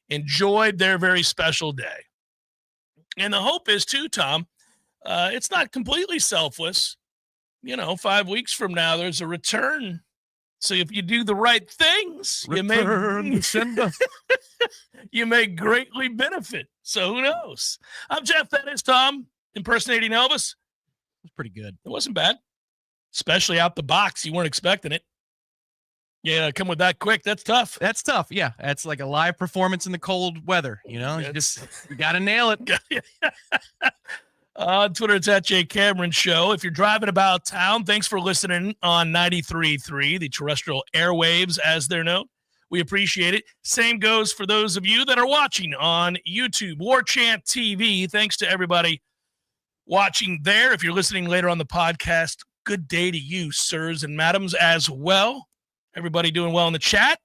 enjoyed their very special day. And the hope is, too, Tom, it's not completely selfless. 5 weeks from now, there's a return. So if you do the right things, you may greatly benefit. So who knows? I'm Jeff. That is Tom, impersonating Elvis. It was pretty good. It wasn't bad, especially out the box. You weren't expecting it. Yeah, come with that quick. That's tough. That's tough. Yeah, it's like a live performance in the cold weather. You got to nail it. On Twitter, it's at Jay Cameron Show. If you're driving about town, thanks for listening on 93.3, the terrestrial airwaves, as they're known. We appreciate it. Same goes for those of you that are watching on YouTube, Warchant TV. Thanks to everybody watching there. If you're listening later on the podcast, good day to you, sirs and madams, as well. Everybody doing well in the chat?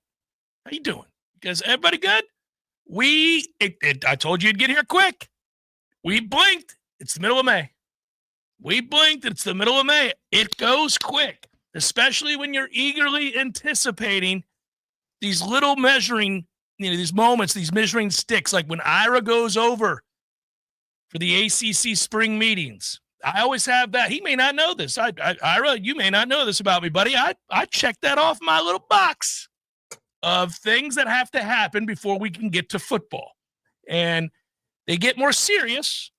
How you doing? Guys, everybody good? I told you you'd get here quick. We blinked. It's the middle of May. We blinked. It's the middle of May. It goes quick, especially when you're eagerly anticipating these little measuring, these moments, these measuring sticks, like when Ira goes over for the ACC spring meetings. I always have that. He may not know this. Ira, you may not know this about me, buddy. I checked that off my little box of things that have to happen before we can get to football. And they get more serious,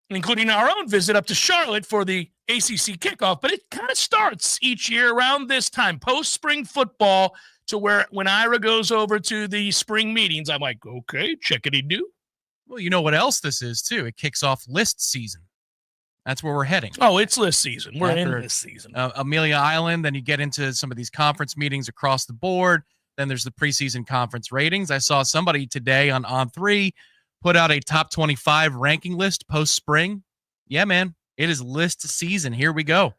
including our own visit up to Charlotte for the ACC kickoff. But it kind of starts each year around this time, post-spring football, to where when Ira goes over to the spring meetings, I'm like, okay, checkity-do. Well, you know what else this is, too? It kicks off list season. That's where we're heading. Oh, it's list season. We're in list season. Amelia Island, then you get into some of these conference meetings across the board. Then there's the preseason conference ratings. I saw somebody today on On3 put out a top 25 ranking list post-spring. Yeah, man, it is list season. Here we go.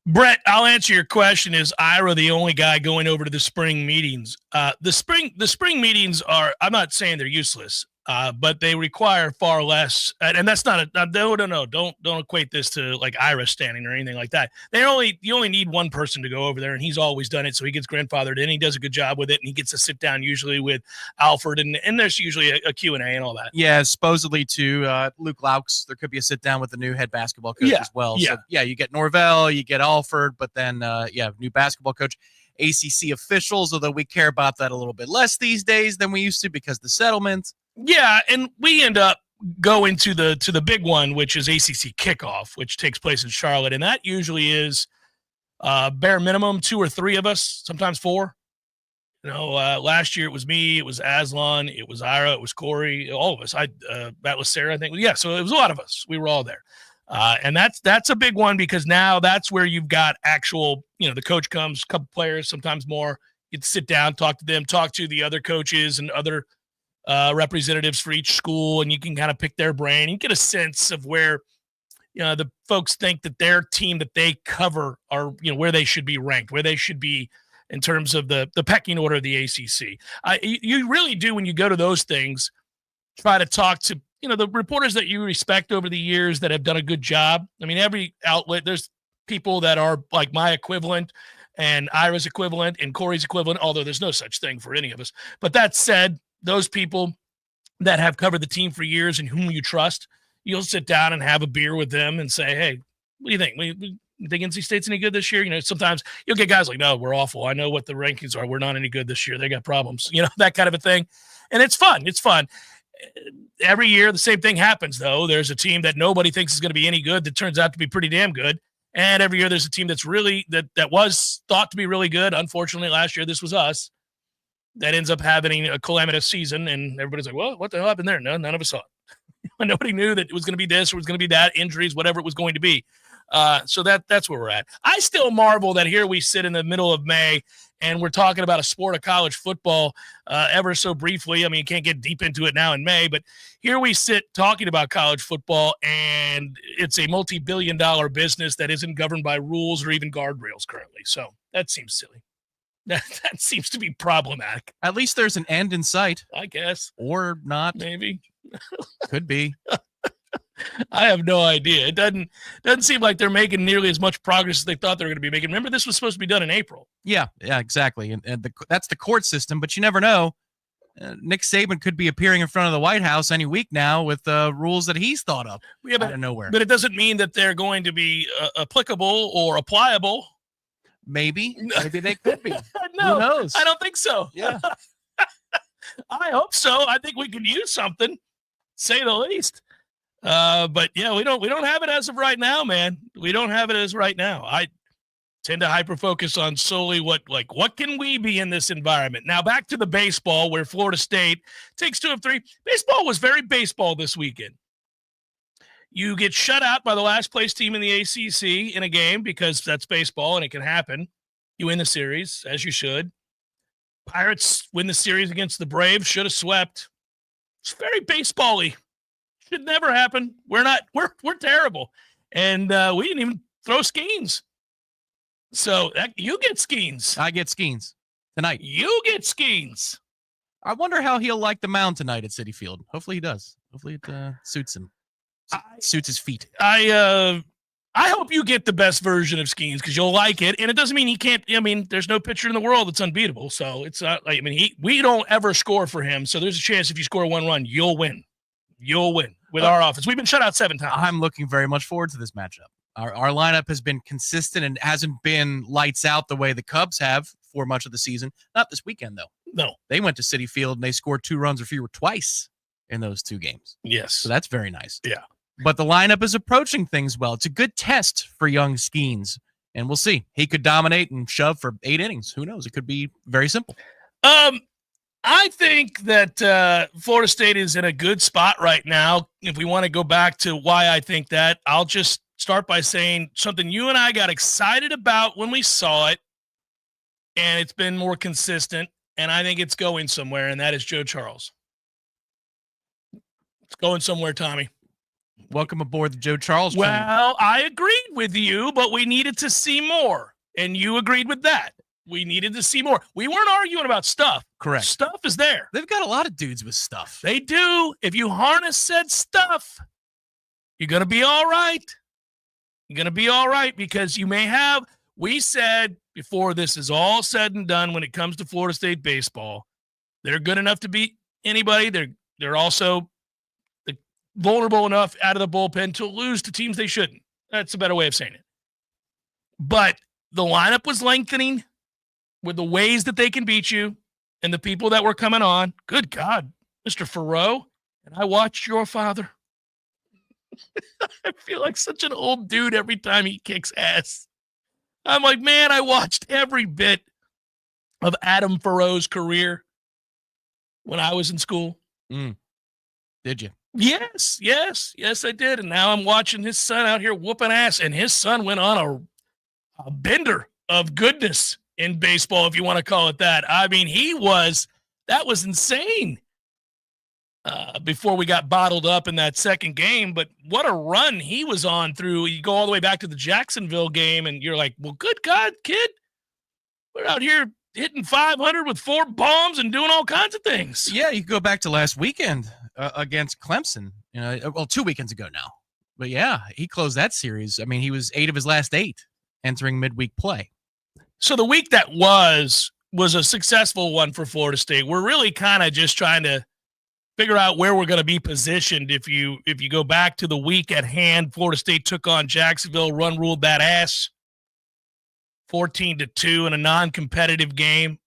Brett, I'll answer your question. Is Ira the only guy going over to the spring meetings? The spring meetings are, I'm not saying they're useless, but they require far less. And that's not no. Don't equate this to like Ira standing or anything like that. You only need one person to go over there, and he's always done it. So he gets grandfathered in. He does a good job with it, and he gets to sit down usually with Alfred, and there's usually a Q&A and all that. Yeah, supposedly to Luke Laux, there could be a sit down with the new head basketball coach as well. Yeah. So yeah, you get Norvell, you get Alfred, but then new basketball coach. ACC officials, although we care about that a little bit less these days than we used to because the settlement. Yeah, and we end up going to the big one, which is ACC kickoff, which takes place in Charlotte, and that usually is bare minimum 2 or 3 of us, sometimes 4. Last year it was me, it was Aslan, it was Ira, it was Corey, all of us. That was Sarah, I think. Yeah, so it was a lot of us. We were all there. And that's a big one because now that's where you've got actual, the coach comes, a couple players, sometimes more. You sit down, talk to them, talk to the other coaches and other representatives for each school, and you can kind of pick their brain. You get a sense of where, the folks think that their team that they cover are, where they should be ranked, where they should be in terms of the pecking order of the ACC. You really do, when you go to those things, try to talk to, the reporters that you respect over the years that have done a good job. I mean, every outlet, there's people that are like my equivalent and Ira's equivalent and Corey's equivalent, although there's no such thing for any of us. But that said, those people that have covered the team for years and whom you trust, you'll sit down and have a beer with them and say, hey, what do you think? You think NC State's any good this year? Sometimes you'll get guys like, no, we're awful. I know what the rankings are. We're not any good this year. They got problems, that kind of a thing. And it's fun. It's fun. Every year, the same thing happens, though. There's a team that nobody thinks is going to be any good that turns out to be pretty damn good. And every year there's a team that's really that was thought to be really good. Unfortunately, last year, this was us. That ends up having a calamitous season, and everybody's like, well, what the hell happened there? No, none of us saw it. Nobody knew that it was going to be this or it was going to be that, injuries, whatever it was going to be. So that's where we're at. I still marvel that here we sit in the middle of May, and we're talking about a sport of college football ever so briefly. I mean, you can't get deep into it now in May, but here we sit talking about college football, and it's a multi-billion-dollar business that isn't governed by rules or even guardrails currently. So that seems silly. That seems to be problematic. At least there's an end in sight. I guess. Or not. Maybe. Could be. I have no idea. It doesn't seem like they're making nearly as much progress as they thought they were going to be making. Remember, this was supposed to be done in April. Yeah, exactly. And that's the court system, but you never know. Nick Saban could be appearing in front of the White House any week now with rules that he's thought of out of nowhere. But it doesn't mean that they're going to be applicable or applicable. Maybe they could be. No, who knows? I don't think so. Yeah. I hope so. I think we could use something, say the least. But yeah, we don't have it as of right now, man. We don't have it as right now. I tend to hyper focus on solely what can we be in this environment. Now back to the baseball, where Florida State takes 2 of 3. Baseball was very baseball this weekend. You get shut out by the last place team in the ACC in a game because that's baseball and it can happen. You win the series, as you should. Pirates win the series against the Braves, should have swept. It's very baseball-y. Should never happen. We're terrible. And we didn't even throw skeins. So you get skeins. I get skeins tonight. You get skeins. I wonder how he'll like the mound tonight at Citi Field. Hopefully he does. Hopefully it suits him. Suits his feet. I hope you get the best version of Skeens because you'll like it, and it doesn't mean he can't. I mean, there's no pitcher in the world that's unbeatable, so it's not like we don't ever score for him. So there's a chance if you score 1 run, you'll win. You'll win with our offense. We've been shut out 7 times. I'm looking very much forward to this matchup. Our lineup has been consistent and hasn't been lights out the way the Cubs have for much of the season. Not this weekend though. No, they went to Citi Field and they scored 2 runs or fewer twice in those 2 games. Yes, so that's very nice. Yeah. But the lineup is approaching things well. It's a good test for young Skeens, and we'll see. He could dominate and shove for 8 innings. Who knows? It could be very simple. I think that Florida State is in a good spot right now. If we want to go back to why I think that, I'll just start by saying something you and I got excited about when we saw it, and it's been more consistent, and I think it's going somewhere, and that is Joe Charles. It's going somewhere, Tommy. Welcome aboard the Joe Charles train. Well, I agreed with you, but we needed to see more. And you agreed with that. We needed to see more. We weren't arguing about stuff. Correct. Stuff is there. They've got a lot of dudes with stuff. They do. If you harness said stuff, you're going to be all right. You're going to be all right because you may have, we said before this is all said and done when it comes to Florida State baseball, they're good enough to beat anybody. They're also vulnerable enough out of the bullpen to lose to teams they shouldn't. That's a better way of saying it. But the lineup was lengthening with the ways that they can beat you and the people that were coming on. Good God, Mr. Farrow. And I watched your father. I feel like such an old dude every time he kicks ass. I'm like, man, I watched every bit of Adam Farrow's career when I was in school. Did you? Yes, I did. And now I'm watching his son out here whooping ass. And his son went on a bender of goodness in baseball, if you want to call it that. I mean, that was insane before we got bottled up in that second game. But what a run he was on through. You go all the way back to the Jacksonville game, and you're like, well, good God, kid. We're out here hitting 500 with 4 bombs and doing all kinds of things. Yeah, you can go back to last weekend against Clemson. 2 weekends ago now. But yeah, he closed that series. I mean, he was 8 of his last 8 entering midweek play. So the week that was a successful one for Florida State. We're really kind of just trying to figure out where we're going to be positioned. If you go back to the week at hand, Florida State took on Jacksonville, run ruled that ass 14-2 in a non-competitive game.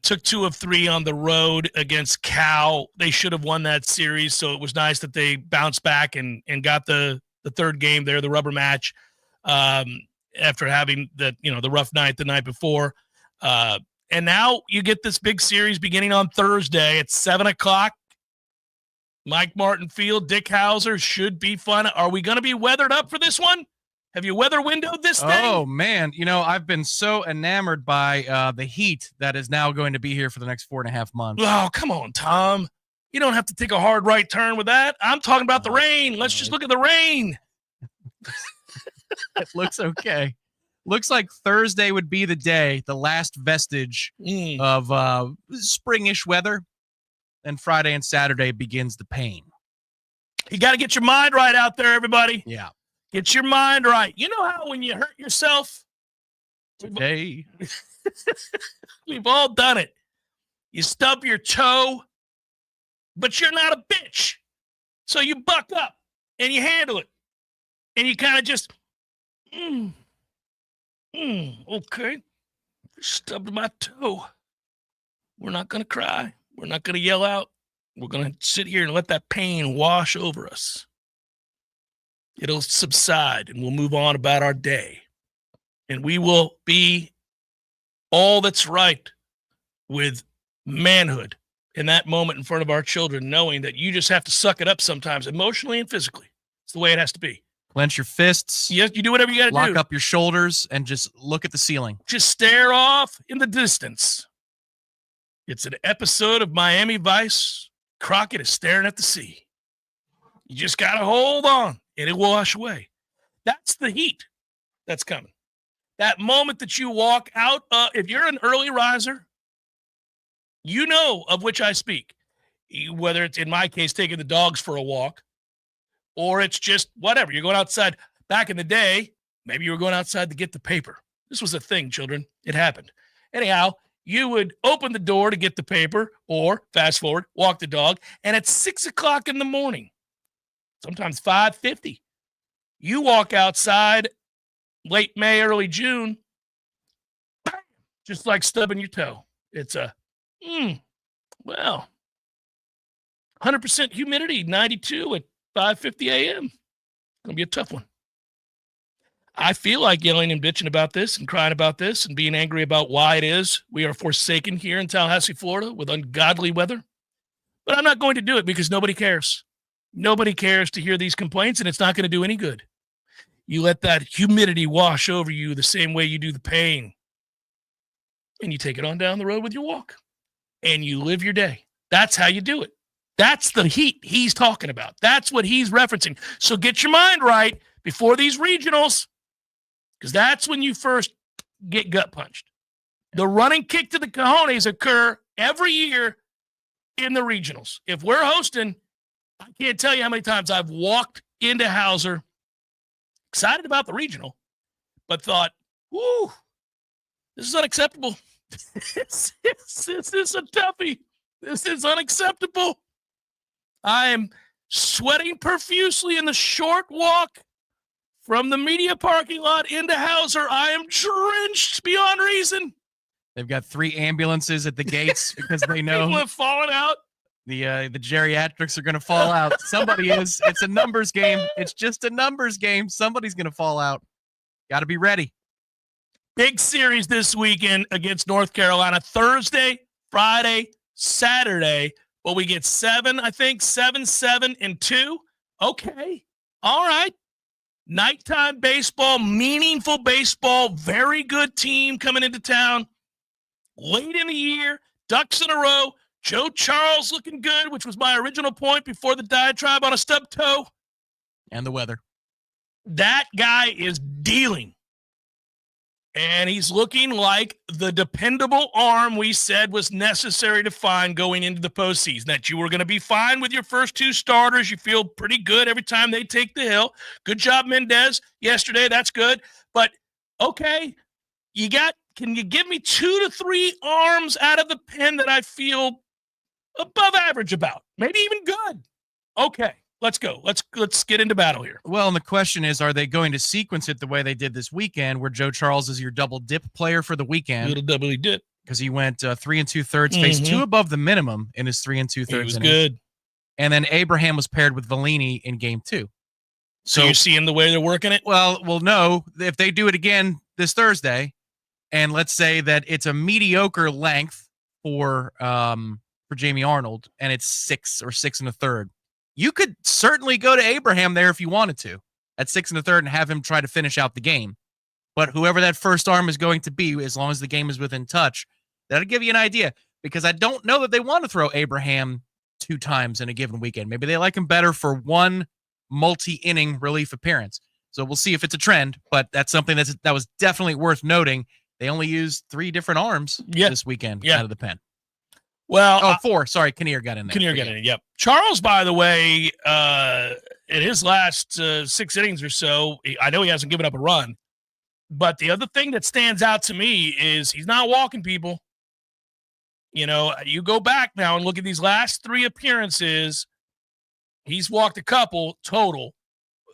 Took 2 of 3 on the road against Cal. They should have won that series, so it was nice that they bounced back and got the third game there, the rubber match, after having the rough night the night before. And now you get this big series beginning on Thursday at 7:00. Mike Martin Field, Dick Hauser, should be fun. Are we going to be weathered up for this one? Have you weather windowed this thing? Oh, man. I've been so enamored by the heat that is now going to be here for the next 4.5 months. Oh, come on, Tom. You don't have to take a hard right turn with that. I'm talking about the rain. Let's just look at the rain. It looks okay. Looks like Thursday would be the day, the last vestige of springish weather. And Friday and Saturday begins the pain. You got to get your mind right out there, everybody. Yeah. Get your mind right. You know how when you hurt yourself? Today. We've all done it. You stub your toe, but you're not a bitch. So you buck up and you handle it. And you kind of just, okay, stubbed my toe. We're not going to cry. We're not going to yell out. We're going to sit here and let that pain wash over us. It'll subside and we'll move on about our day. And we will be all that's right with manhood in that moment in front of our children, knowing that you just have to suck it up sometimes, emotionally and physically. It's the way it has to be. Clench your fists. Yes, you do whatever you got to do. Lock up your shoulders and just look at the ceiling. Just stare off in the distance. It's an episode of Miami Vice. Crockett is staring at the sea. You just got to hold on, and it will wash away. That's the heat that's coming. That moment that you walk out, if you're an early riser, you know of which I speak. Whether it's, in my case, taking the dogs for a walk, or it's just whatever. You're going outside. Back in the day, maybe you were going outside to get the paper. This was a thing, children. It happened. Anyhow, you would open the door to get the paper, or fast forward, walk the dog, and at 6 o'clock in the morning, sometimes 5:50, you walk outside late May, early June, bam, just like stubbing your toe. It's a, 100% humidity, 92 at 5:50 a.m. It's going to be a tough one. I feel like yelling and bitching about this and crying about this and being angry about why it is we are forsaken here in Tallahassee, Florida with ungodly weather. But I'm not going to do it because nobody cares. Nobody cares to hear these complaints, and it's not going to do any good. You let that humidity wash over you the same way you do the pain. And you take it on down the road with your walk. And you live your day. That's how you do it. That's the heat he's talking about. That's what he's referencing. So get your mind right before these regionals, because that's when you first get gut punched. The running kick to the cojones occur every year in the regionals. If we're hosting, I can't tell you how many times I've walked into Hauser excited about the regional, but thought, whoo, this is unacceptable. This is a toughie. This is unacceptable. I am sweating profusely in the short walk from the media parking lot into Hauser. I am drenched beyond reason. They've got 3 ambulances at the gates because they know people have fallen out. The geriatrics are going to fall out. Somebody is. It's a numbers game. It's just a numbers game. Somebody's going to fall out. Got to be ready. Big series this weekend against North Carolina. Thursday, Friday, Saturday. Well, we get 7, I think. 7, 7, and 2. Okay. All right. Nighttime baseball, meaningful baseball, very good team coming into town. Late in the year, ducks in a row. Joe Charles looking good, which was my original point before the diatribe on a stub toe. And the weather. That guy is dealing. And he's looking like the dependable arm we said was necessary to find going into the postseason. That you were going to be fine with your first 2 starters. You feel pretty good every time they take the hill. Good job, Mendez, yesterday. That's good. But, okay, can you give me 2 to 3 arms out of the pen that I feel above average about? Maybe even good. Okay. Let's go. Let's get into battle here. Well, and the question is, are they going to sequence it the way they did this weekend, where Joe Charles is your double dip player for the weekend? Little doubly dip. Because he went 3 2/3, faced 2 above the minimum in his 3 2/3. He was good. And then Abraham was paired with Vellini in game 2. So you're seeing the way they're working it? Well, no. If they do it again this Thursday, and let's say that it's a mediocre length for Jamie Arnold, and it's 6 or 6 1/3. You could certainly go to Abraham there if you wanted to at 6 1/3 and have him try to finish out the game. But whoever that first arm is going to be, as long as the game is within touch, that'll give you an idea. Because I don't know that they want to throw Abraham 2 times in a given weekend. Maybe they like him better for 1 multi-inning relief appearance. So we'll see if it's a trend. But that's something that was definitely worth noting. They only used 3 different arms this weekend out of the pen. Well, 4. Sorry, Kinnear got in there. Kinnear got in. Yep. Charles, by the way, in his last 6 innings or so, I know he hasn't given up a run, but the other thing that stands out to me is he's not walking people. You go back now and look at these last 3 appearances. He's walked a couple total.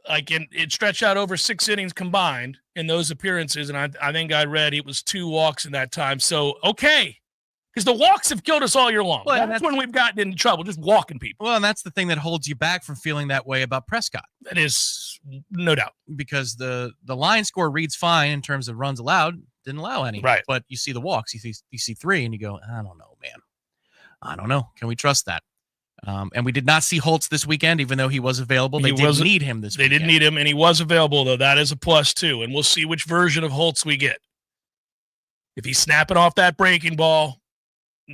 Like it stretched out over 6 innings combined in those appearances. And I think I read it was 2 walks in that time. So, okay. Because the walks have killed us all year long. Well, that's when we've gotten into trouble, just walking people. Well, and that's the thing that holds you back from feeling that way about Prescott. That is no doubt. Because the line score reads fine in terms of runs allowed. Didn't allow any. Right. But you see the walks. You see 3, and you go, I don't know, man. I don't know. Can we trust that? And we did not see Holtz this weekend, even though he was available. They didn't need him this weekend. They didn't need him, and he was available, though. That is a plus, too. And we'll see which version of Holtz we get. If he's snapping off that breaking ball,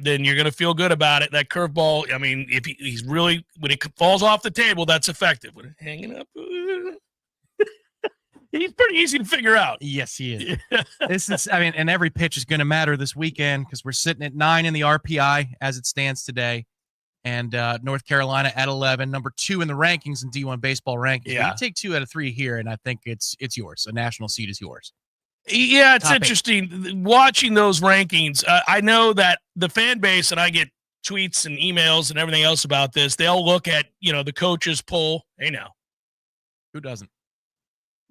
then you're going to feel good about it. That curveball, I mean, if he's really, when it falls off the table, that's effective. When it's hanging up, he's pretty easy to figure out. Yes, he is. And every pitch is going to matter this weekend because we're sitting at 9 in the RPI as it stands today. And North Carolina at 11, number 2 in the rankings in D1 baseball rankings. Yeah. You take 2 out of 3 here, and I think it's yours. A national seed is yours. Yeah, it's interesting watching those rankings. I know that the fan base, and I get tweets and emails and everything else about this, they'll look at, the coaches poll. Hey, now. Who doesn't?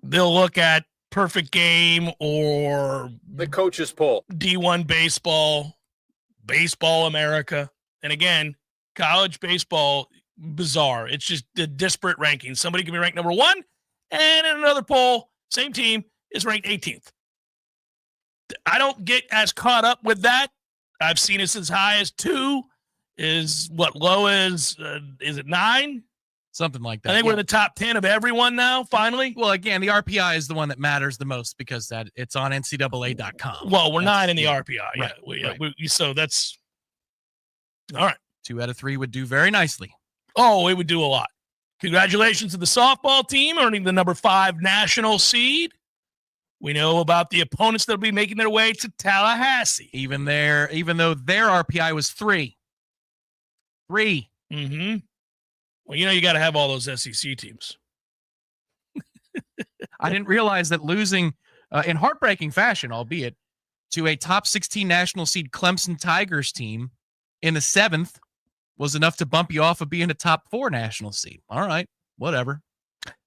They'll look at Perfect Game or the coaches poll. D1 baseball, Baseball America. And again, college baseball, bizarre. It's just the disparate rankings. Somebody can be ranked number 1, and in another poll, same team is ranked 18th. I don't get as caught up with that. I've seen it as high as 2. Is what low is it 9? Something like that. I think we're in the top 10 of everyone now, finally. Well, again, the RPI is the one that matters the most because it's on NCAA.com. Well, we're 9 in the RPI. Right, Yeah. So that's all right. 2 out of 3 would do very nicely. Oh, it would do a lot. Congratulations to the softball team earning the number 5 national seed. We know about the opponents that will be making their way to Tallahassee. Even though their RPI was 3. 3. Mm-hmm. Well, you got to have all those SEC teams. I didn't realize that losing in heartbreaking fashion, albeit, to a top 16 national seed Clemson Tigers team in the 7th was enough to bump you off of being a top 4 national seed. All right, whatever.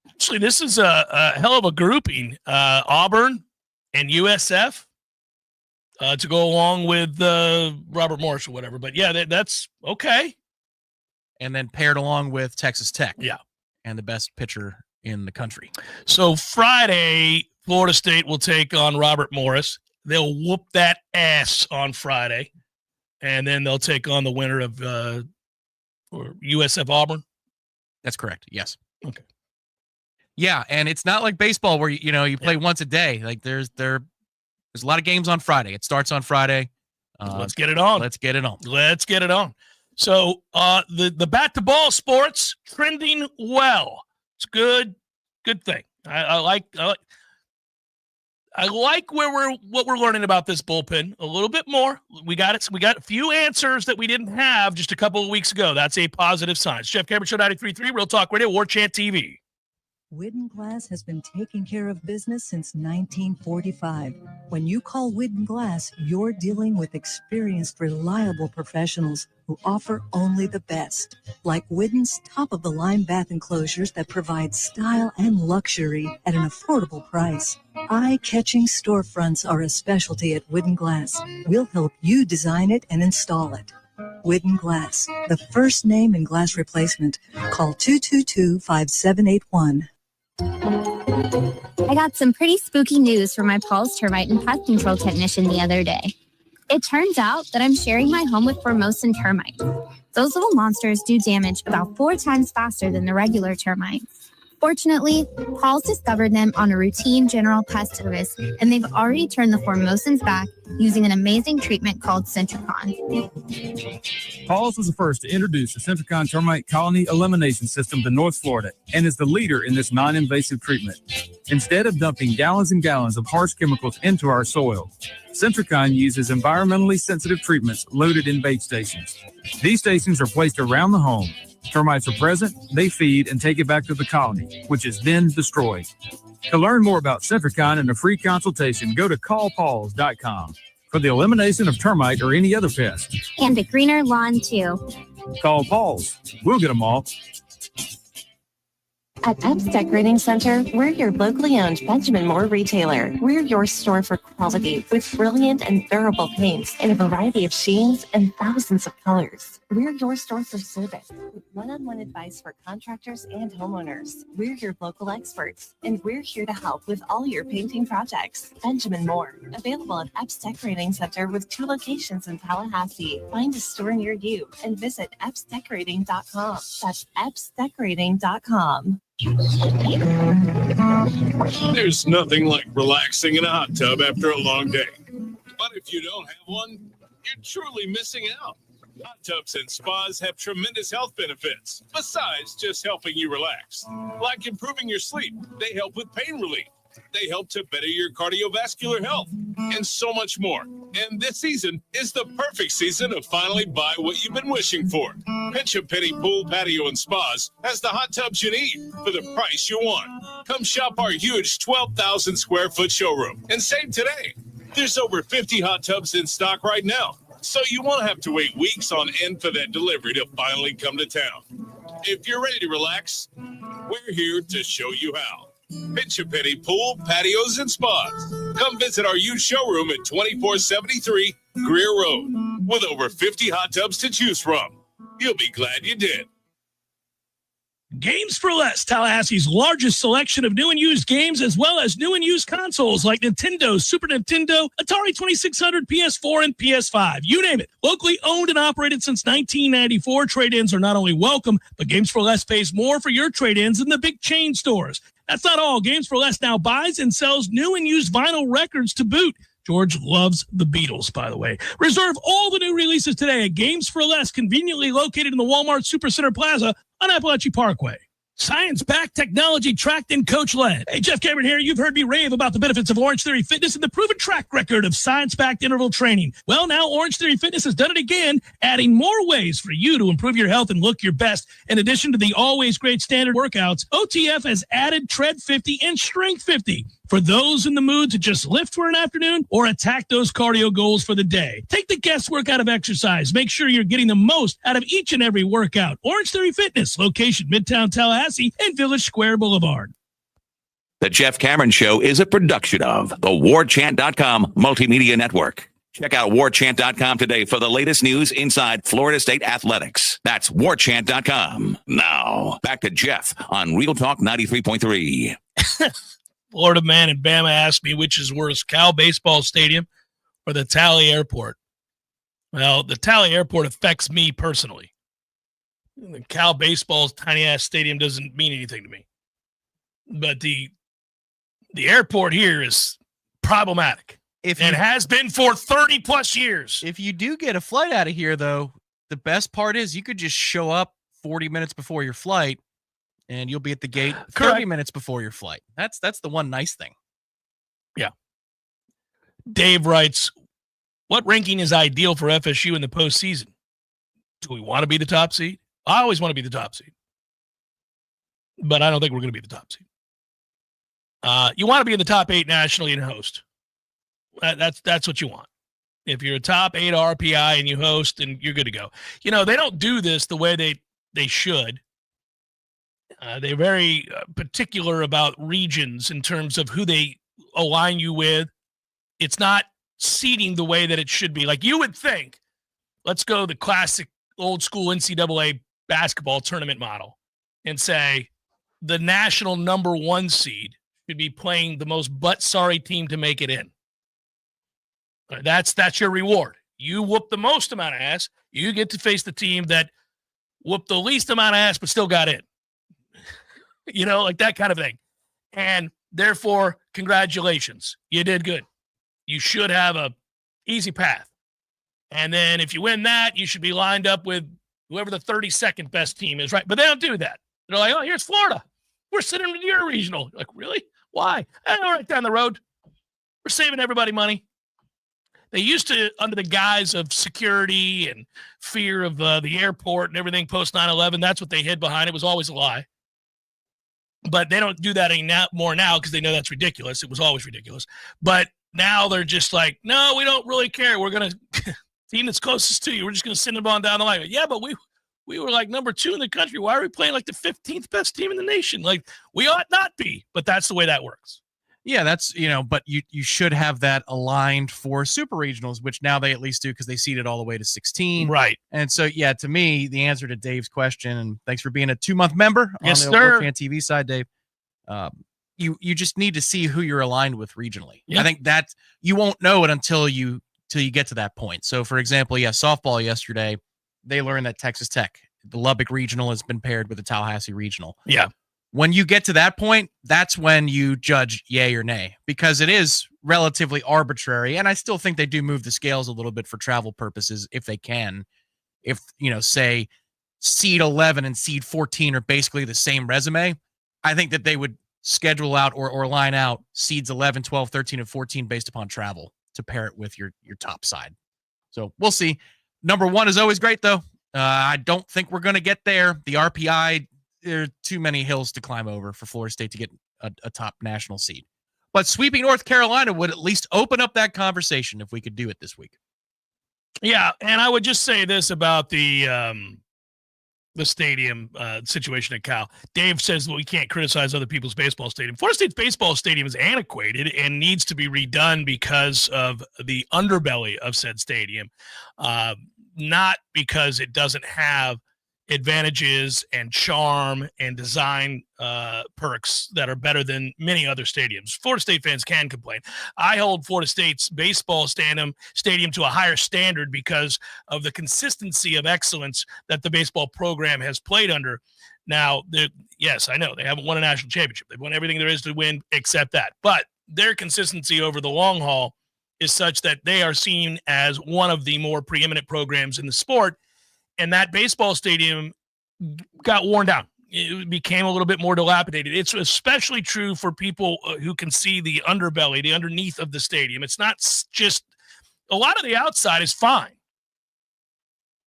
Actually, this is a hell of a grouping. Auburn and USF to go along with Robert Morris or whatever. But, yeah, that's okay. And then paired along with Texas Tech. Yeah. And the best pitcher in the country. So Friday, Florida State will take on Robert Morris. They'll whoop that ass on Friday. And then they'll take on the winner of or USF Auburn. That's correct. Yes. Okay. Yeah, and it's not like baseball where you play once a day. Like there's a lot of games on Friday. It starts on Friday. Let's get it on. Let's get it on. So the bat to ball sports trending well. It's good thing. I like what we're learning about this bullpen a little bit more. We got a few answers that we didn't have just a couple of weeks ago. That's a positive sign. It's Jeff Cameron Show 93.3 Real Talk Radio, Warchant TV. Whidden Glass has been taking care of business since 1945. When you call Whidden Glass, you're dealing with experienced, reliable professionals who offer only the best. Like Whidden's top-of-the-line bath enclosures that provide style and luxury at an affordable price. Eye-catching storefronts are a specialty at Whidden Glass. We'll help you design it and install it. Whidden Glass, the first name in glass replacement. Call 222-5781. I got some pretty spooky news from my Paul's termite and pest control technician the other day. It turns out that I'm sharing my home with Formosan termites. Those little monsters do damage about 4 times faster than the regular termites. Fortunately, Paul's discovered them on a routine general pest service, and they've already turned the Formosans back using an amazing treatment called Centricon. Paul's was the first to introduce the Centricon termite colony elimination system to North Florida and is the leader in this non-invasive treatment. Instead of dumping gallons and gallons of harsh chemicals into our soil, Centricon uses environmentally sensitive treatments loaded in bait stations. These stations are placed around the home. Termites are present, they feed, and take it back to the colony, which is then destroyed. To learn more about Centricon and a free consultation, go to callpauls.com. for the elimination of termite or any other pest. And a greener lawn, too. Call Paul's. We'll get them all. At Epps Decorating Center, we're your locally owned Benjamin Moore retailer. We're your store for quality with brilliant and durable paints in a variety of sheens and thousands of colors. We're your store for service with one-on-one advice for contractors and homeowners. We're your local experts, and we're here to help with all your painting projects. Benjamin Moore, available at Epps Decorating Center with 2 locations in Tallahassee. Find a store near you and visit EppsDecorating.com. That's EppsDecorating.com. There's nothing like relaxing in a hot tub after a long day. But if you don't have one, you're truly missing out. Hot tubs and spas have tremendous health benefits, besides just helping you relax. Like improving your sleep, they help with pain relief. They help to better your cardiovascular health, and so much more. And this season is the perfect season to finally buy what you've been wishing for. Pinch a Penny Pool, Patio, and Spas has the hot tubs you need for the price you want. Come shop our huge 12,000 square foot showroom and save today. There's over 50 hot tubs in stock right now, so you won't have to wait weeks on end for that delivery to finally come to town. If you're ready to relax, we're here to show you how. Pinch a Penny Pool, Patios, and Spas. Come visit our huge showroom at 2473 Greer Road with over 50 hot tubs to choose from. You'll be glad you did. Games for Less, Tallahassee's largest selection of new and used games, as well as new and used consoles like Nintendo, Super Nintendo, Atari 2600, PS4, and PS5. You name it. Locally owned and operated since 1994, trade-ins are not only welcome, but Games for Less pays more for your trade-ins than the big chain stores. That's not all. Games for Less now buys and sells new and used vinyl records to boot. George loves the Beatles, by the way. Reserve all the new releases today at Games for Less, conveniently located in the Walmart Supercenter Plaza on Appalachia Parkway. Science-backed, technology-tracked, and coach-led. Hey, Jeff Cameron here. You've heard me rave about the benefits of Orange Theory Fitness and the proven track record of science-backed interval training. Well, now Orange Theory Fitness has done it again, adding more ways for you to improve your health and look your best. In addition to the always great standard workouts, OTF has added Tread 50 and Strength 50 for those in the mood to just lift for an afternoon or attack those cardio goals for the day. Take the guesswork out of exercise. Make sure you're getting the most out of each and every workout. Orange Theory Fitness, location Midtown Tallahassee and Village Square Boulevard. The Jeff Cameron Show is a production of the Warchant.com Multimedia Network. Check out Warchant.com today for the latest news inside Florida State athletics. That's Warchant.com. Now, back to Jeff on Real Talk 93.3. Florida man in Bama asked me which is worse, Cal Baseball Stadium or the Tally Airport. Well, the Tally Airport affects me personally. The Cal Baseball's tiny-ass stadium doesn't mean anything to me. But the airport here is problematic. And has been for 30-plus years. If you do get a flight out of here, though, the best part is you could just show up 40 minutes before your flight, and you'll be at the gate 30 minutes before your flight. That's the one nice thing. Yeah. Dave writes, what ranking is ideal for FSU in the postseason? Do we want to be the top seed? I always want to be the top seed. But I don't think we're going to be the top seed. You want to be in the top 8 nationally and host. That's what you want. If you're a top 8 RPI and you host, then you're good to go. You know, they don't do this the way they should. They're very particular about regions in terms of who they align you with. It's not seeding the way that it should be. Like you would think, let's go the classic old school NCAA basketball tournament model and say the national number 1 seed should be playing the most butt-sorry team to make it in. That's your reward. You whoop the most amount of ass, you get to face the team that whooped the least amount of ass but still got in. You know, like that kind of thing. And therefore, congratulations. You did good. You should have a easy path. And then if you win that, you should be lined up with whoever the 32nd best team is, right? But they don't do that. They're like, oh, here's Florida. We're sitting in your regional. Like, really? Why? All right, down the road. We're saving everybody money. They used to, under the guise of security and fear of the airport and everything post 9/11, that's what they hid behind. It was always a lie. But they don't do that anymore now because they know that's ridiculous. It was always ridiculous. But now they're just like, no, we don't really care. We're going to team that's closest to you. We're just going to send them on down the line. Yeah, but we were like number 2 in the country. Why are we playing like the 15th best team in the nation? Like, we ought not be, but that's the way that works. Yeah, that's, but you should have that aligned for super regionals, which now they at least do because they seeded all the way to 16. Right. And so, yeah, to me, the answer to Dave's question, and thanks for being a 2-month member on Yes, the sir. Warchant TV side, Dave. You just need to see who you're aligned with regionally. Yeah. I think that you won't know it until you get to that point. So, for example, softball yesterday, they learned that Texas Tech, the Lubbock Regional, has been paired with the Tallahassee Regional. Yeah. When you get to that point, that's when you judge yay or nay, because it is relatively arbitrary. And I still think they do move the scales a little bit for travel purposes if they can. If, say seed 11 and seed 14 are basically the same resume, I think that they would schedule out or line out seeds 11, 12, 13, and 14 based upon travel to pair it with your top side. So we'll see. Number 1 is always great, though. I don't think we're going to get there. The RPI, there are too many hills to climb over for Florida State to get a top national seed. But sweeping North Carolina would at least open up that conversation if we could do it this week. Yeah, and I would just say this about the stadium situation at Cal. Dave says, well, we can't criticize other people's baseball stadium. Florida State's baseball stadium is antiquated and needs to be redone because of the underbelly of said stadium, not because it doesn't have advantages and charm and design perks that are better than many other stadiums. Florida State fans can complain. I hold Florida State's baseball stadium to a higher standard because of the consistency of excellence that the baseball program has played under. Now, yes, I know they haven't won a national championship. They've won everything there is to win except that. But their consistency over the long haul is such that they are seen as one of the more preeminent programs in the sport. And that baseball stadium got worn down. It became a little bit more dilapidated. It's especially true for people who can see the underbelly, the underneath of the stadium. It's not just a lot of the outside is fine,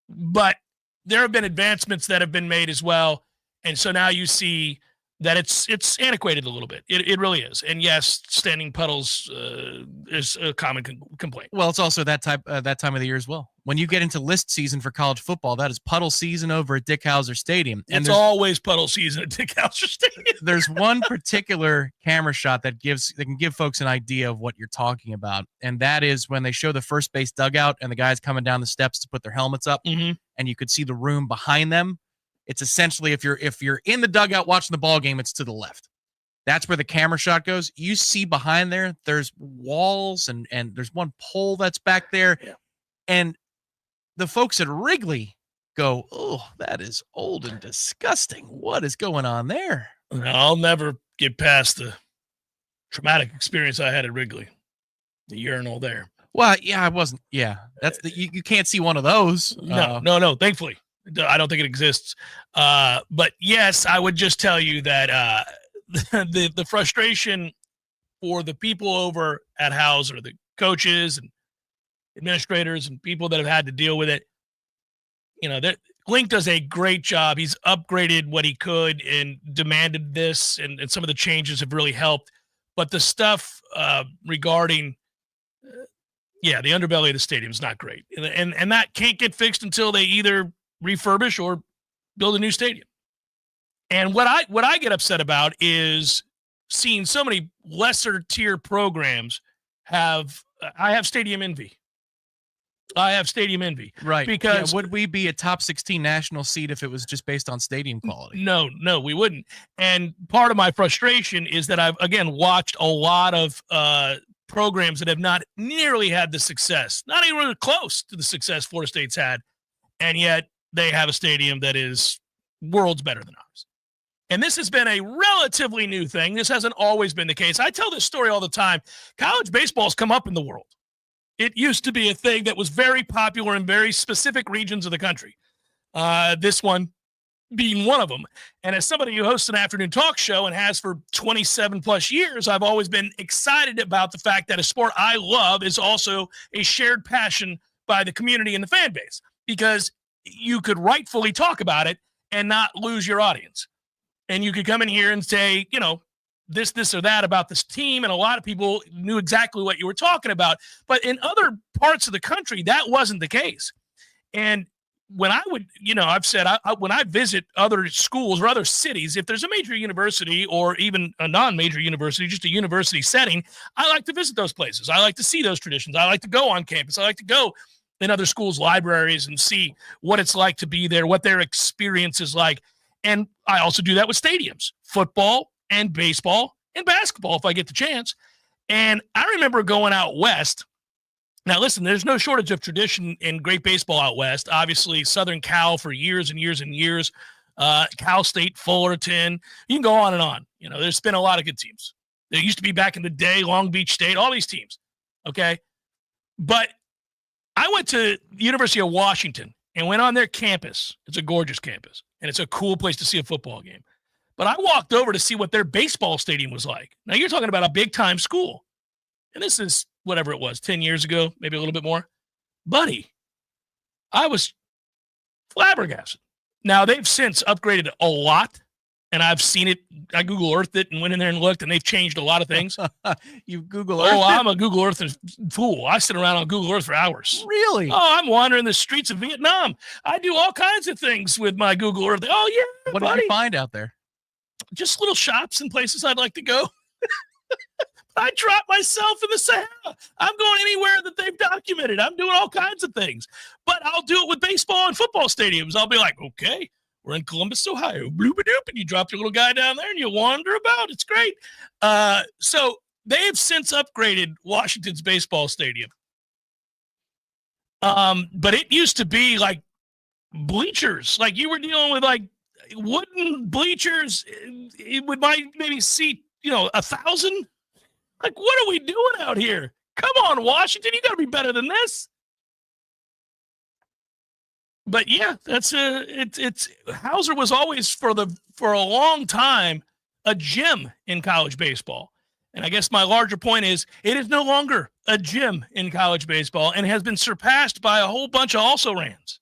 but there have been advancements that have been made as well. And so now you see that it's antiquated a little bit. It really is. And yes, standing puddles is a common complaint. Well, it's also that time of the year as well. When you get into list season for college football, that is puddle season over at Dick Howser Stadium. And it's always puddle season at Dick Howser Stadium. There's one particular camera shot that can give folks an idea of what you're talking about. And that is when they show the first base dugout and the guys coming down the steps to put their helmets up, and you could see the room behind them. It's essentially, if you're in the dugout watching the ball game, it's to the left. That's where the camera shot goes. You see behind there's walls and there's one pole that's back there. Yeah. And the folks at Wrigley go, oh, that is old and disgusting. What is going on there? I'll never get past the traumatic experience I had at Wrigley. The urinal there. Well, yeah, I wasn't. Yeah, that's you can't see one of those. No. Thankfully, I don't think it exists. But yes, I would just tell you that the frustration for the people over at Howser, the coaches and administrators and people that have had to deal with it, Link does a great job. He's upgraded what he could and demanded this, and some of the changes have really helped. But the stuff regarding the underbelly of the stadium is not great. And that can't get fixed until they either refurbish or build a new stadium. And what I get upset about is seeing so many lesser tier programs I have stadium envy. Right. Because would we be a top 16 national seed if it was just based on stadium quality? No, we wouldn't. And part of my frustration is that I've, again, watched a lot of programs that have not nearly had the success, not even really close to the success Florida State's had, and yet they have a stadium that is worlds better than ours. And this has been a relatively new thing. This hasn't always been the case. I tell this story all the time. College baseball's come up in the world. It used to be a thing that was very popular in very specific regions of the country. This one being one of them. And as somebody who hosts an afternoon talk show and has for 27 plus years, I've always been excited about the fact that a sport I love is also a shared passion by the community and the fan base, because you could rightfully talk about it and not lose your audience. And you could come in here and say, this or that about this team, and a lot of people knew exactly what you were talking about. But in other parts of the country, that wasn't the case. And when I would, I've said when I visit other schools or other cities, if there's a major university or even a non-major university, just a university setting, I like to visit those places. I like to see those traditions. I like to go on campus. I like to go in other schools' libraries and see what it's like to be there, what their experience is like. And I also do that with stadiums, football and baseball and basketball if I get the chance. And I remember going out west. Now, listen, there's no shortage of tradition in great baseball out west. Obviously, Southern Cal for years and years and years, Cal State, Fullerton. You can go on and on. There's been a lot of good teams. There used to be back in the day, Long Beach State, all these teams, okay? But I went to the University of Washington and went on their campus. It's a gorgeous campus, and it's a cool place to see a football game. But I walked over to see what their baseball stadium was like. Now, you're talking about a big-time school, and this is whatever it was, 10 years ago, maybe a little bit more. Buddy, I was flabbergasted. Now, they've since upgraded a lot, and I've seen it. I Google Earthed it and went in there and looked, and they've changed a lot of things. You Google Earthed? Oh, I'm a Google Earth fool. I sit around on Google Earth for hours. Really? Oh, I'm wandering the streets of Vietnam. I do all kinds of things with my Google Earth. Oh, yeah, What buddy. did you find out there? Just little shops and places I'd like to go. I drop myself in the Sahara. I'm going anywhere that they've documented. I'm doing all kinds of things. But I'll do it with baseball and football stadiums. I'll be like, okay, we're in Columbus, Ohio. Bloop-a-doop, and you drop your little guy down there and you wander about. It's great. So they've since upgraded Washington's baseball stadium. But it used to be like bleachers. Like you were dealing with like wooden bleachers. It would maybe seat, 1,000. Like, what are we doing out here? Come on, Washington. You got to be better than this. But yeah, it's Hauser was always for a long time a gym in college baseball. And I guess my larger point is it is no longer a gym in college baseball and has been surpassed by a whole bunch of also-rans.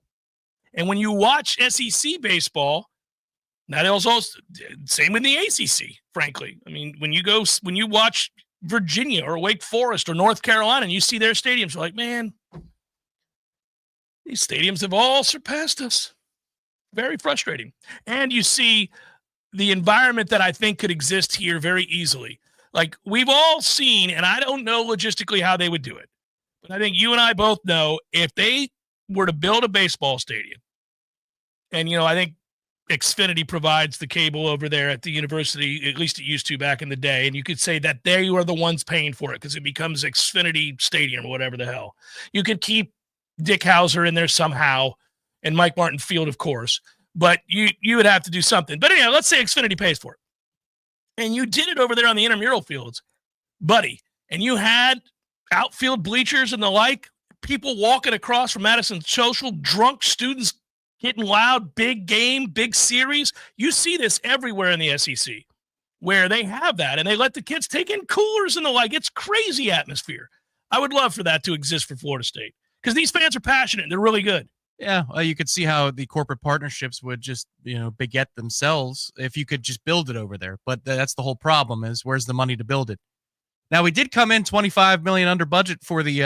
And when you watch SEC baseball, that is also same in the ACC, frankly. I mean, when you watch Virginia or Wake Forest or North Carolina and you see their stadiums, you're like, man, these stadiums have all surpassed us. Very frustrating. And you see the environment that I think could exist here very easily. Like we've all seen, and I don't know logistically how they would do it, but I think you and I both know if they were to build a baseball stadium, and, I think Xfinity provides the cable over there at the university, at least it used to back in the day, and you could say that they are the ones paying for it because it becomes Xfinity Stadium or whatever the hell. You could keep Dick Hauser in there somehow, and Mike Martin Field, of course, but you would have to do something. But anyhow, let's say Xfinity pays for it. And you did it over there on the intramural fields, buddy, and you had outfield bleachers and the like, people walking across from Madison Social, drunk students getting loud, big game, big series. You see this everywhere in the SEC where they have that, and they let the kids take in coolers and the like. It's crazy atmosphere. I would love for that to exist for Florida State because these fans are passionate. They're really good. Yeah, you could see how the corporate partnerships would just, beget themselves if you could just build it over there. But that's the whole problem is where's the money to build it? Now, we did come in $25 million under budget for the,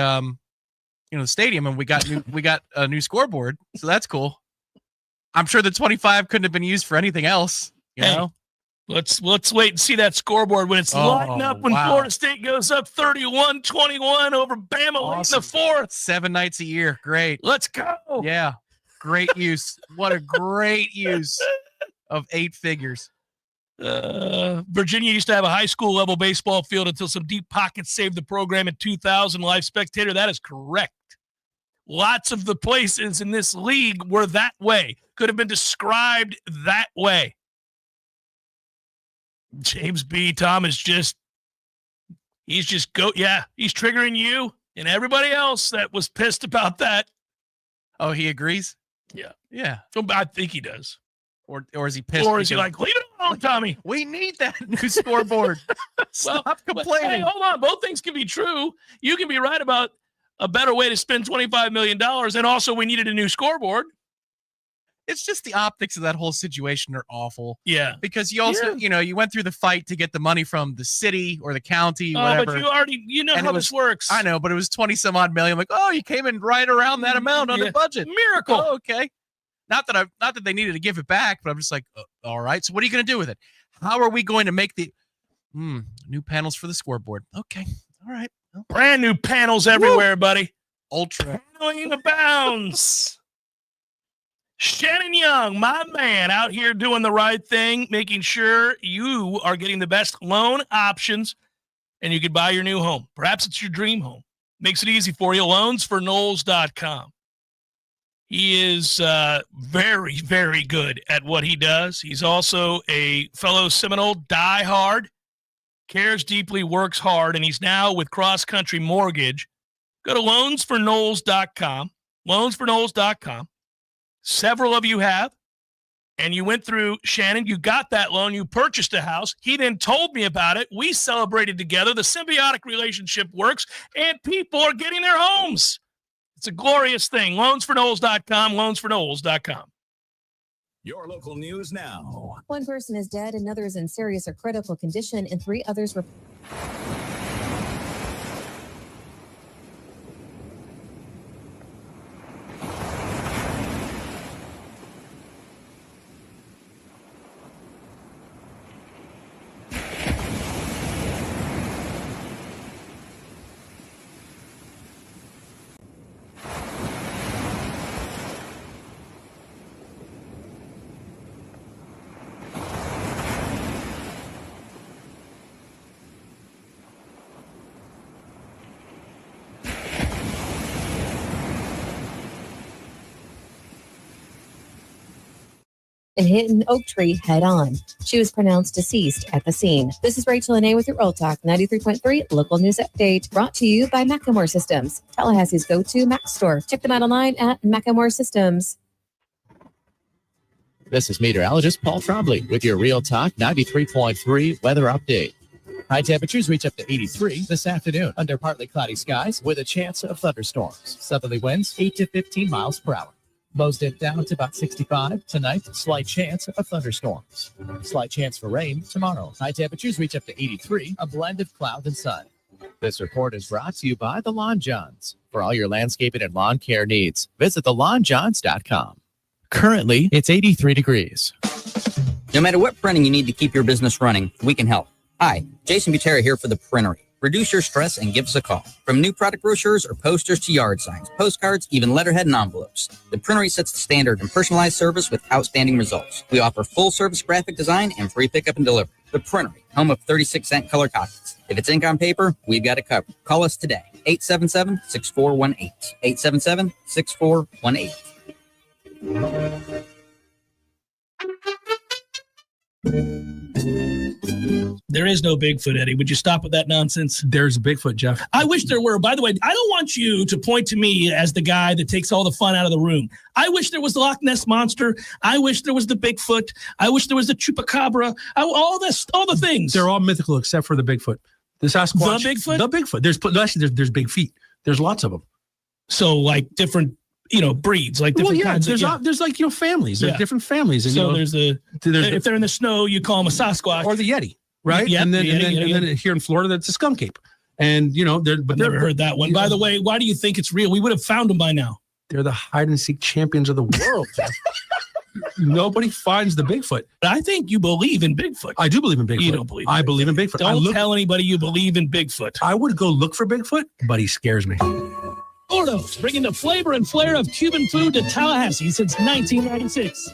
the stadium, and we got a new scoreboard. So that's cool. I'm sure the 25 couldn't have been used for anything else, you know? Let's wait and see that scoreboard when it's lighting up when Florida State goes up 31-21 over Bama late in the fourth. 7 nights a year. Great. Let's go. Yeah. Great use. What a great use of 8 figures. Virginia used to have a high school level baseball field until some deep pockets saved the program in 2000. Live Spectator, that is correct. Lots of the places in this league were that way. Could have been described that way. James B. Thomas he's triggering you and everybody else that was pissed about that. Oh, he agrees? Yeah. Yeah. I think he does. Or is he pissed? Or is he like, leave it alone, Tommy? We need that new scoreboard. Stop complaining. Hey, hold on. Both things can be true. You can be right about a better way to spend $25 million, and also we needed a new scoreboard. It's just the optics of that whole situation are awful. Yeah. Because you also, you went through the fight to get the money from the city or the county, whatever. But you know And how it was- this works. I know, but it was 20 some odd million. I'm like, oh, you came in right around that amount on the budget. Miracle. Oh, okay. Not that they needed to give it back, but I'm just like, all right. So what are you going to do with it? How are we going to make the new panels for the scoreboard? Okay. All right. Well, Brand new panels everywhere, buddy. ultra. Paneling abounds. Shannon Young, my man, out here doing the right thing, making sure you are getting the best loan options and you can buy your new home. Perhaps it's your dream home. Makes it easy for you. Loansforknowles.com. He is very, very good at what he does. He's also a fellow Seminole diehard, cares deeply, works hard, and he's now with Cross Country Mortgage. Go to loansforknowles.com, loansforknowles.com. Several of you have, and you went through, Shannon, you got that loan, you purchased a house. He then told me about it. We celebrated together. The symbiotic relationship works, and people are getting their homes. It's a glorious thing. Loansforknowles.com, loansforknowles.com. Your local news now. One person is dead, another is in serious or critical condition, and 3 others were. And hit an oak tree head on. She was pronounced deceased at the scene. This is Rachel Anay with your Real Talk 93.3 local news update, brought to you by Macklemore Systems, Tallahassee's go-to Mac store. Check them out online at Macklemore Systems. This is meteorologist Paul Trombley with your Real Talk 93.3 weather update. High temperatures reach up to 83 this afternoon under partly cloudy skies with a chance of thunderstorms. Southerly winds 8 to 15 miles per hour. Lows dip down to about 65 tonight. Slight chance of thunderstorms. Slight chance for rain tomorrow. High temperatures reach up to 83, a blend of cloud and sun. This report is brought to you by the Lawn Johns. For all your landscaping and lawn care needs, visit thelawnjohns.com. Currently, it's 83 degrees. No matter what printing you need to keep your business running, we can help. Hi, Jason Butera here for The Printery. Reduce your stress and give us a call. From new product brochures or posters to yard signs, postcards, even letterhead and envelopes, The Printery sets the standard in personalized service with outstanding results. We offer full-service graphic design and free pickup and delivery. The Printery, home of 36-cent color copies. If it's ink on paper, we've got it covered. Call us today, 877-6418. 877-6418. There is no Bigfoot, Eddie. Would you stop with that nonsense? There's a Bigfoot, Jeff. I wish there were. By the way, I don't want you to point to me as the guy that takes all the fun out of the room. I wish there was the Loch Ness Monster. I wish there was the Bigfoot. I wish there was the Chupacabra. All the things. They're all mythical except for the Bigfoot. The Sasquatch. The Bigfoot? The Bigfoot. There's big feet. There's lots of them. So like different, breeds, like different kinds. There's like, families. There's different families. And, so if they're in the snow, you call them a Sasquatch. Or the Yeti, right? Yep, and then Yeti. Here in Florida, that's a skunk ape. And, I've never heard that one. By the way, why do you think it's real? We would have found them by now. They're the hide and seek champions of the world. Nobody finds the Bigfoot. But I think you believe in Bigfoot. I do believe in Bigfoot. You don't believe in I believe in Bigfoot. Don't tell anybody you believe in Bigfoot. I would go look for Bigfoot, but he scares me. Gordo's, bringing the flavor and flair of Cuban food to Tallahassee since 1996.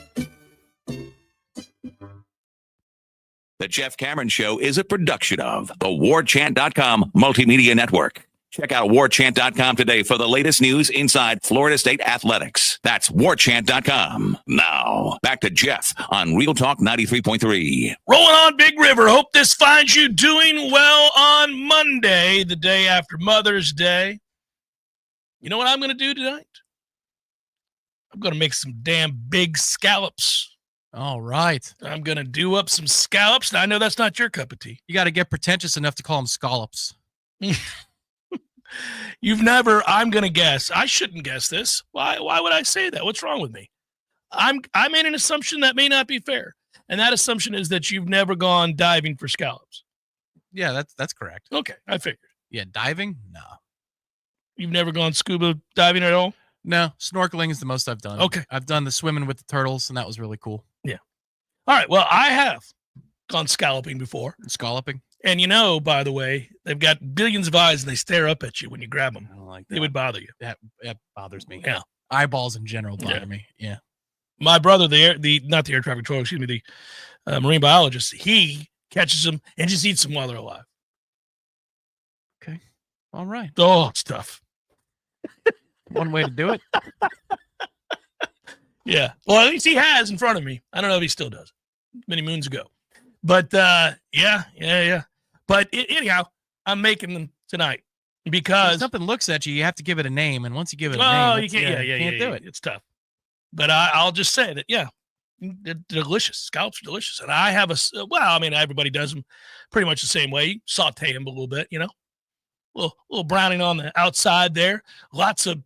The Jeff Cameron Show is a production of the Warchant.com Multimedia Network. Check out Warchant.com today for the latest news inside Florida State athletics. That's Warchant.com. Now, back to Jeff on Real Talk 93.3. Rolling on Big River. Hope this finds you doing well on Monday, the day after Mother's Day. You know what I'm going to do tonight? I'm going to make some damn big scallops. All right. I'm going to do up some scallops. Now, I know that's not your cup of tea. You got to get pretentious enough to call them scallops. You've never, I'm going to guess. I shouldn't guess this. Why would I say that? What's wrong with me? I made an assumption that may not be fair. And that assumption is that you've never gone diving for scallops. Yeah, that's correct. Okay, I figured. Yeah, diving? No. You've never gone scuba diving at all? No, snorkeling is the most I've done. Okay. I've done the swimming with the turtles, and that was really cool. Yeah. All right, well, I have gone scalloping before. Scalloping? And by the way, they've got billions of eyes, and they stare up at you when you grab them. I don't like that. They would bother you. That bothers me. Yeah. Eyeballs in general bother me. Yeah. My brother, not the air traffic controller, excuse me, the marine biologist, he catches them and just eats them while they're alive. Okay. All right. Oh, it's tough. One way to do it. Yeah. Well, at least he has in front of me. I don't know if he still does. Many moons ago. But, yeah. But anyhow, I'm making them tonight because if something looks at you, you have to give it a name. And once you give it a name, you can't do it. It's tough. But I'll just say that, yeah, they're delicious. Scallops are delicious. And I have everybody does them pretty much the same way. You saute them a little bit, little browning on the outside there. Lots of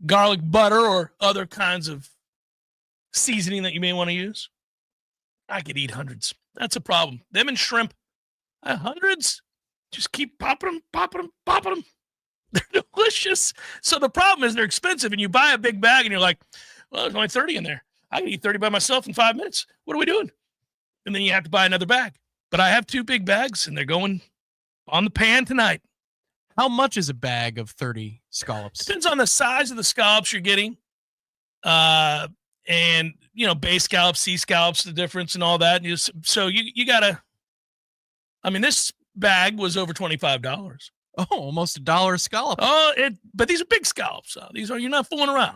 garlic butter or other kinds of seasoning that you may want to use. I could eat hundreds. That's a problem. Them and shrimp, hundreds. Just keep popping them. They're delicious. So the problem is they're expensive, and you buy a big bag, and you're like, well, there's only 30 in there. I can eat 30 by myself in 5 minutes. What are we doing? And then you have to buy another bag. But I have 2 big bags, and they're going on the pan tonight. How much is a bag of 30 scallops? Depends on the size of the scallops you're getting. And, bay scallops, sea scallops, the difference and all that. So you got to, this bag was over $25. Oh, almost $1 a scallop. Oh, but these are big scallops. You're not fooling around.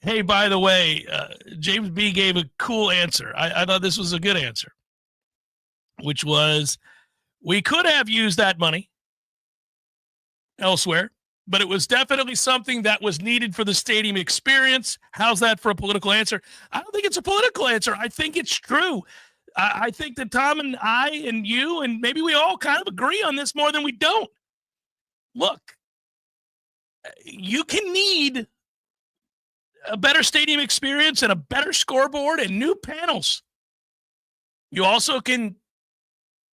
Hey, by the way, James B gave a cool answer. I thought this was a good answer, which was we could have used that money elsewhere, but it was definitely something that was needed for the stadium experience. How's that for a political answer? I don't think it's a political answer. I think it's true. I think that Tom and I and you and maybe we all kind of agree on this more than we don't. Look, you can need a better stadium experience and a better scoreboard and new panels. You also can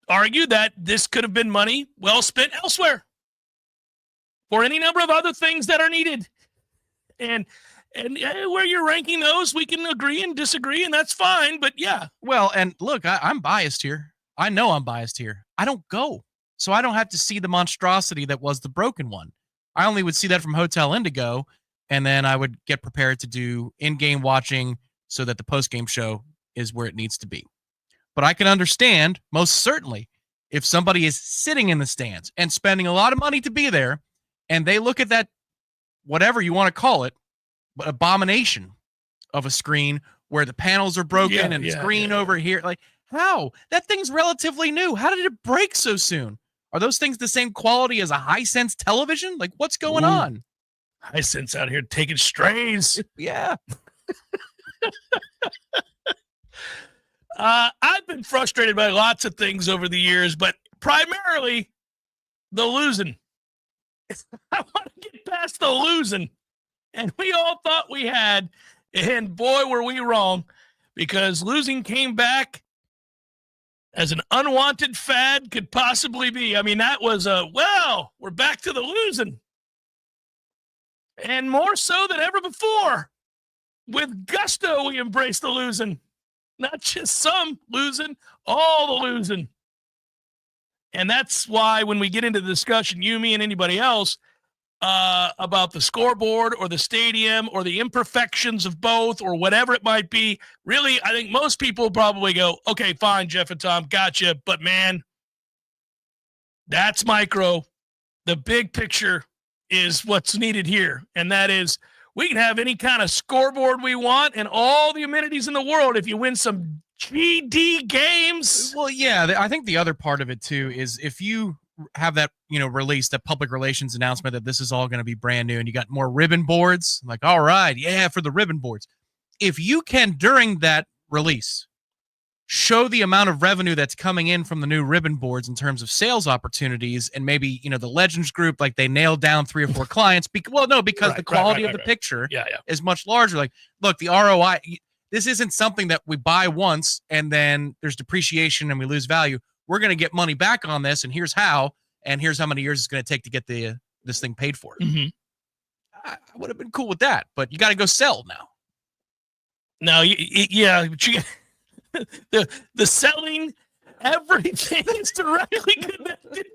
argue that this could have been money well spent elsewhere for any number of other things that are needed. And where you're ranking those, we can agree and disagree, and that's fine. But yeah. Well, and look, I'm biased here. I know I'm biased here. I don't go, so I don't have to see the monstrosity that was the broken one. I only would see that from Hotel Indigo, and then I would get prepared to do in-game watching so that the post-game show is where it needs to be. But I can understand, most certainly, if somebody is sitting in the stands and spending a lot of money to be there, and they look at that, whatever you want to call it, abomination of a screen where the panels are broken and it's green over here. Like, how? That thing's relatively new. How did it break so soon? Are those things the same quality as a Hisense television? Like, what's going on? Hisense out here taking strays. Yeah. I've been frustrated by lots of things over the years, but primarily the losing. I want to get past the losing. And we all thought we had, and boy, were we wrong, because losing came back as an unwanted fad could possibly be. That was we're back to the losing. And more so than ever before. With gusto, we embrace the losing. Not just some losing, all the losing. And that's why when we get into the discussion, you, me, and anybody else, about the scoreboard or the stadium or the imperfections of both or whatever it might be, really, I think most people probably go, okay, fine, Jeff and Tom, gotcha. But, man, that's micro. The big picture is what's needed here, and that is we can have any kind of scoreboard we want and all the amenities in the world if you win some GD games. Well, yeah, I think the other part of it, too, is if you have that, release, that public relations announcement that this is all going to be brand new and you got more ribbon boards, like, all right, yeah, for the ribbon boards. If you can, during that release, show the amount of revenue that's coming in from the new ribbon boards in terms of sales opportunities, and maybe, the Legends Group, like they nailed down 3 or 4 clients. Because the quality of the picture is much larger. Like, look, the ROI, this isn't something that we buy once and then there's depreciation and we lose value. We're going to get money back on this, and here's how, and here's how many years it's going to take to get this thing paid for. Mm-hmm. I would have been cool with that, but you got to go sell now. No, yeah. The selling, everything is directly connected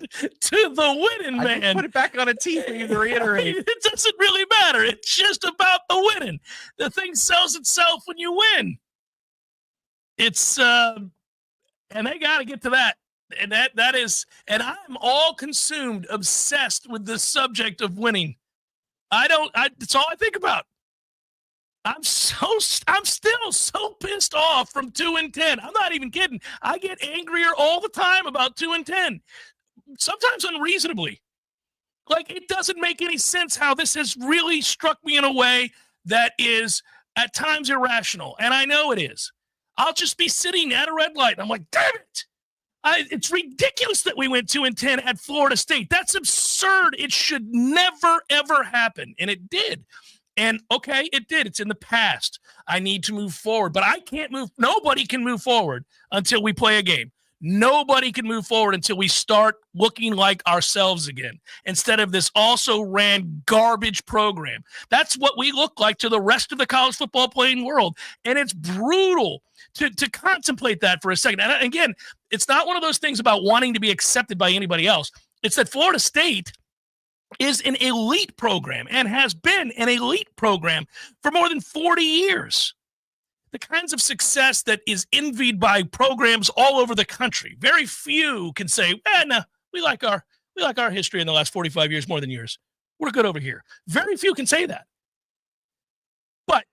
to the winning, man. I put it back on a tee for you to reiterate. It doesn't really matter. It's just about the winning. The thing sells itself when you win. It's and they got to get to that. And that is, and I'm all consumed, obsessed with the subject of winning. It's all I think about. I'm still so pissed off from 2-10. I'm not even kidding. I get angrier all the time about 2-10, sometimes unreasonably. Like, it doesn't make any sense how this has really struck me in a way that is at times irrational. And I know it is. I'll just be sitting at a red light and I'm like, damn it. It's ridiculous that we went 2-10 at Florida State. That's absurd. It should never, ever happen. And it did. And okay, it did. It's in the past. I need to move forward, but I can't move. Nobody can move forward until we play a game. Nobody can move forward until we start looking like ourselves again, instead of this also ran garbage program. That's what we look like to the rest of the college football playing world. And it's brutal to contemplate that for a second. And again, it's not one of those things about wanting to be accepted by anybody else. It's that Florida State is an elite program and has been an elite program for more than 40 years. The kinds of success that is envied by programs all over the country. Very few can say, no, we like our history in the last 45 years more than yours. We're good over here. Very few can say that. But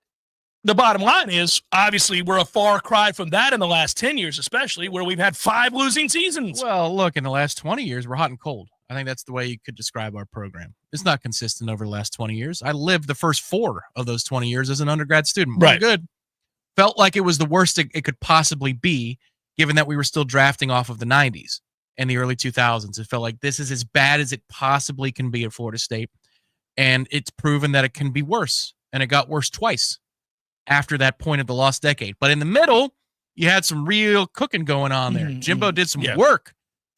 the bottom line is, obviously, we're a far cry from that in the last 10 years, especially where we've had 5 losing seasons. Well, look, in the last 20 years, we're hot and cold. I think that's the way you could describe our program. It's not consistent over the last 20 years. I lived the first 4 of those 20 years as an undergrad student. Right. Good. Felt like it was the worst it could possibly be, given that we were still drafting off of the 90s and the early 2000s. It felt like this is as bad as it possibly can be at Florida State. And it's proven that it can be worse. And it got worse twice after that point of the lost decade. But in the middle, you had some real cooking going on there. Jimbo did some work.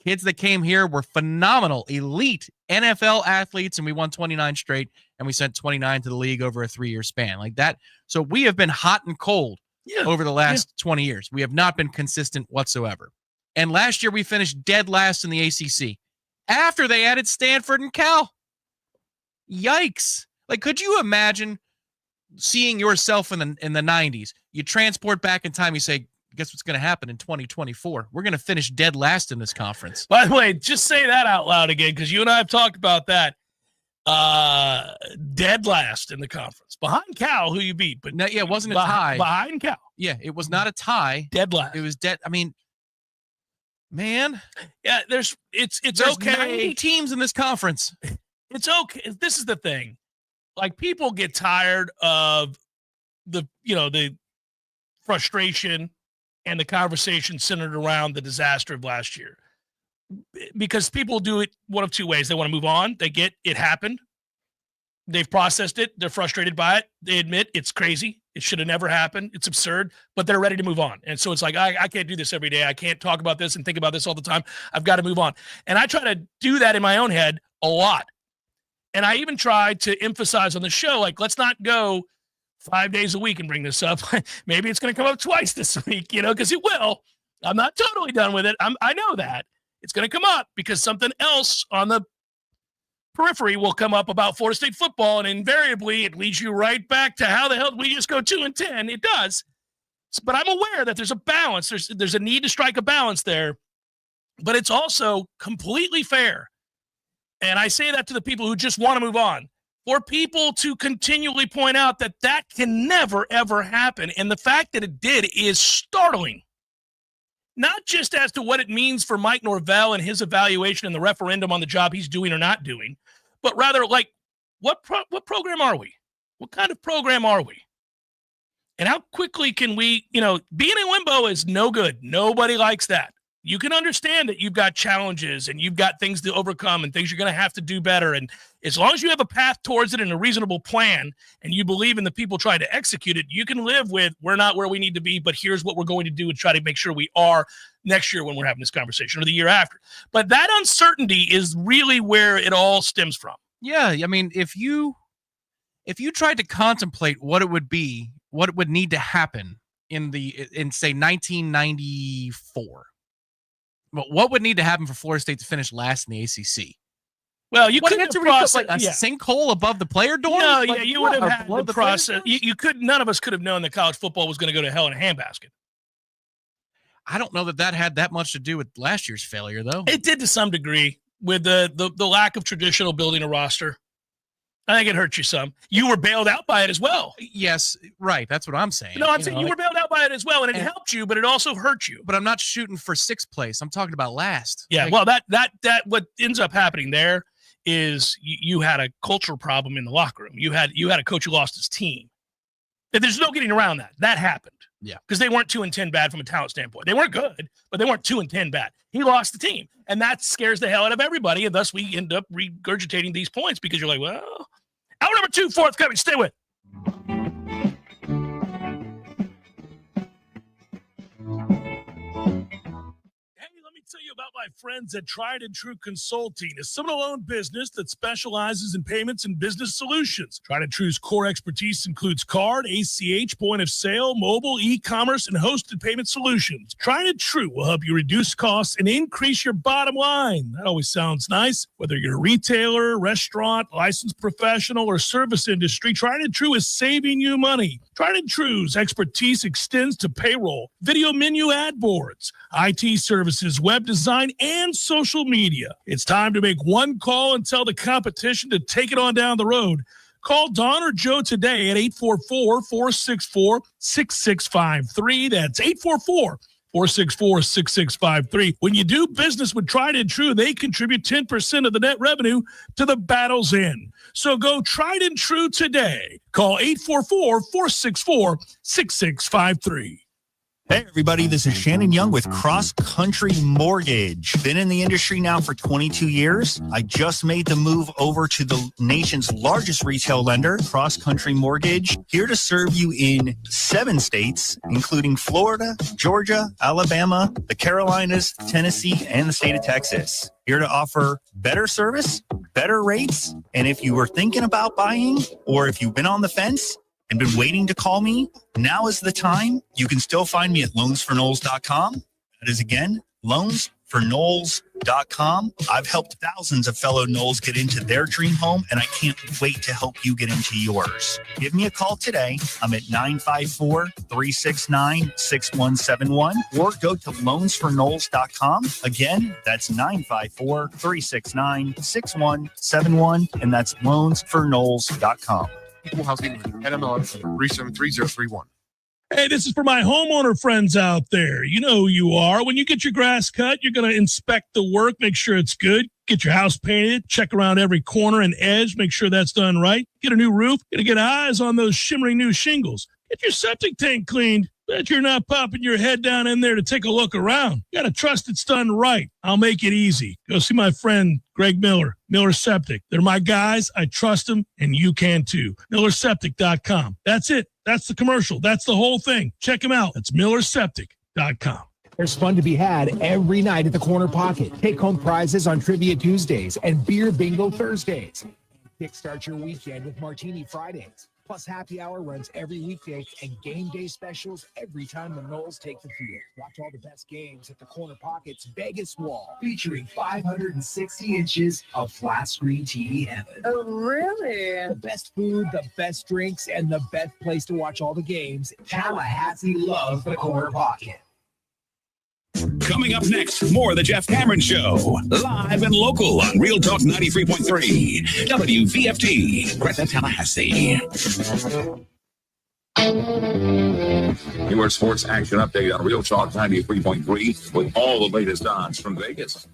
Kids that came here were phenomenal, elite NFL athletes, and we won 29 straight, and we sent 29 to the league over a 3-year span like that. So we have been hot and cold over the last 20 years. We have not been consistent whatsoever. And last year we finished dead last in the ACC after they added Stanford and Cal. Yikes. Like, could you imagine seeing yourself in the 90s? You transport back in time, you say, guess what's going to happen in 2024? We're going to finish dead last in this conference. By the way, just say that out loud again, because you and I have talked about that. Dead last in the conference. Behind Cal, who you beat. But no, it wasn't a tie. Behind Cal. Yeah, it was not a tie. Dead last. It was dead. I mean, man. Yeah, there's okay. 90 teams in this conference. It's okay. This is the thing. Like, people get tired of the frustration and the conversation centered around the disaster of last year, because people do it one of 2 ways. They want to move on. They get it happened. They've processed it. They're frustrated by it. They admit it's crazy. It should have never happened. It's absurd, but they're ready to move on. And so it's like, I can't do this every day. I can't talk about this and think about this all the time. I've got to move on. And I try to do that in my own head a lot. And I even tried to emphasize on the show, like, let's not go 5 days a week and bring this up. Maybe it's going to come up twice this week, because it will. I'm not totally done with it. I know that. It's going to come up because something else on the periphery will come up about Florida State football, and invariably it leads you right back to how the hell did we just go 2-10? It does. But I'm aware that there's a balance. There's a need to strike a balance there, but it's also completely fair. And I say that to the people who just want to move on, for people to continually point out that that can never, ever happen. And the fact that it did is startling. Not just as to what it means for Mike Norvell and his evaluation and the referendum on the job he's doing or not doing, but rather, like, what program are we? What kind of program are we? And how quickly can we, being in limbo is no good. Nobody likes that. You can understand that you've got challenges and you've got things to overcome and things you're going to have to do better. And as long as you have a path towards it and a reasonable plan and you believe in the people trying to execute it, you can live with, we're not where we need to be, but here's what we're going to do and try to make sure we are next year when we're having this conversation or the year after. But that uncertainty is really where it all stems from. Yeah. I mean, if you tried to contemplate what it would be, what would need to happen in say 1994, what would need to happen for Florida State to finish last in the ACC? Well, you couldn't have processed a sinkhole above the player dorm. No, you would have had the process. You could. None of us could have known that college football was going to go to hell in a handbasket. I don't know that had that much to do with last year's failure, though. It did to some degree with the lack of traditional building a roster. I think it hurt you some. You were bailed out by it as well. Yes, right. That's what I'm saying. No, I'm saying you were bailed out by it as well, and it helped you, but it also hurt you. But I'm not shooting for sixth place. I'm talking about last. Yeah, well, that what ends up happening there is you had a cultural problem in the locker room. You had a coach who lost his team. And there's no getting around that. That happened. Yeah, because they weren't 2-10 bad from a talent standpoint. They weren't good, but they weren't 2-10 bad. He lost the team, and that scares the hell out of everybody. And thus, we end up regurgitating these points because you're like, well. Hour number 2, forthcoming. Stay with. Tell you about my friends at Tried and True Consulting, a Seminole-owned business that specializes in payments and business solutions. Tried and True's core expertise includes card, ACH, point of sale, mobile, e-commerce, and hosted payment solutions. Tried and True will help you reduce costs and increase your bottom line. That always sounds nice. Whether you're a retailer, restaurant, licensed professional, or service industry, Tried and True is saving you money. Tried and True's expertise extends to payroll, video menu ad boards, IT services, web design, and social media. It's time to make one call and tell the competition to take it on down the road. Call Don or Joe today at 844-464-6653. That's 844-464-6653. When you do business with Tried and True, they contribute 10% of the net revenue to the battle's end. So go Tried and True today. Call 844-464-6653. Hey, everybody, this is Shannon Young with Cross Country Mortgage. Been in the industry now for 22 years. I just made the move over to the nation's largest retail lender, Cross Country Mortgage, here to serve you in 7 states, including Florida, Georgia, Alabama, the Carolinas, Tennessee, and the state of Texas. Here to offer better service, better rates, and if you were thinking about buying or if you've been on the fence and been waiting to call me, now is the time. You can still find me at loansforknowles.com. That is, again, loansforknowles.com. I've helped thousands of fellow Knowles get into their dream home, and I can't wait to help you get into yours. Give me a call today. I'm at 954-369-6171, or go to loansforknowles.com. Again, that's 954-369-6171, and that's loansforknowles.com. Equal housing NMLS 373031. Hey, this is for my homeowner friends out there. You know who you are. When you get your grass cut, you're going to inspect the work, make sure it's good. Get your house painted, check around every corner and edge, make sure that's done right. Get a new roof, get eyes on those shimmering new shingles. Get your septic tank cleaned. Bet you're not popping your head down in there to take a look around. You got to trust it's done right. I'll make it easy. Go see my friend Greg Miller, Miller Septic. They're my guys. I trust them, and you can too. MillerSeptic.com. That's it. That's the commercial. That's the whole thing. Check them out. That's MillerSeptic.com. There's fun to be had every night at the Corner Pocket. Take home prizes on Trivia Tuesdays and Beer Bingo Thursdays. Kickstart your weekend with Martini Fridays. Plus, happy hour runs every weekday and game day specials every time the Knowles take the field. Watch all the best games at the Corner Pocket's Vegas Wall, featuring 560 inches of flat screen TV heaven. Oh, really? The best food, the best drinks, and the best place to watch all the games. Tallahassee loves the Corner Pocket. Coming up next, more of the Jeff Cameron Show. Live and local on Real Talk 93.3. WVFT, Greta, Tallahassee. Your sports action update on Real Talk 93.3 with all the latest odds from Vegas.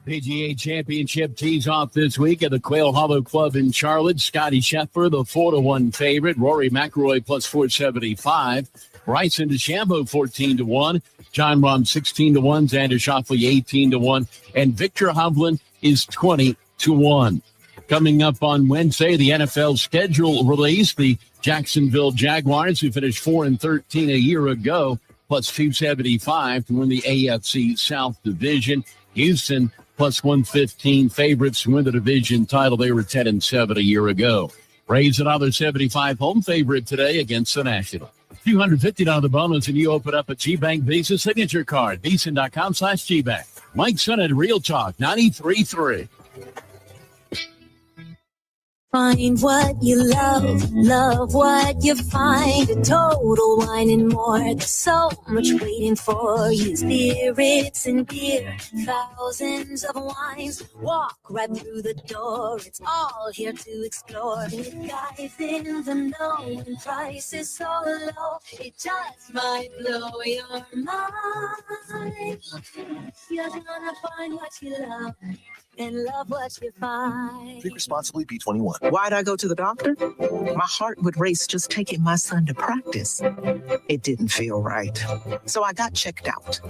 PGA Championship tees off this week at the Quail Hollow Club in Charlotte. Scotty Scheffler, the 4-1 favorite. Rory McIlroy plus 475. Bryson DeChambeau 14-1. John Rahm 16-1. Xander Schauffele 18-1. And Victor Hovland is 20-1. Coming up on Wednesday, the NFL schedule release. The Jacksonville Jaguars, who finished 4-13 a year ago, plus 275 to win the AFC South Division. Houston plus 115 favorites to win the division title. They were 10-7 a year ago. Rays another 75 home favorite today against the National. $250 bonus and you open up a GBank Visa signature card. Visa.com/GBank. Mike Son at Real Talk 93.3. Find what you love, love what you find. Total Wine and More. There's so much waiting for you. Spirits and beer, thousands of wines. Walk right through the door. It's all here to explore. With guys in the know and prices so low, it just might blow your mind. You're gonna find what you love and love what you find. Drink responsibly, B21. Why'd I go to the doctor? My heart would race just taking my son to practice. It didn't feel right. So I got checked out.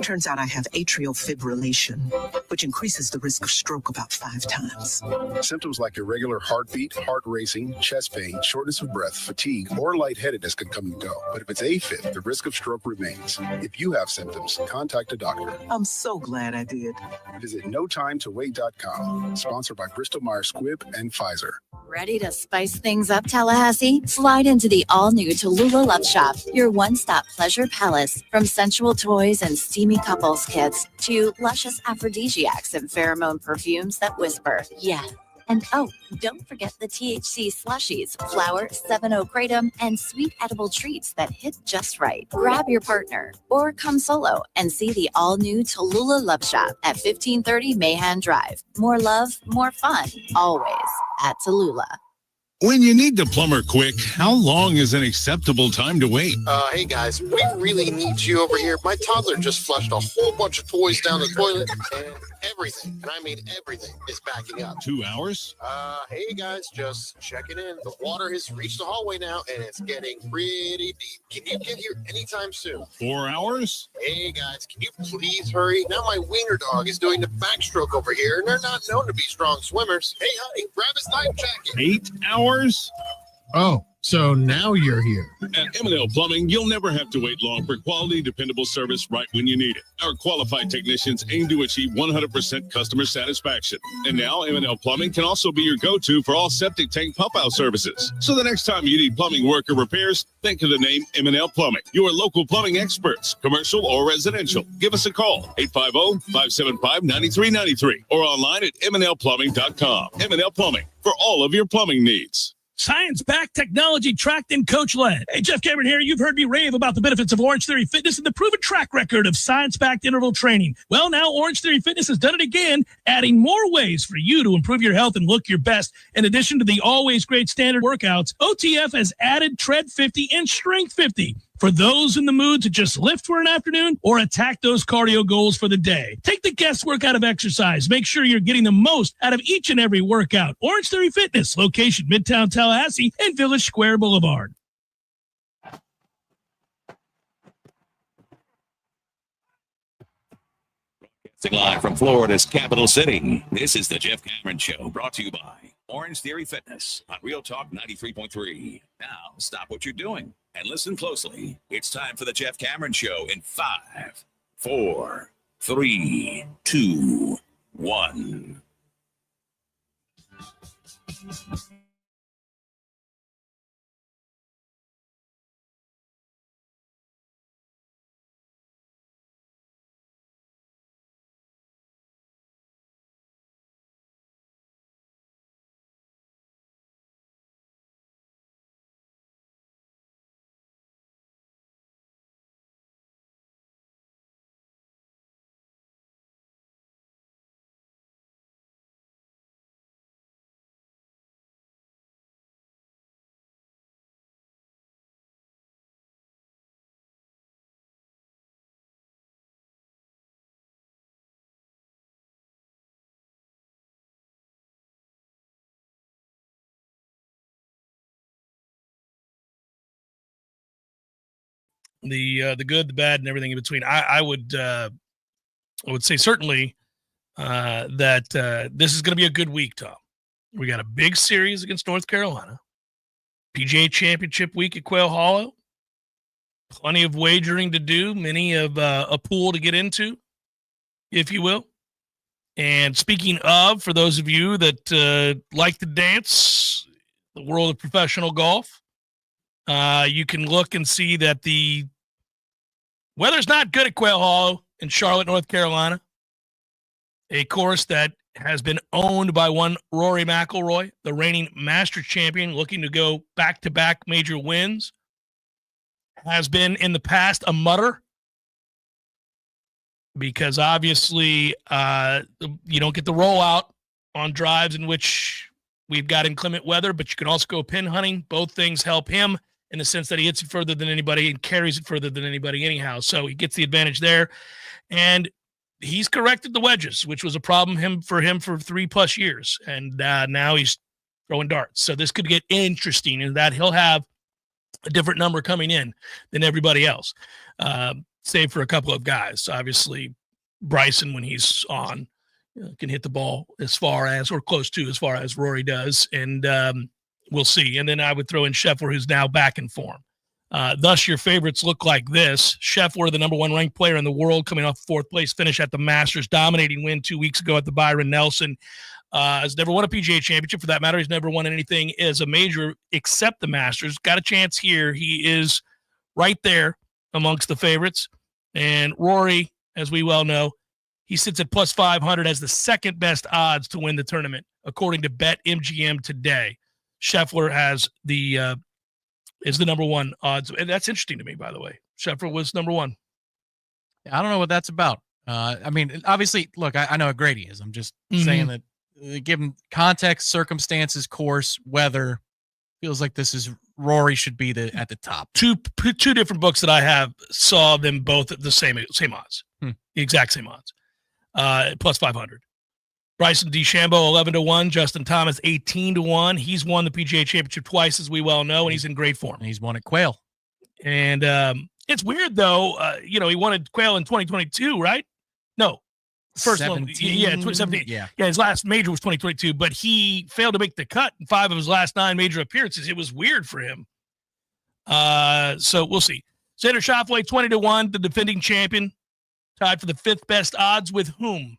Turns out I have atrial fibrillation, which increases the risk of stroke about 5 times. Symptoms like irregular heartbeat, heart racing, chest pain, shortness of breath, fatigue, or lightheadedness can come and go. But if it's AFib, the risk of stroke remains. If you have symptoms, contact a doctor. I'm so glad I did. Visit NoTimeToWait.com. Sponsored by Bristol Myers Squibb and Pfizer. Ready to spice things up, Tallahassee? Slide into the all-new Tallulah Love Shop, your one-stop pleasure palace. From sensual toys and steamy couples kits to luscious aphrodisiacs and pheromone perfumes that whisper, yeah. And oh, don't forget the THC slushies, flower, 7-0 kratom, and sweet edible treats that hit just right. Grab your partner or come solo and see the all-new Tallulah Love Shop at 1530 Mahan Drive. More love, more fun, always at Tallulah. When you need the plumber quick, how long is an acceptable time to wait? Hey guys, we really need you over here. My toddler just flushed a whole bunch of toys down the toilet and everything, and I mean everything, is backing up. 2 hours? Hey guys, just checking in. The water has reached the hallway now and it's getting pretty deep. Can you get here anytime soon? 4 hours? Hey guys, can you please hurry? Now my wiener dog is doing the backstroke over here and they're not known to be strong swimmers. Hey honey, grab his life jacket. 8 hours? Oh, so now you're here. At M&L Plumbing, you'll never have to wait long for quality, dependable service right when you need it. Our qualified technicians aim to achieve 100% customer satisfaction. And now M&L Plumbing can also be your go-to for all septic tank pump-out services. So the next time you need plumbing work or repairs, think of the name M&L Plumbing. Your local plumbing experts, commercial or residential. Give us a call, 850-575-9393, or online at mnlplumbing.com. M&L Plumbing, for all of your plumbing needs. Science-backed, technology-tracked, and coach-led. Hey, Jeff Cameron here. You've heard me rave about the benefits of Orange Theory Fitness and the proven track record of science-backed interval training. Well, now Orange Theory Fitness has done it again, adding more ways for you to improve your health and look your best. In addition to the always great standard workouts, OTF has added Tread 50 and Strength 50. For those in the mood to just lift for an afternoon or attack those cardio goals for the day. Take the guesswork out of exercise. Make sure you're getting the most out of each and every workout. Orange Theory Fitness, location Midtown Tallahassee and Village Square Boulevard. Live from Florida's capital city, this is the Jeff Cameron Show, brought to you by Orange Theory Fitness on Real Talk 93.3. Now, stop what you're doing and listen closely. It's time for the Jeff Cameron Show in 5, 4, 3, 2, 1. the good, the bad, and everything in between. I would say certainly that this is going to be a good week, Tom. We got a big series against North Carolina, PGA Championship week at Quail Hollow, plenty of wagering to do, many of a pool to get into, if you will. And speaking of, for those of you that like to dance, the world of professional golf, you can look and see that the weather's not good at Quail Hollow in Charlotte, North Carolina, a course that has been owned by one Rory McIlroy, the reigning Masters champion, looking to go back-to-back major wins, has been in the past a mutter because obviously you don't get the rollout on drives in which we've got inclement weather, but you can also go pin hunting. Both things help him in the sense that he hits it further than anybody and carries it further than anybody anyhow. So he gets the advantage there. And he's corrected the wedges, which was a problem for him for 3+ years. And now he's throwing darts. So this could get interesting in that he'll have a different number coming in than everybody else, save for a couple of guys. Obviously, Bryson, when he's on, can hit the ball as far as or close to as far as Rory does. And we'll see. And then I would throw in Scheffler, who's now back in form. Thus, your favorites look like this. Scheffler, the number 1 ranked player in the world, coming off 4th place finish at the Masters, dominating win 2 weeks ago at the Byron Nelson. Has never won a PGA Championship, for that matter. He's never won anything as a major except the Masters. Got a chance here. He is right there amongst the favorites. And Rory, as we well know, he sits at plus 500 as the second best odds to win the tournament, according to BetMGM today. Scheffler has is the number 1 odds. And that's interesting to me, by the way. Scheffler was number 1. I don't know what that's about. I mean, obviously, look, I know how great he is. I'm just saying that given context, circumstances, course, weather, feels like this is Rory should be at the top. Two different books that I have saw them both at the same odds, the exact same odds, plus 500. Bryson DeChambeau 11-1, Justin Thomas 18-1. He's won the PGA Championship twice, as we well know, and he's in great form. And he's won at Quail. And it's weird though. He won at Quail in 2022, right? No. First 17, 2017. Yeah. His last major was 2022, but he failed to make the cut in 5 of his last 9 major appearances. It was weird for him. So we'll see. Xander Schauffele 20-1, the defending champion, tied for the 5th best odds with whom?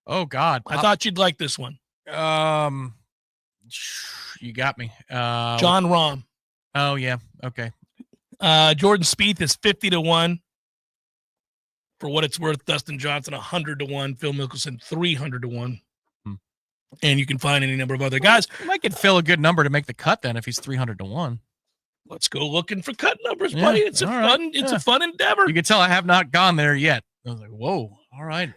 Oh God. I thought you'd like this one. You got me. John Rahm. Oh yeah. Okay. Jordan Spieth is 50-1. For what it's worth, Dustin Johnson 100-1, Phil Mickelson 300-1, and you can find any number of other guys. You might get Phil a good number to make the cut then if he's 300-1. Let's go looking for cut numbers, buddy. It's a fun endeavor. You can tell I have not gone there yet. I was like, whoa, all right,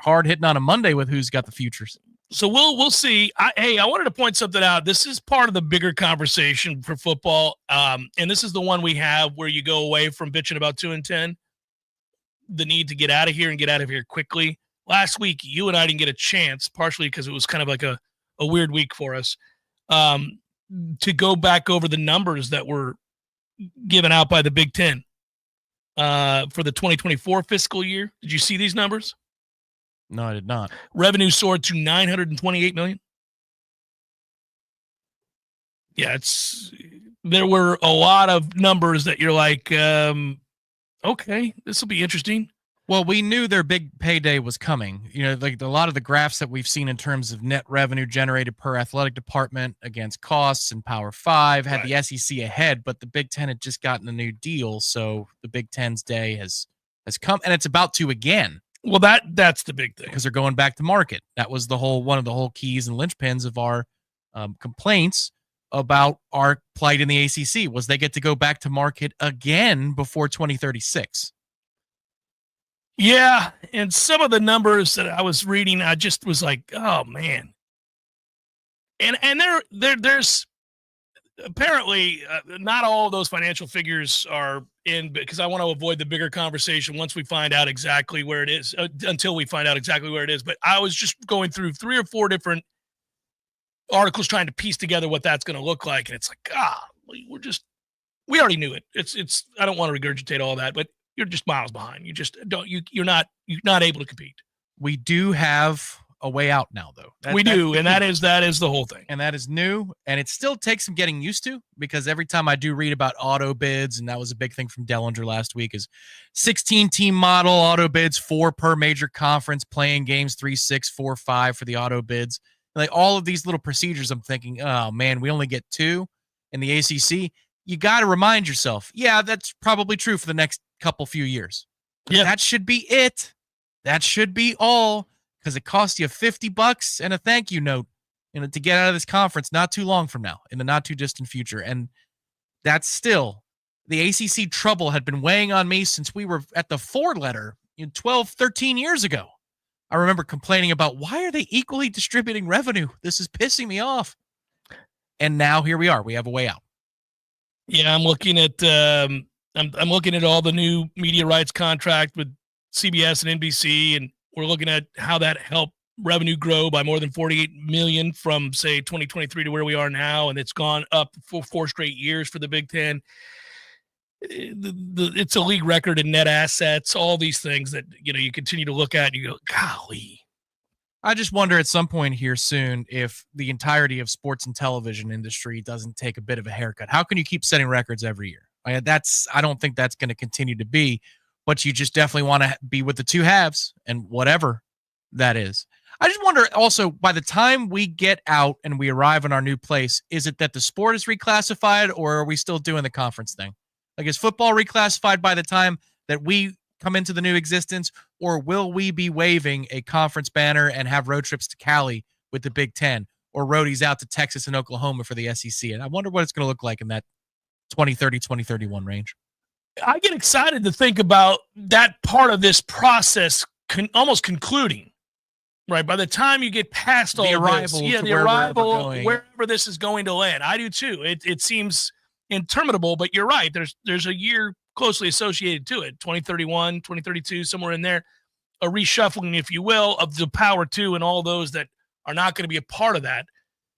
hard hitting on a Monday with who's got the futures. So we'll see. I wanted to point something out. This is part of the bigger conversation for football, and this is the one we have where you go away from bitching about 2-10. The need to get out of here and get out of here quickly. Last week, you and I didn't get a chance, partially because it was kind of like a weird week for us, to go back over the numbers that were given out by the Big Ten for the 2024 fiscal year. Did you see these numbers? No, I did not. Revenue soared to $928 million. Yeah, there were a lot of numbers that you're like, okay, this will be interesting. Well, we knew their big payday was coming. Like a lot of the graphs that we've seen in terms of net revenue generated per athletic department against costs and Power 5 had the SEC ahead, but the Big Ten had just gotten a new deal, so the Big Ten's day has come, and it's about to again. Well, that's the big thing because they're going back to market. That was one of the whole keys and linchpins of our complaints about our plight in the ACC was they get to go back to market again before 2036. Yeah, and some of the numbers that I was reading, I just was like, oh man. And there's apparently not all of those financial figures are in, because I want to avoid the bigger conversation once we find out exactly where it is, until we find out exactly where it is. But I was just going through 3 or 4 different articles trying to piece together what that's going to look like. And it's like, we're just We already knew it. It's. I don't want to regurgitate all that, but you're just miles behind. You just don't. You're not able to compete. We do have a way out now, though. We do, and that is the whole thing. And that is new, and it still takes some getting used to, because every time I do read about auto bids, and that was a big thing from Dellinger last week, is 16-team model auto bids, 4 per major conference, playing games 3, 6, 4, 5 for the auto bids. Like all of these little procedures, I'm thinking, oh man, we only get 2 in the ACC. You got to remind yourself, yeah, that's probably true for the next few years. Yeah, that should be it. That should be all. Because it costs you $50 and a thank you note, to get out of this conference not too long from now, in the not too distant future. And that's still, the ACC trouble had been weighing on me since we were at the 4-letter 12, 13 years ago. I remember complaining about, why are they equally distributing revenue? This is pissing me off. And now here we are. We have a way out. Yeah, I'm looking at I'm looking at all the new media rights contract with CBS and NBC, and we're looking at how that helped revenue grow by more than $48 million from, say, 2023 to where we are now, and it's gone up for 4 straight years for the Big Ten. It's a league record in net assets, all these things that you continue to look at and you go, golly. I just wonder at some point here soon if the entirety of sports and television industry doesn't take a bit of a haircut. How can you keep setting records every year? I don't think that's going to continue to be. But you just definitely want to be with the 2 halves and whatever that is. I just wonder also, by the time we get out and we arrive in our new place, is it that the sport is reclassified, or are we still doing the conference thing? Like, is football reclassified by the time that we come into the new existence, or will we be waving a conference banner and have road trips to Cali with the Big Ten, or roadies out to Texas and Oklahoma for the SEC? And I wonder what it's going to look like in that 2030, 2031 range. I get excited to think about that part of this process almost concluding, right? By the time you get past all the this, arrival, wherever this is going to land. I do too. It seems interminable, but you're right. There's a year closely associated to it, 2031, 2032, somewhere in there, a reshuffling, if you will, of the Power 2 and all those that are not going to be a part of that,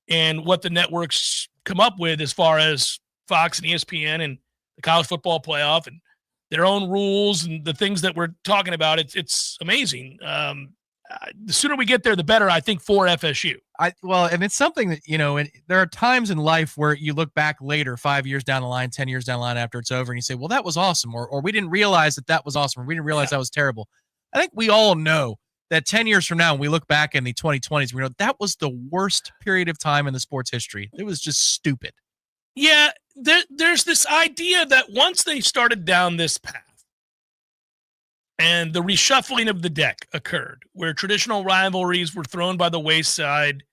and what the networks come up with as far as Fox and ESPN and the college football playoff and their own rules and the things that we're talking about. It's amazing. The sooner we get there, the better, I think, for FSU. And it's something that, and there are times in life where you look back later, 5 years down the line, 10 years down the line after it's over, and you say, well, that was awesome. Or we didn't realize that was awesome. Or we didn't realize that was terrible. I think we all know that 10 years from now, when we look back in the 2020s, we know that was the worst period of time in the sports history. It was just stupid. Yeah, there's this idea that once they started down this path and the reshuffling of the deck occurred, where traditional rivalries were thrown by the wayside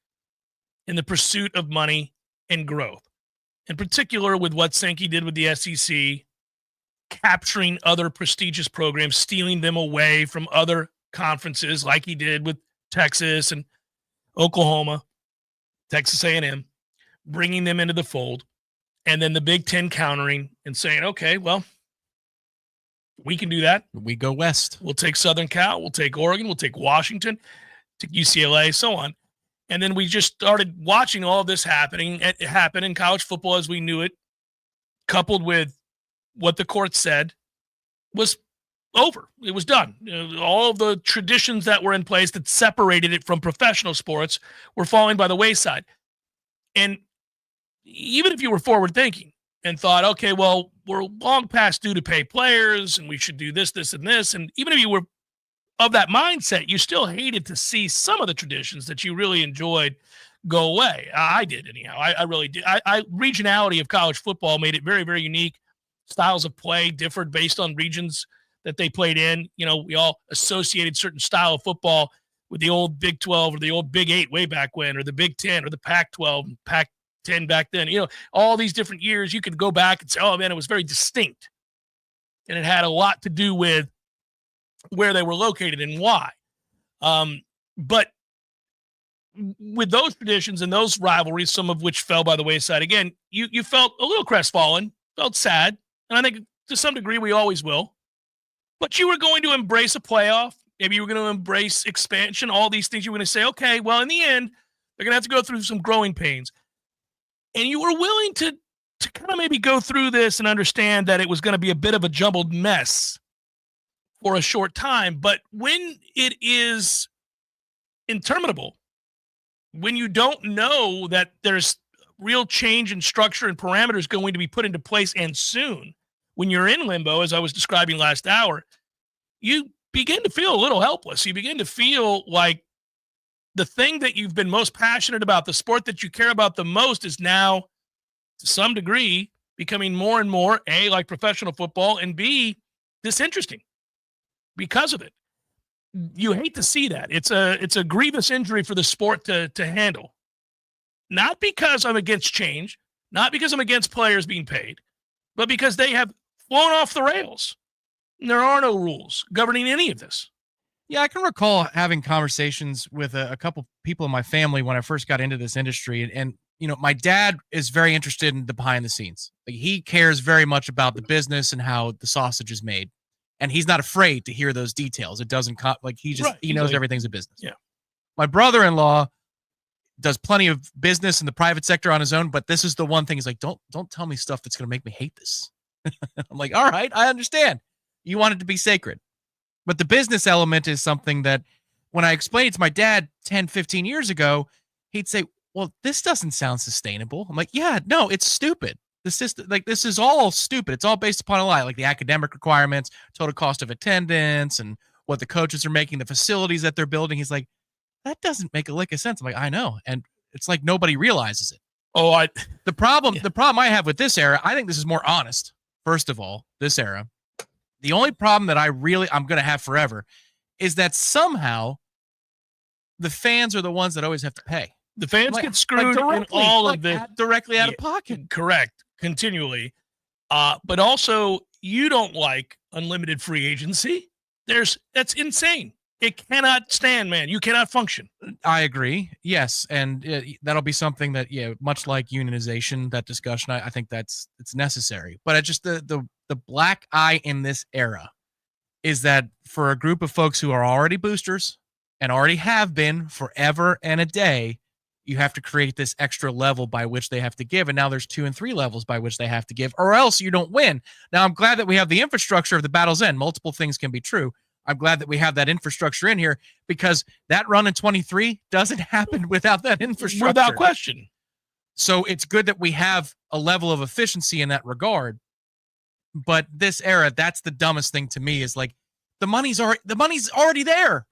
in the pursuit of money and growth, in particular with what Sankey did with the SEC, capturing other prestigious programs, stealing them away from other conferences like he did with Texas and Oklahoma, Texas A&M, bringing them into the fold. And then the Big Ten countering and saying, okay, well, we can do that. We go west. We'll take Southern Cal. We'll take Oregon. We'll take Washington, take UCLA, so on. And then we just started watching all of this happen in college football as we knew it, coupled with what the court said, was over. It was done. All of the traditions that were in place that separated it from professional sports were falling by the wayside. And even if you were forward thinking and thought, okay, well, we're long past due to pay players and we should do this, this, and this. And even if you were of that mindset, you still hated to see some of the traditions that you really enjoyed go away. I did anyhow. I really did. Regionality of college football made it very, very unique. Styles of play differed based on regions that they played in. We all associated certain style of football with the old Big 12 or the old Big 8 way back when, or the Big 10 or the Pac-12 and Pac-10 back then. All these different years, you could go back and say, oh, man, it was very distinct. And it had a lot to do with where they were located and why. But with those traditions and those rivalries, some of which fell by the wayside, again, you felt a little crestfallen, felt sad. And I think to some degree we always will. But you were going to embrace a playoff. Maybe you were going to embrace expansion, all these things. You were going to say, okay, well, in the end, they're going to have to go through some growing pains. And you were willing to to kind of maybe go through this and understand that it was going to be a bit of a jumbled mess for a short time. But when it is interminable, when you don't know that there's real change in structure and parameters going to be put into place and soon, when you're in limbo, as I was describing last hour, you begin to feel a little helpless. You begin to feel like the thing that you've been most passionate about, the sport that you care about the most, is now, to some degree, becoming more and more, A, like professional football, and B, disinteresting because of it. You hate to see that. It's a grievous injury for the sport to handle. Not because I'm against change, not because I'm against players being paid, but because they have flown off the rails. And there are no rules governing any of this. Yeah, I can recall having conversations with a couple people in my family when I first got into this industry. And, you know, my dad is very interested in the behind the scenes. Like, he cares very much about the business and how the sausage is made. And he's not afraid to hear those details. It doesn't he knows everything's a business. Yeah. My brother-in-law does plenty of business in the private sector on his own, but this is the one thing. He's like, don't tell me stuff that's going to make me hate this. I'm like, all right, I understand. You want it to be sacred. But the business element is something that when I explained it to my dad 10, 15 years ago, he'd say, well, this doesn't sound sustainable. I'm like, yeah, no, it's stupid. The system, like, this is all stupid. It's all based upon a lie, like the academic requirements, total cost of attendance, and what the coaches are making, the facilities that they're building. He's like, that doesn't make a lick of sense. I'm like, I know. And it's like nobody realizes it. The problem I have with this era, I think this is more honest. First of all, this era, the only problem that I'm going to have forever is that somehow the fans are the ones that always have to pay. The fans get screwed in all of this. Directly out of pocket. Correct. Continually. But also, you don't like unlimited free agency. That's insane. It cannot stand, man. You cannot function. I agree. Yes. And that'll be something that, much like unionization, that discussion, I think it's necessary. But it's just the black eye in this era is that for a group of folks who are already boosters and already have been forever and a day, you have to create this extra level by which they have to give. And now there's 2 and 3 levels by which they have to give, or else you don't win. Now, I'm glad that we have the infrastructure of the battle's end. Multiple things can be true. I'm glad that we have that infrastructure in here, because that run in 23 doesn't happen without that infrastructure. Without question. So it's good that we have a level of efficiency in that regard. But this era, that's the dumbest thing to me, is like the money's already there.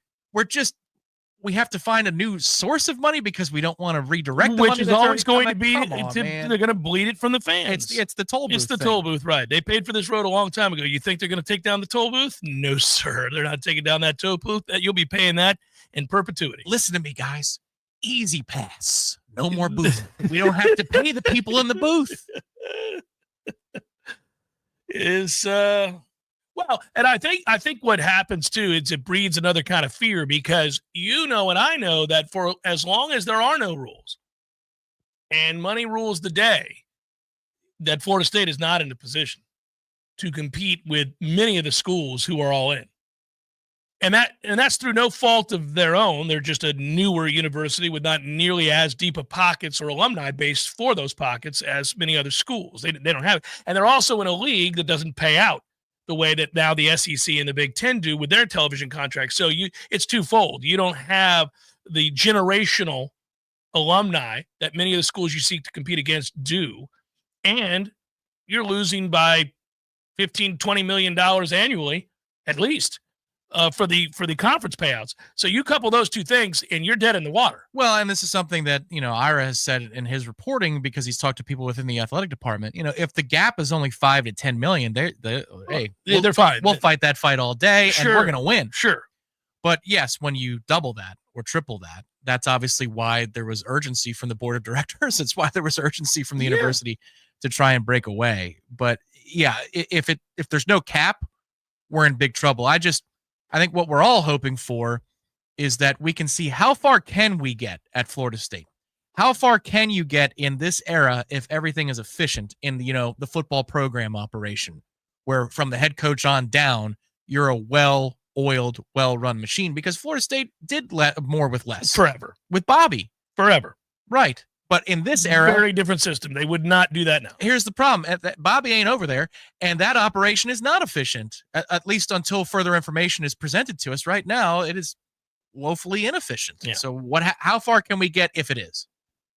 We have to find a new source of money because we don't want to redirect the money. Which is always going to be, they're going to bleed it from the fans. It's the toll booth. It's the toll booth, right? They paid for this road a long time ago. You think they're going to take down the toll booth? No, sir. They're not taking down that toll booth. You'll be paying that in perpetuity. Listen to me, guys. Easy pass. No more booth. We don't have to pay the people in the booth. Well, and I think what happens too is it breeds another kind of fear, because and I know that for as long as there are no rules and money rules the day, that Florida State is not in a position to compete with many of the schools who are all in. And that's through no fault of their own. They're just a newer university with not nearly as deep of pockets or alumni base for those pockets as many other schools. They don't have it. And they're also in a league that doesn't pay out the way that now the SEC and the Big Ten do with their television contracts. So it's twofold. You don't have the generational alumni that many of the schools you seek to compete against do, and you're losing by $15, $20 million annually, at least, for the conference payouts. So you couple those two things, and you're dead in the water. Well, and this is something that, Ira has said in his reporting, because he's talked to people within the athletic department. If the gap is only 5 to 10 million, they're fine. We'll fight that fight all day, and we're going to win. Sure. But yes, when you double that or triple that, that's obviously why there was urgency from the board of directors. It's why there was urgency from the university to try and break away. But yeah, if there's no cap, we're in big trouble. I think what we're all hoping for is that we can see how far can we get at Florida State. How far can you get in this era if everything is efficient in the football program operation, where from the head coach on down, you're a well-oiled, well-run machine? Because Florida State did more with less. Forever. With Bobby. Forever. Right. But in this era, very different system. They would not do that now. Here's the problem. Bobby ain't over there, and that operation is not efficient, at least until further information is presented to us. Right now, it is woefully inefficient. Yeah. So how far can we get if it is?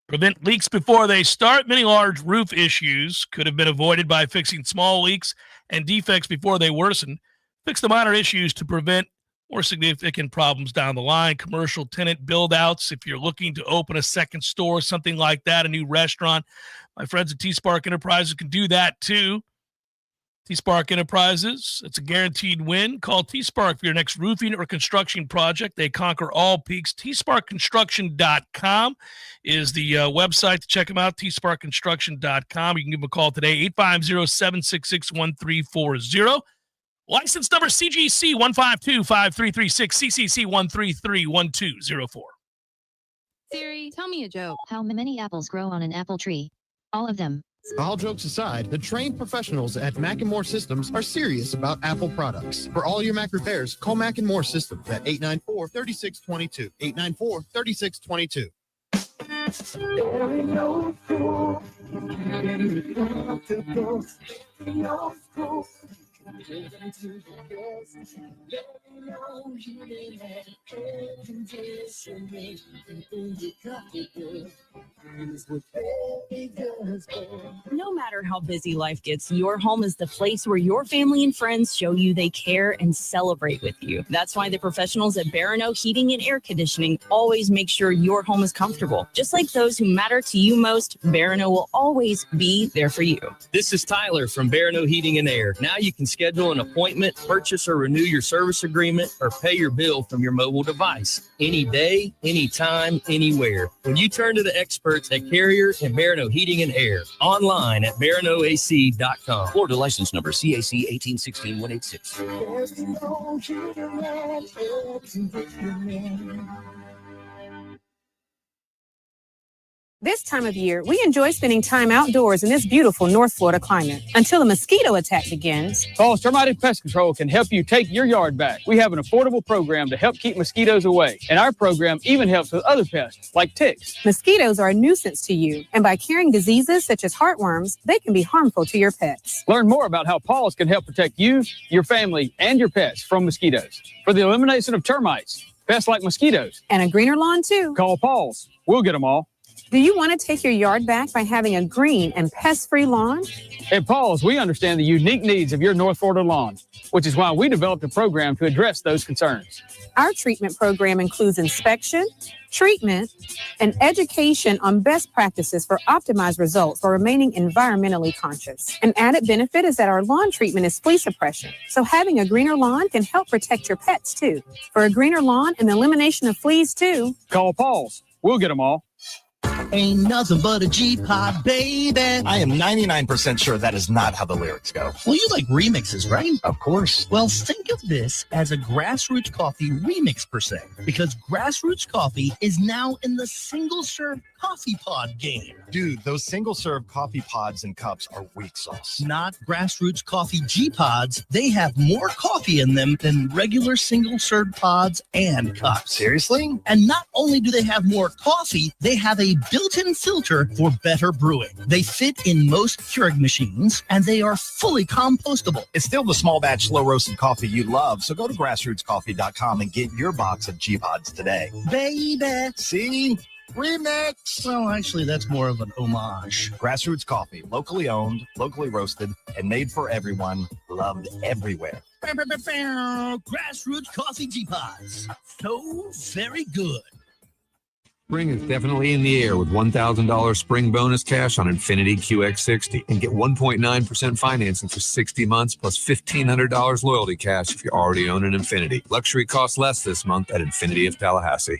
Prevent leaks before they start. Many large roof issues could have been avoided by fixing small leaks and defects before they worsen. Fix the minor issues to prevent more significant problems down the line. Commercial tenant build-outs, if you're looking to open a second store, something like that, a new restaurant, my friends at T-Spark Enterprises can do that too. T-Spark Enterprises, it's a guaranteed win. Call T-Spark for your next roofing or construction project. They conquer all peaks. TSparkConstruction.com is the website to check them out, TSparkConstruction.com. You can give them a call today, 850-766-1340. License number CGC 1525336, CCC 1331204. Siri, tell me a joke. How many apples grow on an apple tree? All of them. All jokes aside, the trained professionals at Mac & More Systems are serious about Apple products. For all your Mac repairs, call Mac & More Systems at 894-3622. 894-3622. No matter how busy life gets, your home is the place where your family and friends show you they care and celebrate with you. That's why the professionals at Barano Heating and Air Conditioning always make sure your home is comfortable. Just like those who matter to you most, Barano will always be there for you. This is Tyler from Barano Heating and Air. Now you can schedule an appointment, purchase or renew your service agreement, or pay your bill from your mobile device. Any day, anytime, anywhere. When you turn to the experts at Carrier and Barano Heating and Air. Online at baranoac.com. Florida license number CAC 1816186. This time of year, we enjoy spending time outdoors in this beautiful North Florida climate until a mosquito attack begins. Paul's Termite Pest Control can help you take your yard back. We have an affordable program to help keep mosquitoes away, and our program even helps with other pests like ticks. Mosquitoes are a nuisance to you, and by carrying diseases such as heartworms, they can be harmful to your pets. Learn more about how Paul's can help protect you, your family, and your pets from mosquitoes. For the elimination of termites, pests like mosquitoes, and a greener lawn too, call Paul's. We'll get them all. Do you want to take your yard back by having a green and pest-free lawn? At Paul's, we understand the unique needs of your North Florida lawn, which is why we developed a program to address those concerns. Our treatment program includes inspection, treatment, and education on best practices for optimized results while remaining environmentally conscious. An added benefit is that our lawn treatment is flea suppression, so having a greener lawn can help protect your pets too. For a greener lawn and the elimination of fleas too, call Paul's. We'll get them all. Ain't nothing but a G-Pod, baby. I am 99% sure that is not how the lyrics go. Well, you like remixes, right? Of course. Well, think of this as a Grassroots Coffee remix per se, because Grassroots Coffee is now in the single-serve coffee pod game. Dude, those single-serve coffee pods and cups are weak sauce. Not Grassroots Coffee G-Pods. They have more coffee in them than regular single-serve pods and cups. Seriously? And not only do they have more coffee, they have a built-in filter for better brewing. They fit in most Keurig machines, and they are fully compostable. It's still the small batch, slow roasted coffee you love, so go to grassrootscoffee.com and get your box of G-Pods today. Baby! See? Remix! Well, actually, that's more of an homage. Grassroots Coffee, locally owned, locally roasted, and made for everyone, loved everywhere. Grassroots Coffee G-Pods. So very good. Spring is definitely in the air with $1,000 spring bonus cash on Infiniti QX60 and get 1.9% financing for 60 months plus $1,500 loyalty cash if you already own an Infiniti. Luxury costs less this month at Infiniti of Tallahassee.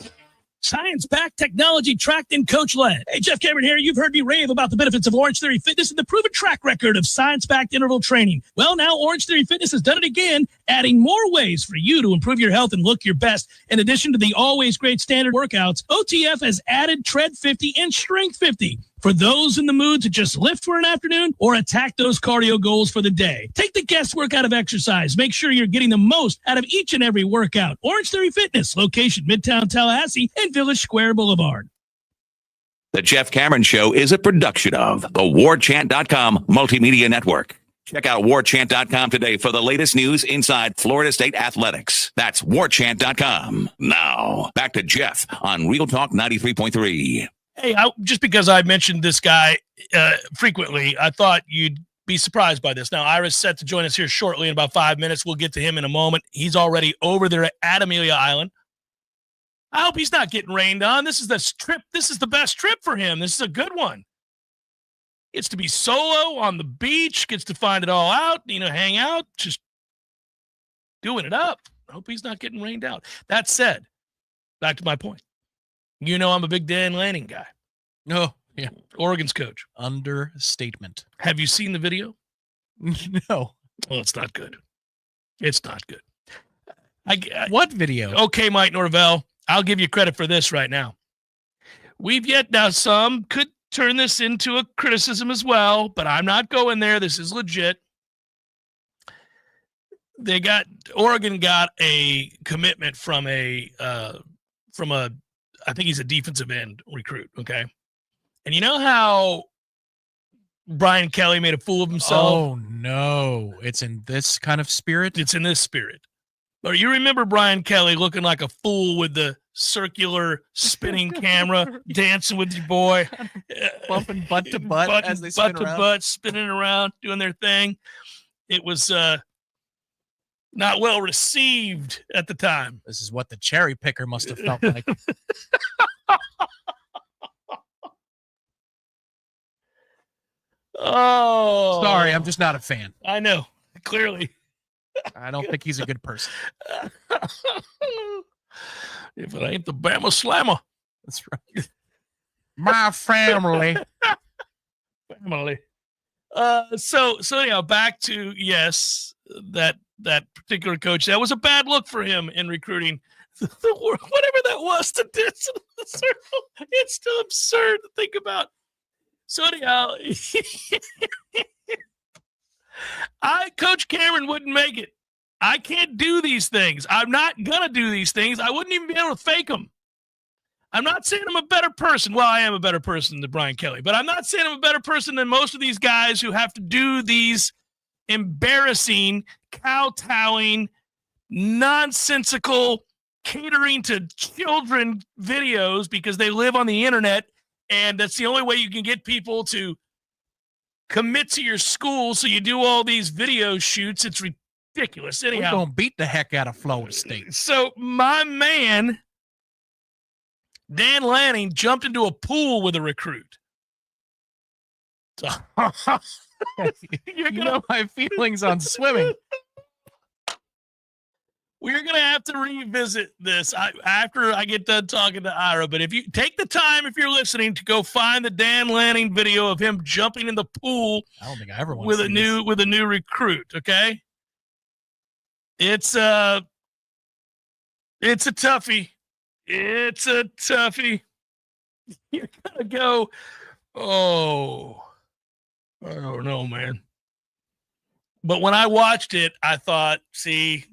Science-backed, technology-tracked, and coach-led. Hey, Jeff Cameron here. You've heard me rave about the benefits of Orange Theory Fitness and the proven track record of science-backed interval training. Well, now Orange Theory Fitness has done it again, adding more ways for you to improve your health and look your best. In addition to the always great standard workouts, OTF has added Tread 50 and Strength 50 for those in the mood to just lift for an afternoon or attack those cardio goals for the day. Take the guesswork out of exercise. Make sure you're getting the most out of each and every workout. Orange Theory Fitness, location Midtown Tallahassee and Village Square Boulevard. The Jeff Cameron Show is a production of the Warchant.com Multimedia Network. Check out Warchant.com today for the latest news inside Florida State athletics. That's Warchant.com. Now, back to Jeff on Real Talk 93.3. Hey, just because I mentioned this guy frequently, I thought you'd be surprised by this. Now, Ira's set to join us here shortly in about 5 minutes. We'll get to him in a moment. He's already over there at Amelia Island. I hope he's not getting rained on. This is the trip. This is the best trip for him. This is a good one. Gets to be solo on the beach, gets to find it all out, hang out, just doing it up. I hope he's not getting rained out. That said, back to my point. I'm a big Dan Lanning guy. Oh, yeah. Oregon's coach. Understatement. Have you seen the video? No. Well, it's not good. It's not good. What video? Okay, Mike Norvell. I'll give you credit for this right now. Now some could turn this into a criticism as well, but I'm not going there. This is legit. Oregon got a commitment from a I think he's a defensive end recruit. Okay. And you know how Brian Kelly made a fool of himself? Oh no. It's in this kind of spirit. It's in this spirit. But you remember Brian Kelly looking like a fool with the circular spinning camera, dancing with your boy, bumping butt to butt as they spin around. Butt, spinning around, doing their thing. It was not well received at the time. This is what the cherry picker must have felt like. Oh, sorry, I'm just not a fan. I know, clearly. I don't think he's a good person. If it ain't the Bama Slammer. That's right. My family. Family. So anyhow, back to, yes, that particular coach. That was a bad look for him in recruiting. Whatever that was to dance in the circle, it's still absurd to think about. So anyhow, Coach Cameron wouldn't make it. I can't do these things. I'm not going to do these things. I wouldn't even be able to fake them. I'm not saying I'm a better person. Well, I am a better person than Brian Kelly, but I'm not saying I'm a better person than most of these guys who have to do these embarrassing, kowtowing, nonsensical, catering to children videos because they live on the internet, and that's the only way you can get people to commit to your school, so you do all these video shoots. It's ridiculous. Anyhow, we're going to beat the heck out of Florida State. So my man, Dan Lanning, jumped into a pool with a recruit. So, you know my feelings on swimming. We're going to have to revisit this after I get done talking to Ira. But if you take the time, if you're listening, to go find the Dan Lanning video of him jumping in the pool, I don't think I ever want with to a new recruit. Okay, it's a toughie. It's a toughie. You're gonna go. Oh, I don't know, man. But when I watched it, I thought, see,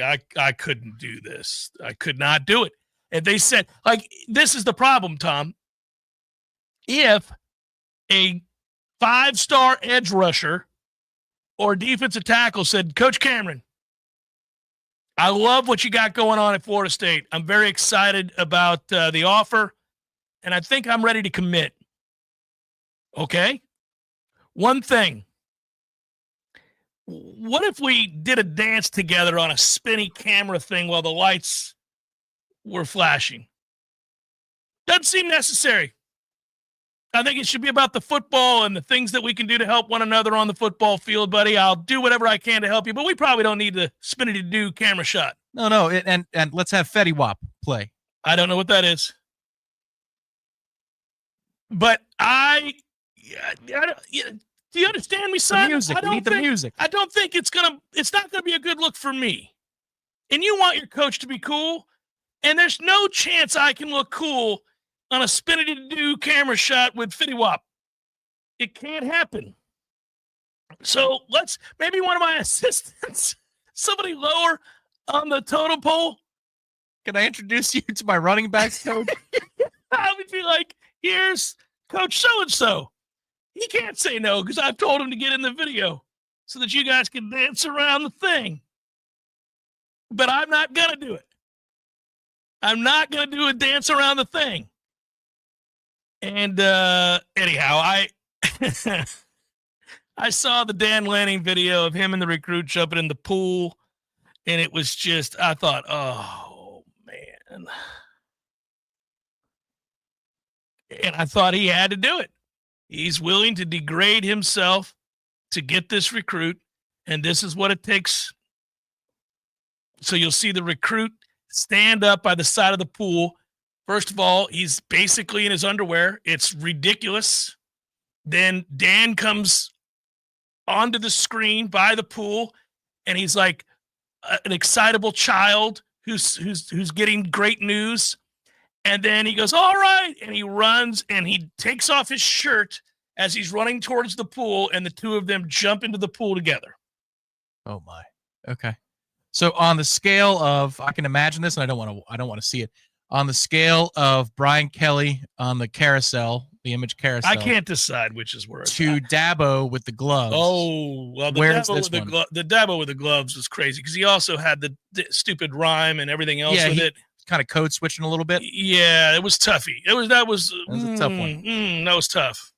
I couldn't do this. I could not do it. And they said, like, this is the problem, Tom. If a 5-star edge rusher or defensive tackle said, Coach Cameron, I love what you got going on at Florida State. I'm very excited about the offer, and I think I'm ready to commit. Okay? One thing. What if we did a dance together on a spinny camera thing while the lights were flashing? Doesn't seem necessary. I think it should be about the football and the things that we can do to help one another on the football field, buddy. I'll do whatever I can to help you, but we probably don't need the spinny-to-do camera shot. No, and let's have Fetty Wap play. I don't know what that is. But do you understand me, son? The music. We need the music. I don't think it's not gonna be a good look for me. And you want your coach to be cool, and there's no chance I can look cool on a spinny-to-do camera shot with Fitty Wap. It can't happen. So maybe one of my assistants, somebody lower on the totem pole. Can I introduce you to my running backs coach? I would be like, here's Coach so-and-so. He can't say no because I've told him to get in the video so that you guys can dance around the thing. But I'm not going to do it. I'm not going to do a dance around the thing. And anyhow, I saw the Dan Lanning video of him and the recruit jumping in the pool, and it was just, I thought, oh, man. And I thought he had to do it. He's willing to degrade himself to get this recruit, and this is what it takes. So you'll see the recruit stand up by the side of the pool. First of all, he's basically in his underwear. It's ridiculous. Then Dan comes onto the screen by the pool, and he's like an excitable child who's getting great news. And then he goes, all right, and he runs, and he takes off his shirt as he's running towards the pool, and the two of them jump into the pool together. Oh my. Okay. So on the scale of, I can imagine this, and I don't want to see it. On the scale of Brian Kelly on the carousel, the image carousel, I can't decide which is worse. To Dabo with the gloves. Oh, well, the Dabo with the gloves was crazy because he also had the stupid rhyme and everything else with it. Kind of code switching a little bit. Yeah, it was toughy. That was a tough one. That was tough.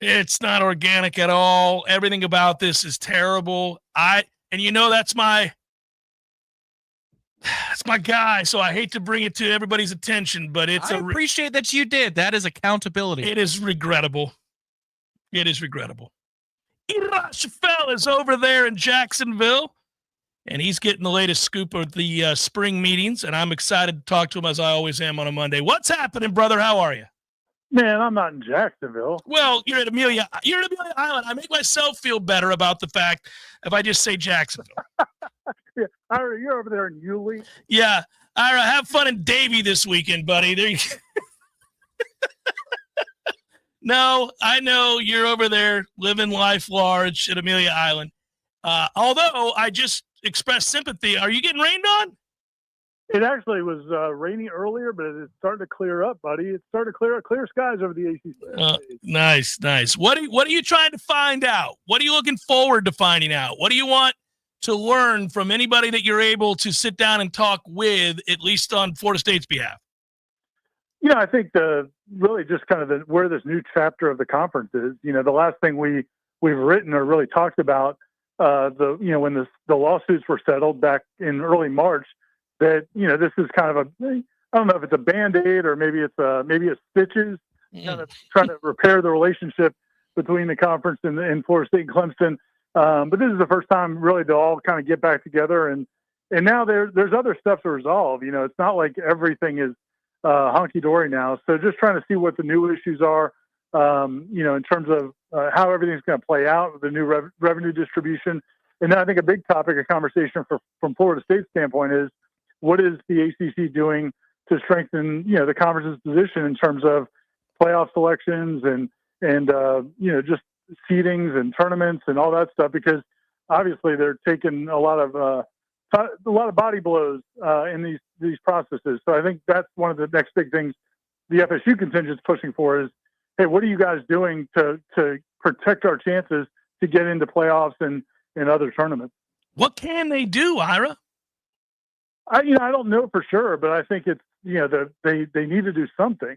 It's not organic at all. Everything about this is terrible. That's my guy. So I hate to bring it to everybody's attention, but I appreciate that you did. That is accountability. It is regrettable. It is regrettable. Ira Schoffel is over there in Jacksonville, and he's getting the latest scoop of the spring meetings, and I'm excited to talk to him as I always am on a Monday. What's happening, brother? How are you? Man, I'm not in Jacksonville. Well, you're at Amelia Island. I make myself feel better about the fact if I just say Jacksonville. Yeah, Ira, you're over there in Yulee. Yeah, Ira, have fun in Davie this weekend, buddy. There you No, I know you're over there living life large at Amelia Island. Although I just expressed sympathy. Are you getting rained on? It actually was rainy earlier, but it's starting to clear up, buddy. It's starting to clear up, clear skies over the ACC. Nice. What are you trying to find out? What are you looking forward to finding out? What do you want to learn from anybody that you're able to sit down and talk with, at least on Florida State's behalf? I think really just kind of where this new chapter of the conference is. The last thing we've written or really talked about when the lawsuits were settled back in early March. That this is kind of I don't know if it's a Band-Aid or maybe it's stitches, kind of trying to repair the relationship between the conference and Florida State and Clemson. But this is the first time really to all kind of get back together, and now there's other stuff to resolve. It's not like everything is honky dory now. So just trying to see what the new issues are, in terms of how everything's going to play out with the new revenue distribution. And then I think a big topic of conversation from Florida State's standpoint is, what is the ACC doing to strengthen, the conference's position in terms of playoff selections and just seedings and tournaments and all that stuff? Because obviously they're taking a lot of body blows in these processes. So I think that's one of the next big things the FSU contingent's pushing for is, hey, what are you guys doing to protect our chances to get into playoffs and other tournaments? What can they do, Ira? I don't know for sure, but I think it's, they need to do something.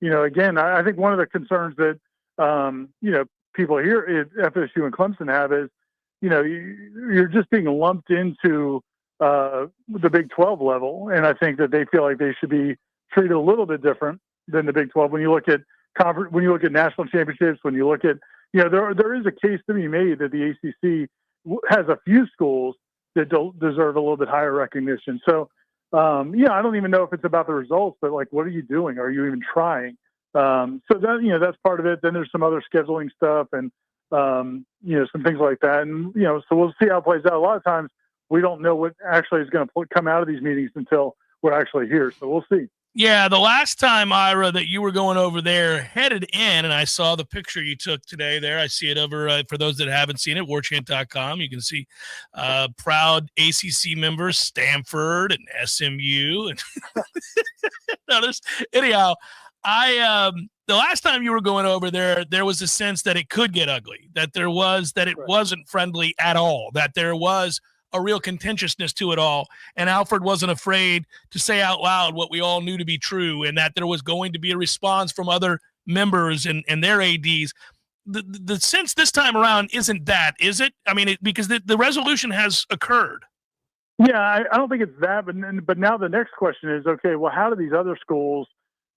Again, I think one of the concerns that, people here at FSU and Clemson have is, you're just being lumped into the Big 12 level. And I think that they feel like they should be treated a little bit different than the Big 12. When you look at when you look at national championships, when you look at, there is a case to be made that the ACC has a few schools that deserve a little bit higher recognition. So, I don't even know if it's about the results, but like, what are you doing? Are you even trying? So that, that's part of it. Then there's some other scheduling stuff and, some things like that. And, so we'll see how it plays out. A lot of times we don't know what actually is going to come out of these meetings until we're actually here. So we'll see. Yeah, the last time, Ira, that you were going over there, headed in, and I saw the picture you took today there. I see it over, for those that haven't seen it, warchant.com. You can see proud ACC members, Stanford and SMU. And anyhow, the last time you were going over there was a sense that it could get ugly, that it wasn't friendly at all, that there was a real contentiousness to it all. And Alfred wasn't afraid to say out loud what we all knew to be true, and that there was going to be a response from other members and their ADs. The sense this time around isn't that, is it? I mean, because the resolution has occurred. Yeah, I don't think it's that, but now the next question is, okay, well, how do these other schools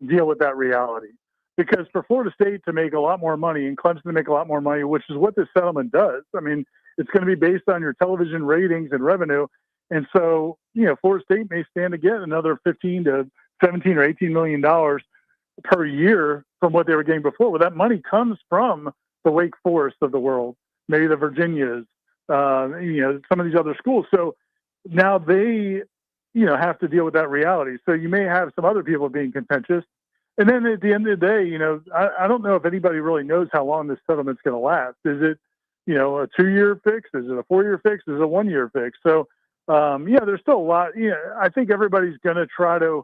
deal with that reality? Because for Florida State to make a lot more money and Clemson to make a lot more money, which is what this settlement does, I mean, it's going to be based on your television ratings and revenue. And so, Florida State may stand to get another $15 to $17 or $18 million per year from what they were getting before. Well, that money comes from the Wake Forest of the world, maybe the Virginias, some of these other schools. So now they, have to deal with that reality. So you may have some other people being contentious. And then at the end of the day, I don't know if anybody really knows how long this settlement's going to last. Is it, a 2-year fix? Is it a 4-year fix? Is it a 1-year fix? So, there's still a lot. I think everybody's going to try to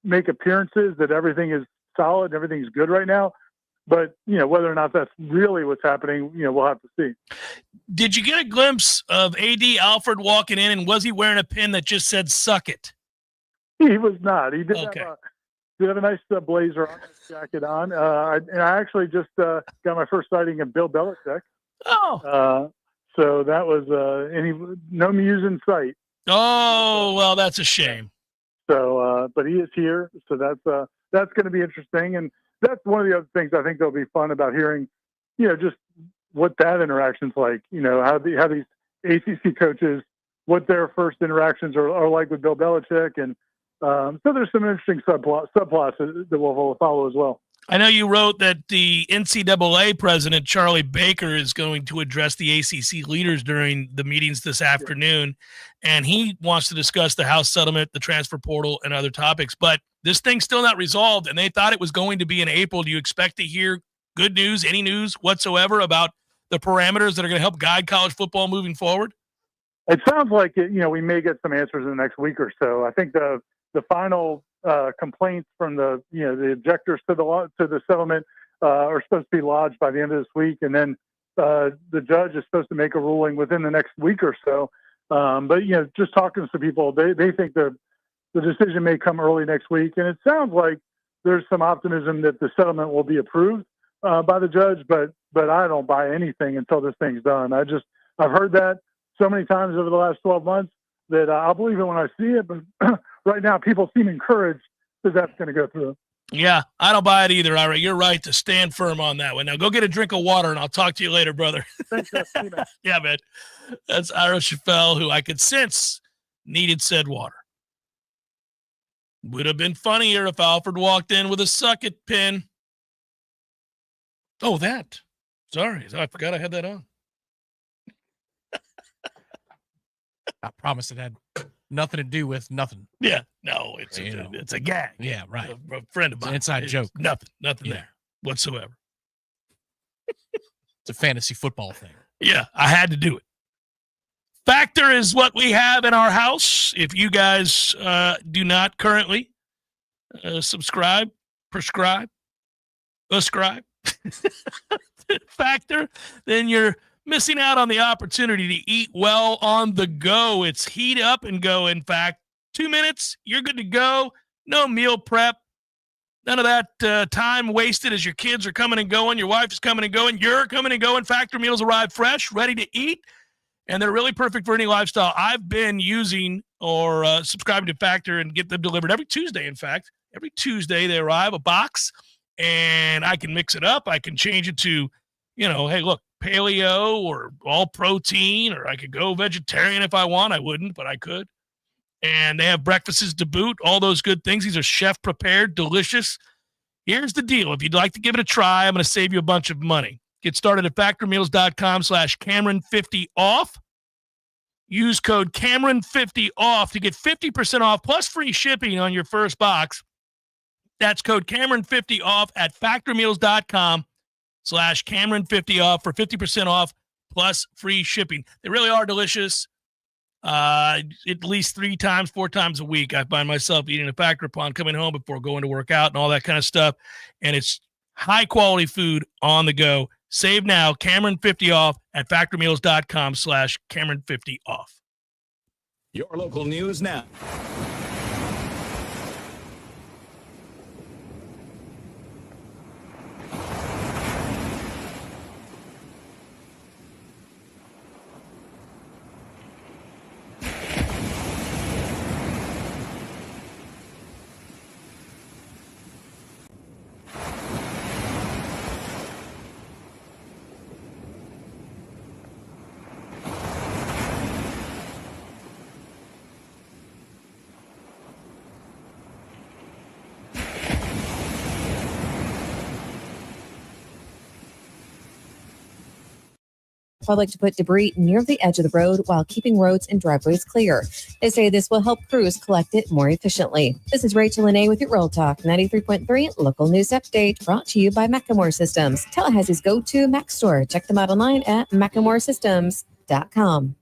make appearances that everything is solid, everything's good right now. But, whether or not that's really what's happening, we'll have to see. Did you get a glimpse of AD Alfred walking in, and was he wearing a pin that just said "suck it"? He was not. He did okay. have a nice blazer on, jacket on. I actually just got my first sighting of Bill Belichick. Oh. So that was no Muse in sight. Oh, well, that's a shame. So, but he is here. So that's going to be interesting. And that's one of the other things I think that'll be fun about hearing, just what that interaction's like, how these ACC coaches, what their first interactions are like with Bill Belichick. And so there's some interesting subplots that we'll follow as well. I know you wrote that the NCAA president, Charlie Baker, is going to address the ACC leaders during the meetings this afternoon, and he wants to discuss the House settlement, the transfer portal, and other topics. But this thing's still not resolved, and they thought it was going to be in April. Do you expect to hear good news, any news whatsoever about the parameters that are going to help guide college football moving forward? It sounds like we may get some answers in the next week or so. I think the final complaints from the objectors to the settlement are supposed to be lodged by the end of this week, and then the judge is supposed to make a ruling within the next week or so. But just talking to some people, they think the decision may come early next week, and it sounds like there's some optimism that the settlement will be approved by the judge. But I don't buy anything until this thing's done. I've heard that so many times over the last 12 months that I'll believe it when I see it. But right now, people seem encouraged that that's going to go through. Yeah, I don't buy it either, Ira. You're right to stand firm on that one. Now go get a drink of water, and I'll talk to you later, brother. Thanks, yeah, man. That's Ira Schoffel, who I could sense needed said water. Would have been funnier if Alfred walked in with a suck it pin. Oh, that. Sorry, I forgot I had that on. I promise it had nothing to do with nothing. Yeah, no, it's a gag. Yeah, right. A friend of mine. It's an inside joke. Nothing there whatsoever. It's a fantasy football thing. Yeah, I had to do it. Factor is what we have in our house. If you guys do not currently subscribe, prescribe, ascribe Factor, then you're missing out on the opportunity to eat well on the go. It's heat up and go. In fact, 2 minutes, you're good to go. No meal prep. None of that time wasted as your kids are coming and going. Your wife is coming and going. You're coming and going. Factor meals arrive fresh, ready to eat, and they're really perfect for any lifestyle. I've been using or subscribing to Factor and get them delivered every Tuesday, in fact. Every Tuesday they arrive, a box, and I can mix it up. I can change it to, hey, look, paleo or all protein, or I could go vegetarian if I want. I wouldn't, but I could. And they have breakfasts to boot, all those good things. These are chef prepared, delicious. Here's the deal. If you'd like to give it a try, I'm going to save you a bunch of money. Get started at factormeals.com/Cameron50off. Use code Cameron50off to get 50% off plus free shipping on your first box. That's code Cameron50 off at factormeals.com/Cameron50 off for 50% off plus free shipping. They really are delicious. At least 4 times a week, I find myself eating a Factor upon coming home before going to work out and all that kind of stuff. And it's high quality food on the go. Save now, Cameron50 off at factormeals.com/Cameron50 off. Your local news now. Public to put debris near the edge of the road while keeping roads and driveways clear. They say this will help crews collect it more efficiently. This is Rachel Lene with your Real Talk 93.3 local news update, brought to you by Macklemore Systems, Tallahassee's go-to Mac store. Check them out online at MacklemoreSystems.com.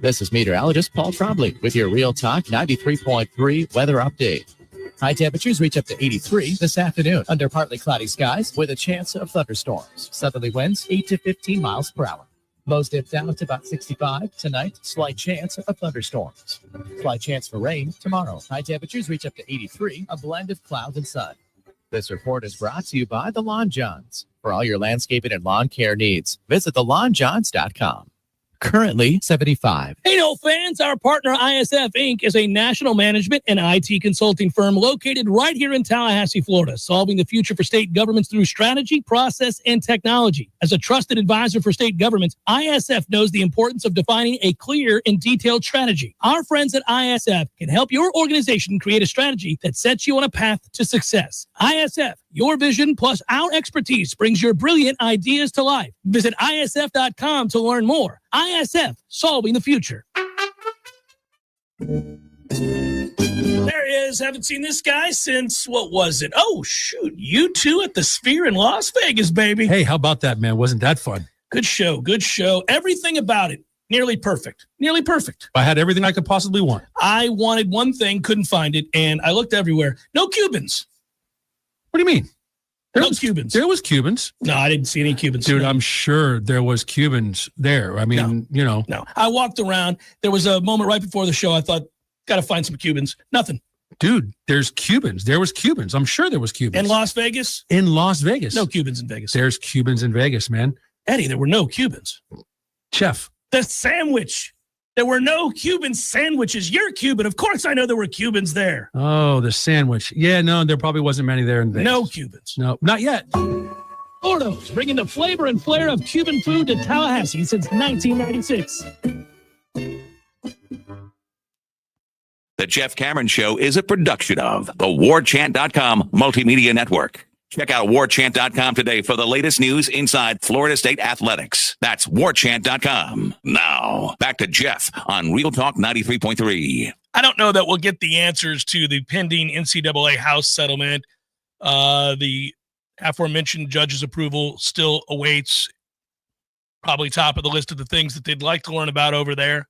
This is meteorologist Paul Trombley with your Real Talk 93.3 weather update. High temperatures reach up to 83 this afternoon under partly cloudy skies with a chance of thunderstorms. Southerly winds 8 to 15 miles per hour. Lows dip down to about 65 tonight. Slight chance of thunderstorms. Slight chance for rain tomorrow. High temperatures reach up to 83, a blend of clouds and sun. This report is brought to you by The Lawn Johns. For all your landscaping and lawn care needs, visit thelawnjohns.com. Currently 75. Hey, no fans, our partner ISF Inc. is a national management and IT consulting firm located right here in Tallahassee, Florida, solving the future for state governments through strategy, process, and technology. As a trusted advisor for state governments, ISF knows the importance of defining a clear and detailed strategy. Our friends at ISF can help your organization create a strategy that sets you on a path to success. ISF, your vision plus our expertise brings your brilliant ideas to life. Visit ISF.com to learn more. ISF, solving the future. There he is. Haven't seen this guy since, what was it? Oh, shoot. You two at the Sphere in Las Vegas, baby. Hey, how about that, man? Wasn't that fun? Good show. Good show. Everything about it. Nearly perfect. Nearly perfect. I had everything I could possibly want. I wanted one thing, couldn't find it, and I looked everywhere. No Cubans. What do you mean? No Cubans. There was Cubans. No, I didn't see any Cubans. Dude, I'm sure there was Cubans there. I mean, you know. No, I walked around. There was a moment right before the show. I thought, got to find some Cubans. Nothing. Dude, there's Cubans. There was Cubans. I'm sure there was Cubans. In Las Vegas? In Las Vegas. No Cubans in Vegas. There's Cubans in Vegas, man. Eddie, there were no Cubans. Chef. The sandwich. There were no Cuban sandwiches. You're Cuban. Of course I know there were Cubans there. Oh, the sandwich. Yeah, no, there probably wasn't many there in Vegas. No Cubans. No, not yet. Gordo's, bringing the flavor and flair of Cuban food to Tallahassee since 1996. The Jeff Cameron Show is a production of the Warchant.com multimedia network. Check out Warchant.com today for the latest news inside Florida State athletics. That's Warchant.com. Now, back to Jeff on Real Talk 93.3. I don't know that we'll get the answers to the pending NCAA House settlement. The aforementioned judge's approval still awaits. Probably top of the list of the things that they'd like to learn about over there.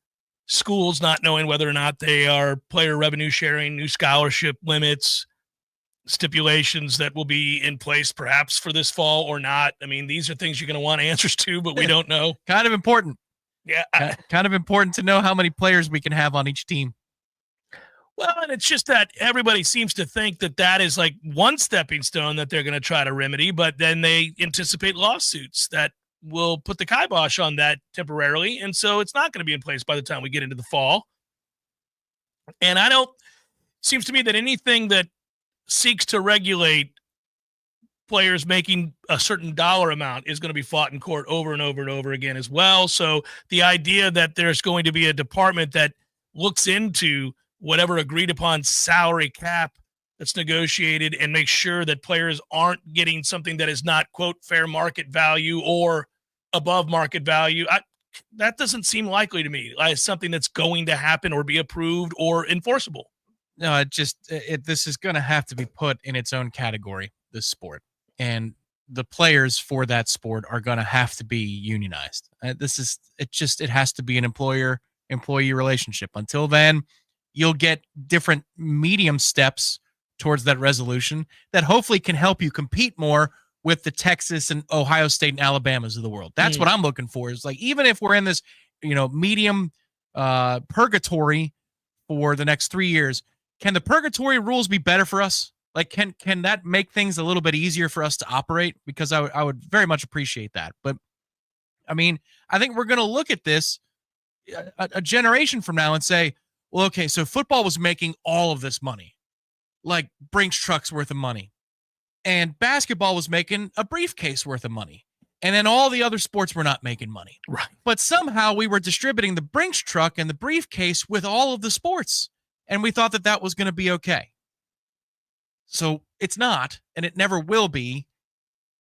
Schools not knowing whether or not they are player revenue sharing, new scholarship limits, stipulations that will be in place perhaps for this fall or not. I mean, these are things you're going to want answers to, but we don't know. Kind of important. Yeah. Kind of important to know how many players we can have on each team. Well, and it's just that everybody seems to think that that is like one stepping stone that they're going to try to remedy, but then they anticipate lawsuits that will put the kibosh on that temporarily. And so it's not going to be in place by the time we get into the fall. And seems to me that anything that seeks to regulate players making a certain dollar amount is going to be fought in court over and over and over again as well. So the idea that there's going to be a department that looks into whatever agreed upon salary cap that's negotiated and makes sure that players aren't getting something that is not, quote, fair market value or above market value, that doesn't seem likely to me as something that's going to happen or be approved or enforceable. No, this is going to have to be put in its own category, this sport. And the players for that sport are going to have to be unionized. It has to be an employer-employee relationship. Until then, you'll get different medium steps towards that resolution that hopefully can help you compete more with the Texas and Ohio State and Alabamas of the world. That's what I'm looking for, is like, even if we're in this, medium purgatory for the next 3 years, can the purgatory rules be better for us? Like, can that make things a little bit easier for us to operate? Because I would very much appreciate that. But I mean, I think we're going to look at this a generation from now and say, well, okay, so football was making all of this money, like Brinks trucks worth of money, and basketball was making a briefcase worth of money. And then all the other sports were not making money. Right. But somehow we were distributing the Brinks truck and the briefcase with all of the sports. And we thought that was going to be okay. So it's not, and it never will be.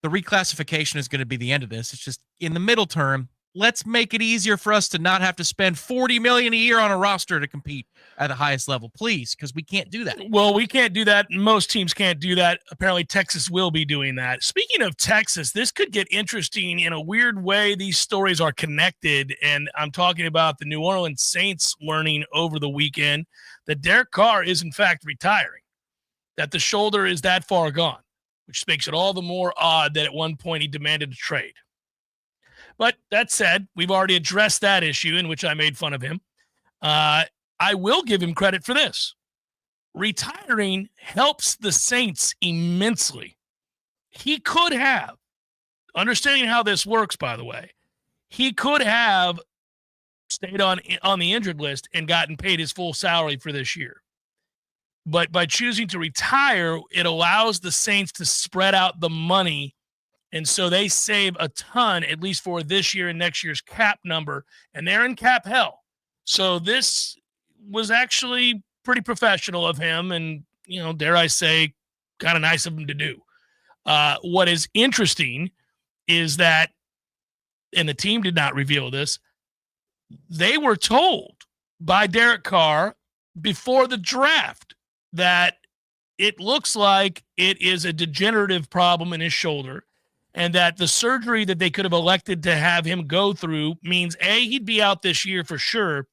The reclassification is going to be the end of this. It's just in the middle term, let's make it easier for us to not have to spend $40 million a year on a roster to compete at the highest level, please, because we can't do that. Well, we can't do that. Most teams can't do that. Apparently, Texas will be doing that. Speaking of Texas, this could get interesting in a weird way. These stories are connected, and I'm talking about the New Orleans Saints learning over the weekend that Derek Carr is, in fact, retiring, that the shoulder is that far gone, which makes it all the more odd that at one point he demanded a trade. But that said, we've already addressed that issue in which I made fun of him. I will give him credit for this. Retiring helps the Saints immensely. He could have, understanding how this works, by the way, he could have stayed on the injured list and gotten paid his full salary for this year. But by choosing to retire, it allows the Saints to spread out the money. And so they save a ton, at least for this year and next year's cap number. And they're in cap hell. So this was actually pretty professional of him. And, dare I say, kind of nice of him to do. What is interesting is that, and the team did not reveal this, they were told by Derek Carr before the draft that it looks like it is a degenerative problem in his shoulder, and that the surgery that they could have elected to have him go through means, A, he'd be out this year for sure,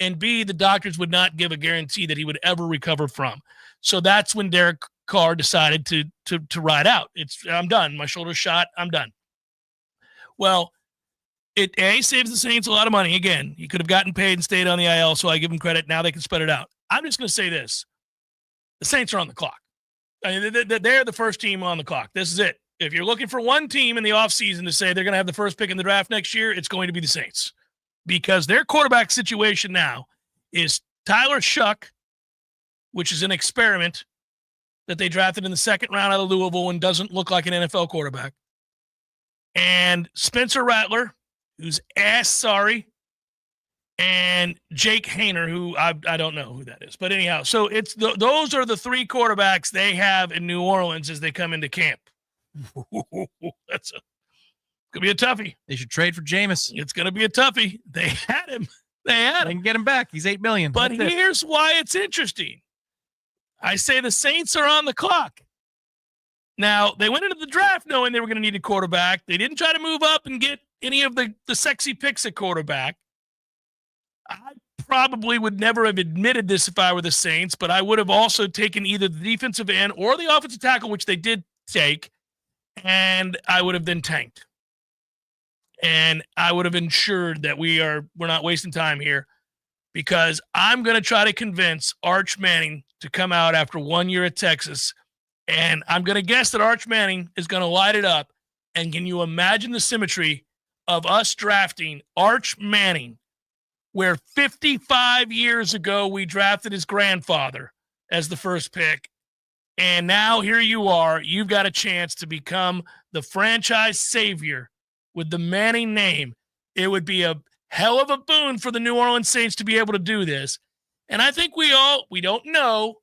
and B, the doctors would not give a guarantee that he would ever recover from. So that's when Derek Carr decided to ride out. I'm done. My shoulder's shot. I'm done. Well, it saves the Saints a lot of money. Again, he could have gotten paid and stayed on the IL, so I give him credit. Now they can spread it out. I'm just going to say this. The Saints are on the clock. I mean, they're the first team on the clock. This is it. If you're looking for one team in the offseason to say they're going to have the first pick in the draft next year, it's going to be the Saints, because their quarterback situation now is Tyler Shuck, which is an experiment that they drafted in the second round out of Louisville and doesn't look like an NFL quarterback, and Spencer Rattler, who's sorry, and Jake Haener, who I don't know who that is. But anyhow, so it's those are the three quarterbacks they have in New Orleans as they come into camp. That's gonna be a toughie. They should trade for Jameis. It's gonna be a toughie. They had him. They can get him back. He's $8 million. But here's why it's interesting. I say the Saints are on the clock. Now, they went into the draft knowing they were going to need a quarterback. They didn't try to move up and get any of the sexy picks at quarterback. I probably would never have admitted this if I were the Saints, but I would have also taken either the defensive end or the offensive tackle, which they did take, and I would have then tanked. And I would have ensured that we're not wasting time here, because I'm going to try to convince Arch Manning to come out after 1 year at Texas. And I'm going to guess that Arch Manning is going to light it up. And can you imagine the symmetry of us drafting Arch Manning, where 55 years ago we drafted his grandfather as the first pick? And now here you are. You've got a chance to become the franchise savior with the Manning name. It would be a hell of a boon for the New Orleans Saints to be able to do this. And I think we don't know,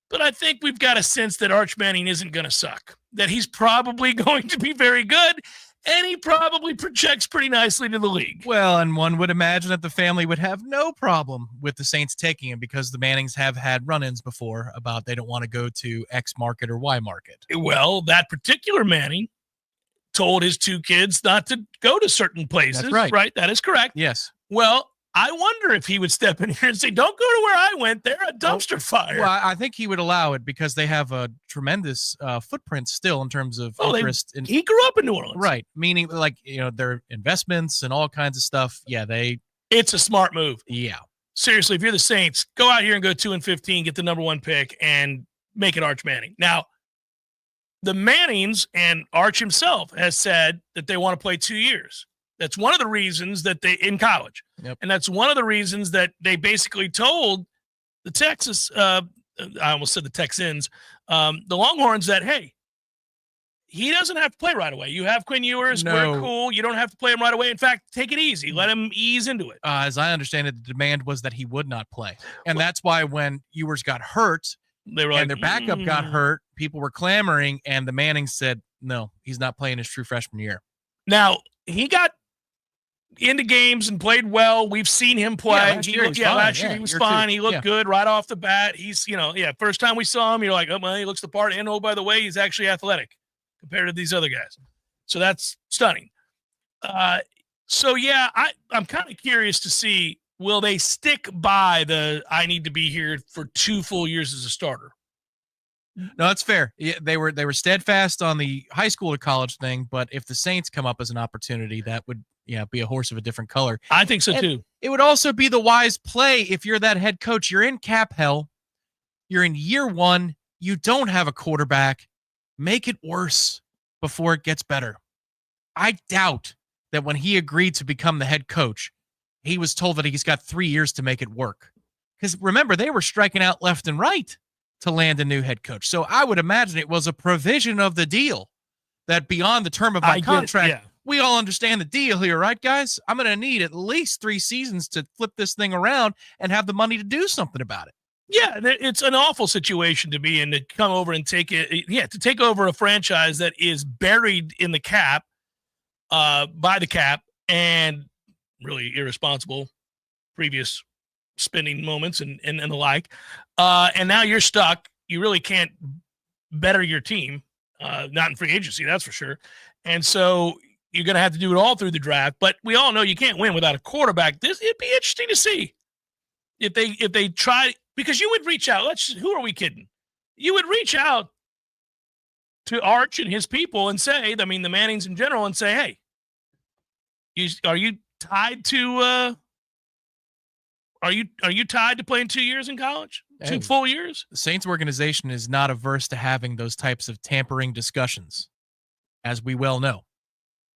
but I think we've got a sense that Arch Manning isn't going to suck, that he's probably going to be very good. And he probably projects pretty nicely to the league. Well, and one would imagine that the family would have no problem with the Saints taking him because the Mannings have had run-ins before about they don't want to go to X market or Y market. Well, that particular Manning told his two kids not to go to certain places. That's right. Right? That is correct. Yes. Well, I wonder if he would step in here and say, don't go to where I went. They're a dumpster fire. Well, I think he would allow it because they have a tremendous footprint still in terms of interest. He grew up in New Orleans. Right. Meaning, like, their investments and all kinds of stuff. Yeah, it's a smart move. Yeah. Seriously, if you're the Saints, go out here and go 2-15, get the number 1 pick, and make it Arch Manning. Now, the Mannings and Arch himself has said that they want to play 2 years. That's one of the reasons that they in college. Yep. And that's one of the reasons that they basically told the Texas, I almost said the Texans, the Longhorns that, hey, he doesn't have to play right away. You have Quinn Ewers. No. We're cool. You don't have to play him right away. In fact, take it easy. Let him ease into it. As I understand it, the demand was that he would not play. And that's why when Ewers got hurt they were like, their backup got hurt, people were clamoring, and the Mannings said, no, he's not playing his true freshman year. Now, he got into games and played well. We've seen him play. Last year he was fine. He looked good right off the bat. He's, first time we saw him, you're like, oh, well, he looks the part. And, oh, by the way, he's actually athletic compared to these other guys. So that's stunning. I'm kind of curious to see, will they stick by I need to be here for 2 full years as a starter? No, that's fair. Yeah, they were steadfast on the high school to college thing, but if the Saints come up as an opportunity, that would be a horse of a different color. I think so too. It would also be the wise play if you're that head coach. You're in cap hell. You're in year 1. You don't have a quarterback. Make it worse before it gets better. I doubt that when he agreed to become the head coach, he was told that he's got 3 years to make it work. Because remember, they were striking out left and right to land a new head coach. So I would imagine it was a provision of the deal that beyond the term of my contract, we all understand the deal here, right, guys? I'm going to need at least 3 seasons to flip this thing around and have the money to do something about it. Yeah, it's an awful situation to be in, to come over and to take over a franchise that is buried in the cap, by the cap, and really irresponsible previous spending moments and the like. And now you're stuck. You really can't better your team, not in free agency, that's for sure. And so you're going to have to do it all through the draft. But we all know you can't win without a quarterback. It'd be interesting to see if they try, because you would reach out. Who are we kidding? You would reach out to Arch and his people and say, the Mannings in general, and say, hey, are you tied to are you tied to playing 2 years in college? 2 full years? The Saints organization is not averse to having those types of tampering discussions, as we well know.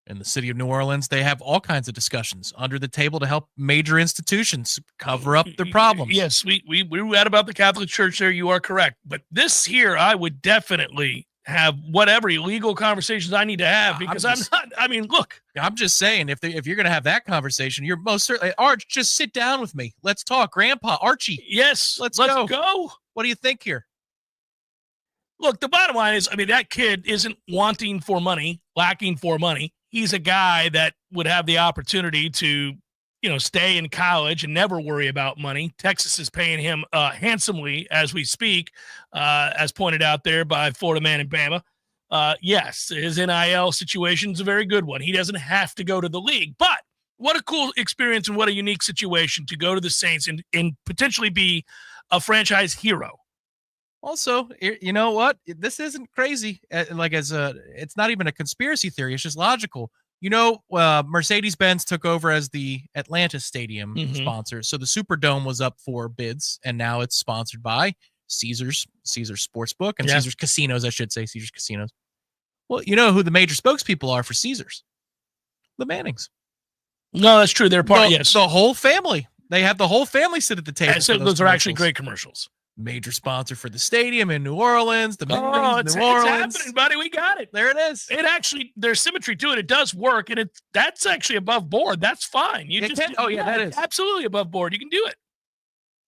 In the city of New Orleans, they have all kinds of discussions under the table to help major institutions cover up their problems. Yes, we read about the Catholic Church there. You are correct. But this here, I would definitely have whatever illegal conversations I need to have, because look. I'm just saying, if you're going to have that conversation, you're most certainly, Arch, just sit down with me. Let's talk. Grandpa, Archie. Yes, let's go. What do you think here? Look, the bottom line is, that kid isn't lacking for money. He's a guy that would have the opportunity to, stay in college and never worry about money. Texas is paying him handsomely as we speak, as pointed out there by Florida Man and Bama. Yes, his NIL situation is a very good one. He doesn't have to go to the league, but what a cool experience and what a unique situation to go to the Saints and potentially be a franchise hero. Also, you know what? This isn't crazy. It's not even a conspiracy theory. It's just logical. Mercedes-Benz took over as the Atlanta Stadium sponsor. So the Superdome was up for bids, and now it's sponsored by Caesars Sportsbook, and Caesars Casinos, I should say, Caesars Casinos. Well, you know who the major spokespeople are for Caesars? The Mannings. No, that's true. They're part, yes. The whole family. They have the whole family sit at the table. So those are actually great commercials. Major sponsor for the stadium in New Orleans. The Mannings, New Orleans. It's happening, buddy. We got it. There it is. It actually, there's symmetry to it. It does work, and that's actually above board. That's fine. That is absolutely above board. You can do it.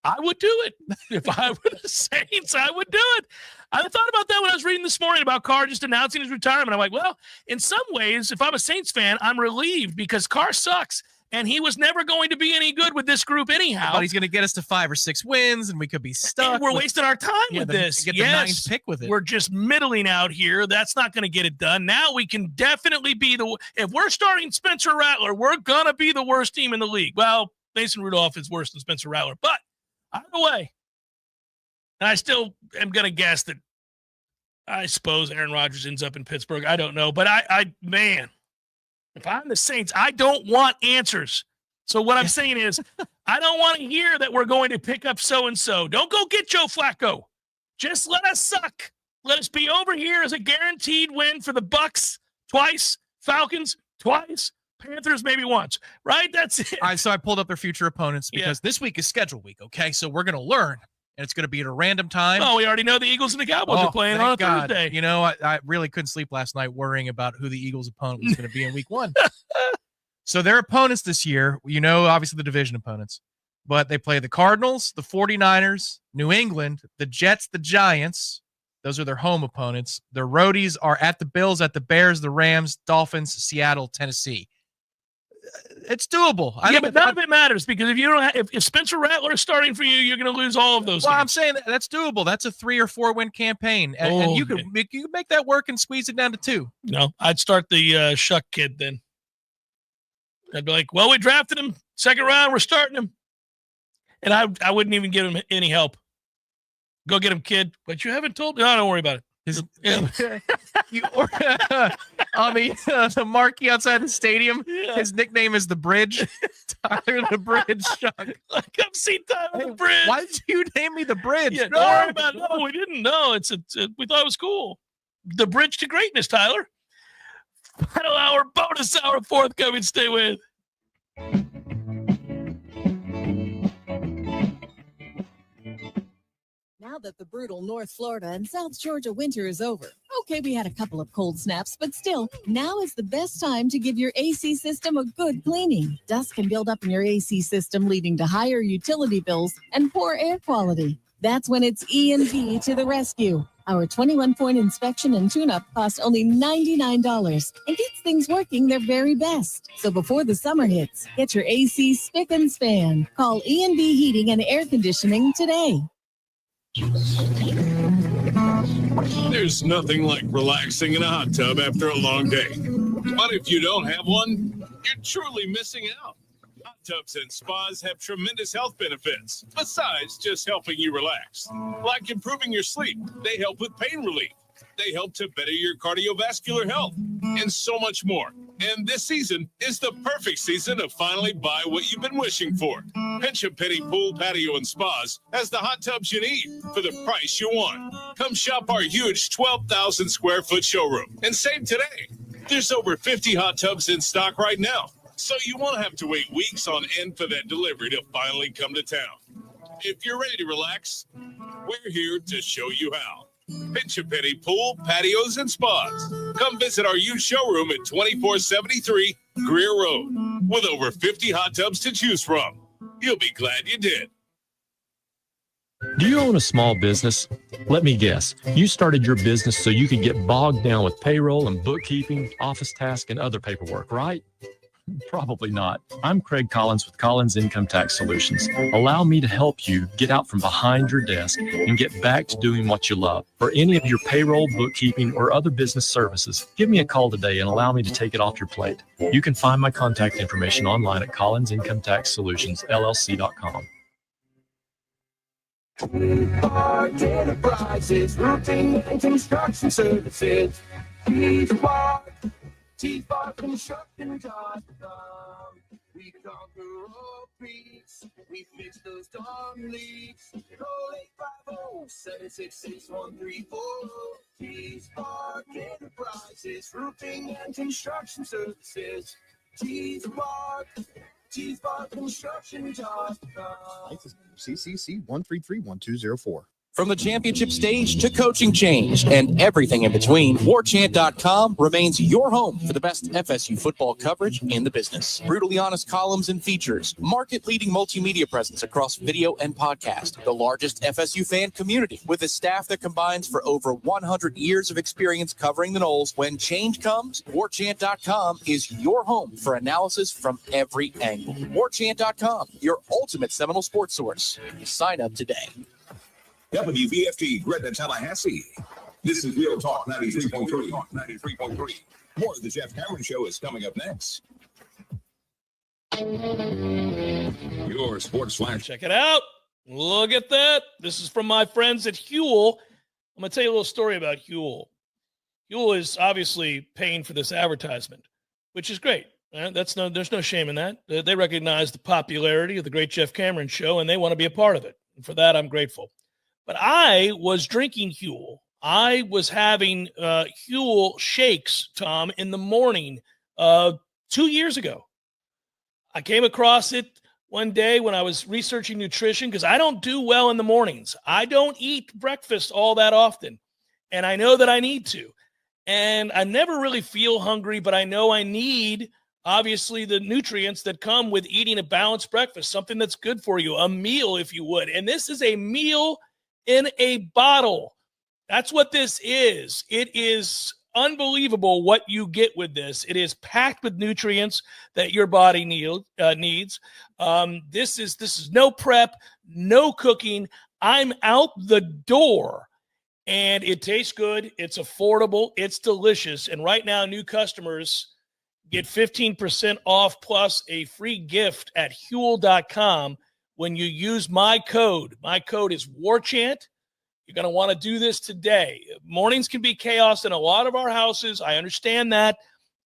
I would do it. If I were the Saints, I would do it. I thought about that when I was reading this morning about Carr just announcing his retirement. I'm like, well, in some ways, if I'm a Saints fan, I'm relieved because Carr sucks, and he was never going to be any good with this group anyhow. But he's going to get us to 5 or 6 wins, and we could be stuck. And we're wasting our time with this. Get the 9th pick with it. We're just middling out here. That's not going to get it done. Now we can definitely be if we're starting Spencer Rattler, we're going to be the worst team in the league. Well, Mason Rudolph is worse than Spencer Rattler, but either way, and I still am going to guess that I suppose Aaron Rodgers ends up in Pittsburgh. I don't know, but man, if I'm the Saints, I don't want answers. So what I'm saying is I don't want to hear that we're going to pick up so-and-so. Don't go get Joe Flacco. Just let us suck. Let us be over here as a guaranteed win for the Bucks twice, Falcons twice, Panthers maybe once, right? That's it. All right, so I pulled up their future opponents because this week is schedule week, okay? So we're going to learn, and it's going to be at a random time. Oh, we already know the Eagles and the Cowboys are playing on a Thursday. You know, I really couldn't sleep last night worrying about who the Eagles' opponent was going to be in week 1. So their opponents this year, you know, obviously the division opponents, but they play the Cardinals, the 49ers, New England, the Jets, the Giants. Those are their home opponents. Their roadies are at the Bills, at the Bears, the Rams, Dolphins, Seattle, Tennessee. It's doable. But none of it matters because if you don't if Spencer Rattler is starting for you, you're going to lose all of those. Well, games. I'm saying that's doable. That's a 3 or 4 win campaign, and you could make that work and squeeze it down to 2. No, I'd start the Shuck kid then. I'd be like, well, we drafted him 2nd round, we're starting him, and I wouldn't even give him any help. Go get him, kid. But you haven't told. No, don't worry about it. On the marquee outside the stadium, his nickname is the Bridge. Tyler the Bridge. Chuck. Like I've seen Tyler the Bridge. Why did you name me the Bridge? Yeah, don't worry about it. No, we didn't. No, we thought it was cool. The bridge to greatness, Tyler. Final hour, bonus hour, forthcoming. Stay with. Now that the brutal North Florida and South Georgia winter is over. Okay, we had a couple of cold snaps, but still, now is the best time to give your AC system a good cleaning. Dust can build up in your AC system, leading to higher utility bills and poor air quality. That's when it's E&B to the rescue. Our 21-point inspection and tune-up costs only $99 and gets things working their very best. So before the summer hits, get your AC spick and span. Call E&B Heating and Air Conditioning today. There's nothing like relaxing in a hot tub after a long day. But if you don't have one, you're truly missing out. Hot tubs and spas have tremendous health benefits, besides just helping you relax. Like improving your sleep, they help with pain relief. They help to better your cardiovascular health, and so much more. And this season is the perfect season to finally buy what you've been wishing for. Pinch a Penny Pool, Patio, and Spas has the hot tubs you need for the price you want. Come shop our huge 12,000 square foot showroom and save today. There's over 50 hot tubs in stock right now, so you won't have to wait weeks on end for that delivery to finally come to town. If you're ready to relax, we're here to show you how. Pinch a Penny Pool, Patios, and Spas. Come visit our huge showroom at 2473 Greer Road with over 50 hot tubs to choose from. You'll be glad you did. Do you own a small business? Let me guess. You started your business so you could get bogged down with payroll and bookkeeping, office tasks, and other paperwork, right? Probably not. I'm Craig Collins with Collins Income Tax Solutions. Allow me to help you get out from behind your desk and get back to doing what you love. For any of your payroll, bookkeeping, or other business services, give me a call today and allow me to take it off your plate. You can find my contact information online at collinsincometaxsolutionsllc.com. Enterprises, roofing and construction services. T-Bar Construction.com. We conquer all peaks. We fix those darn leaks. Call 850-766-134. T-Bar Enterprises, roofing and construction services. T-Bar Construction.com. License CCC 1331204. From the championship stage to coaching change and everything in between, Warchant.com remains your home for the best FSU football coverage in the business. Brutally honest columns and features, market-leading multimedia presence across video and podcast, the largest FSU fan community with a staff that combines for over 100 years of experience covering the Noles. When change comes, Warchant.com is your home for analysis from every angle. Warchant.com, your ultimate Seminole sports source. Sign up today. WVFT Gretna, Tallahassee. This is Real Talk 93.3. More of the Jeff Cameron Show is coming up next. Your sports flash. Check it out. Look at that. This is from my friends at Huel. I'm going to tell you a little story about Huel. Huel is obviously paying for this advertisement, which is great. There's no shame in that. They recognize the popularity of the great Jeff Cameron Show, and they want to be a part of it. And for that, I'm grateful. But I was drinking Huel. I was having Huel shakes, Tom, in the morning 2 years ago. I came across it one day when I was researching nutrition because I don't do well in the mornings. I don't eat breakfast all that often, and I know that I need to. And I never really feel hungry, but I know I need, obviously, the nutrients that come with eating a balanced breakfast, something that's good for you, a meal, if you would. And this is a meal in a bottle. That's what this is. It is unbelievable what you get with this. It is packed with nutrients that your body needs. This is no prep, no cooking. I'm out the door, and it tastes good. It's affordable. It's delicious. And right now, new customers get 15% off plus a free gift at Huel.com when you use my code. My code is Warchant. You're going to want to do this today. Mornings can be chaos in a lot of our houses. I understand that.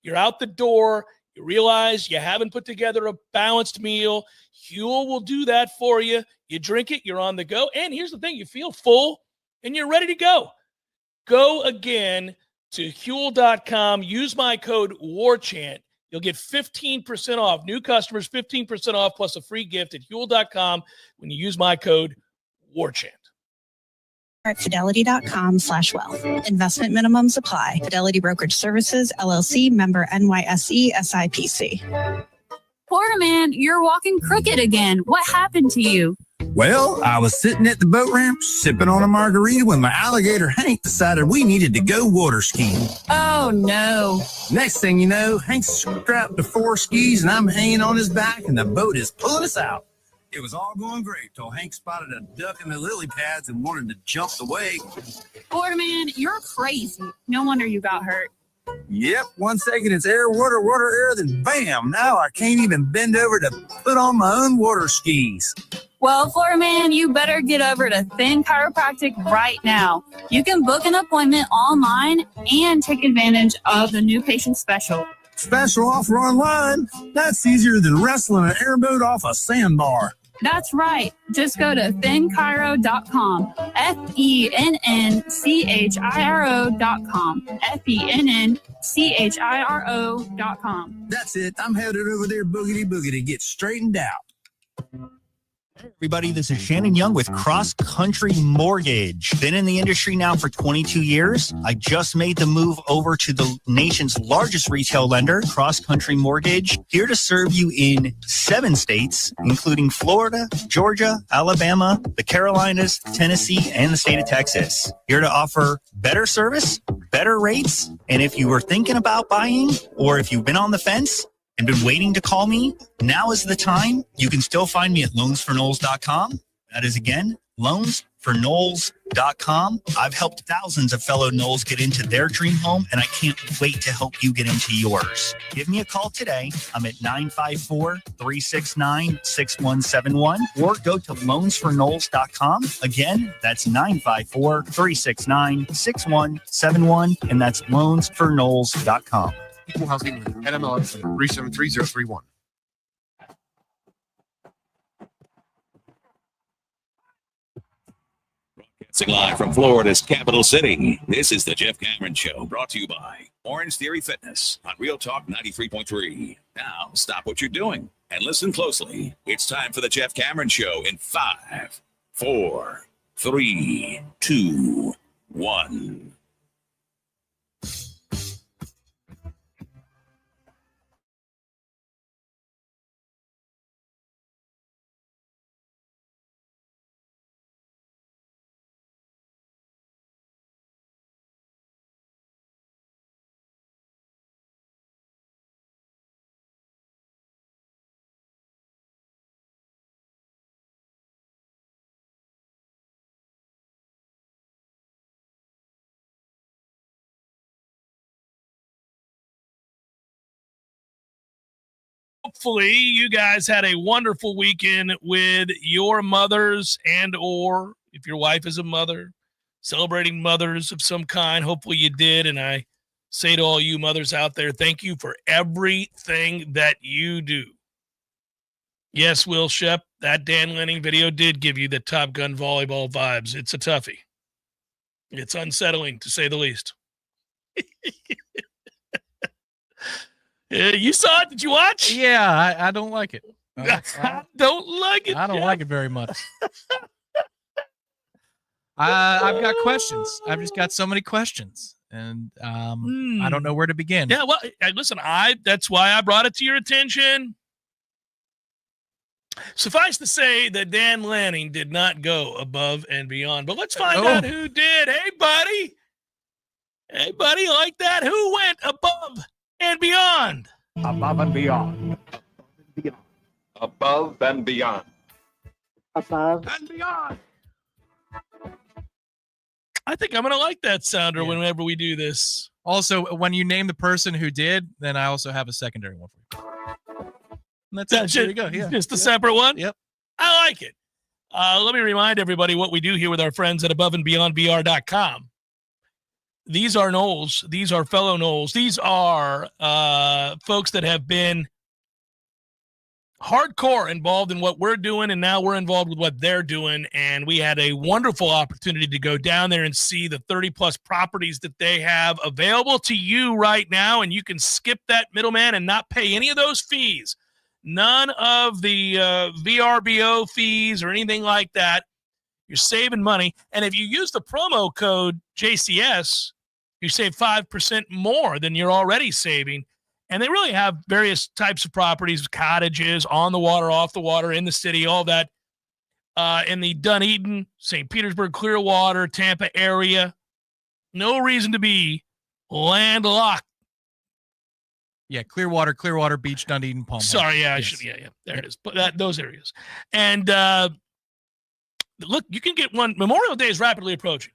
You're out the door. You realize you haven't put together a balanced meal. Huel will do that for you. You drink it, you're on the go. And here's the thing, you feel full and you're ready to go. Go again to Huel.com. Use my code Warchant. You'll get 15% off. New customers, 15% off plus a free gift at Huel.com when you use my code Warchant. At fidelity.com/wealth. Investment minimums apply. Fidelity Brokerage Services, LLC, member NYSE, SIPC. Porterman, you're walking crooked again. What happened to you? Well, I was sitting at the boat ramp sipping on a margarita when my alligator Hank decided we needed to go water skiing. Oh, no. Next thing you know, Hank's strapped to 4 skis and I'm hanging on his back and the boat is pulling us out. It was all going great till Hank spotted a duck in the lily pads and wanted to jump the wake. Porterman, you're crazy. No wonder you got hurt. Yep, 1 second it's air, water, air, then bam, now I can't even bend over to put on my own water skis. Well, Porterman, you better get over to Thin Chiropractic right now. You can book an appointment online and take advantage of the new patient special. Special offer online? That's easier than wrestling an airboat off a sandbar. That's right. Just go to thinchiro.com. FENNCHIRO.com. FENNCHIRO.com. That's it. I'm headed over there boogity to get straightened out. Hey everybody, this is Shannon Young with Cross Country Mortgage. Been in the industry now for 22 years. I just made the move over to the nation's largest retail lender, Cross Country Mortgage, here to serve you in 7 states, including Florida, Georgia, Alabama, the Carolinas, Tennessee, and the state of Texas. Here to offer better service, better rates, and if you were thinking about buying or if you've been on the fence and been waiting to call me, now is the time. You can still find me at loansforknowles.com. That is, again, loansforknowles.com. I've helped thousands of fellow Knowles get into their dream home, and I can't wait to help you get into yours. Give me a call today. I'm at 954-369-6171, or go to loansforknowles.com. Again, that's 954-369-6171, and that's loansforknowles.com. Equal housing NMLS 373031. Live from Florida's capital city, this is the Jeff Cameron Show, brought to you by Orange Theory Fitness on Real Talk 93.3. Now, stop what you're doing and listen closely. It's time for the Jeff Cameron Show in 5, 4, 3, 2, 1. Hopefully you guys had a wonderful weekend with your mothers, and or if your wife is a mother, celebrating mothers of some kind. Hopefully you did. And I say to all you mothers out there, thank you for everything that you do. Yes, Will Shep, that Dan Lanning video did give you the Top Gun volleyball vibes. It's a toughie. It's unsettling, to say the least. You saw it? Did you watch? Yeah, I don't like it. I don't like it. I don't like it very much. I've got questions. I've just got so many questions, and I don't know where to begin. Yeah, well, listen, that's why I brought it to your attention. Suffice to say that Dan Lanning did not go above and beyond, but let's find out who did. Hey, buddy. Hey, buddy, like that? Who went above and beyond? Above and beyond. Above and beyond. Above and beyond. I think I'm going to like that sounder whenever we do this. Also, when you name the person who did, then I also have a secondary one for you. And that's it. There you go. Yeah. Just a separate one? Yep. I like it. Let me remind everybody what we do here with our friends at aboveandbeyondbr.com. These are Noles. These are fellow Noles. These are folks that have been hardcore involved in what we're doing, and now we're involved with what they're doing. And we had a wonderful opportunity to go down there and see the 30-plus properties that they have available to you right now, and you can skip that middleman and not pay any of those fees. None of the VRBO fees or anything like that. You're saving money. And if you use the promo code JCS, you save 5% more than you're already saving. And they really have various types of properties, cottages, on the water, off the water, in the city, all that. In the Dunedin, St. Petersburg, Clearwater, Tampa area. No reason to be landlocked. Yeah, Clearwater Beach, Dunedin, Palm. Sorry, yeah, I should. Yeah. There it is. But those areas. And look, you can get one. Memorial Day is rapidly approaching.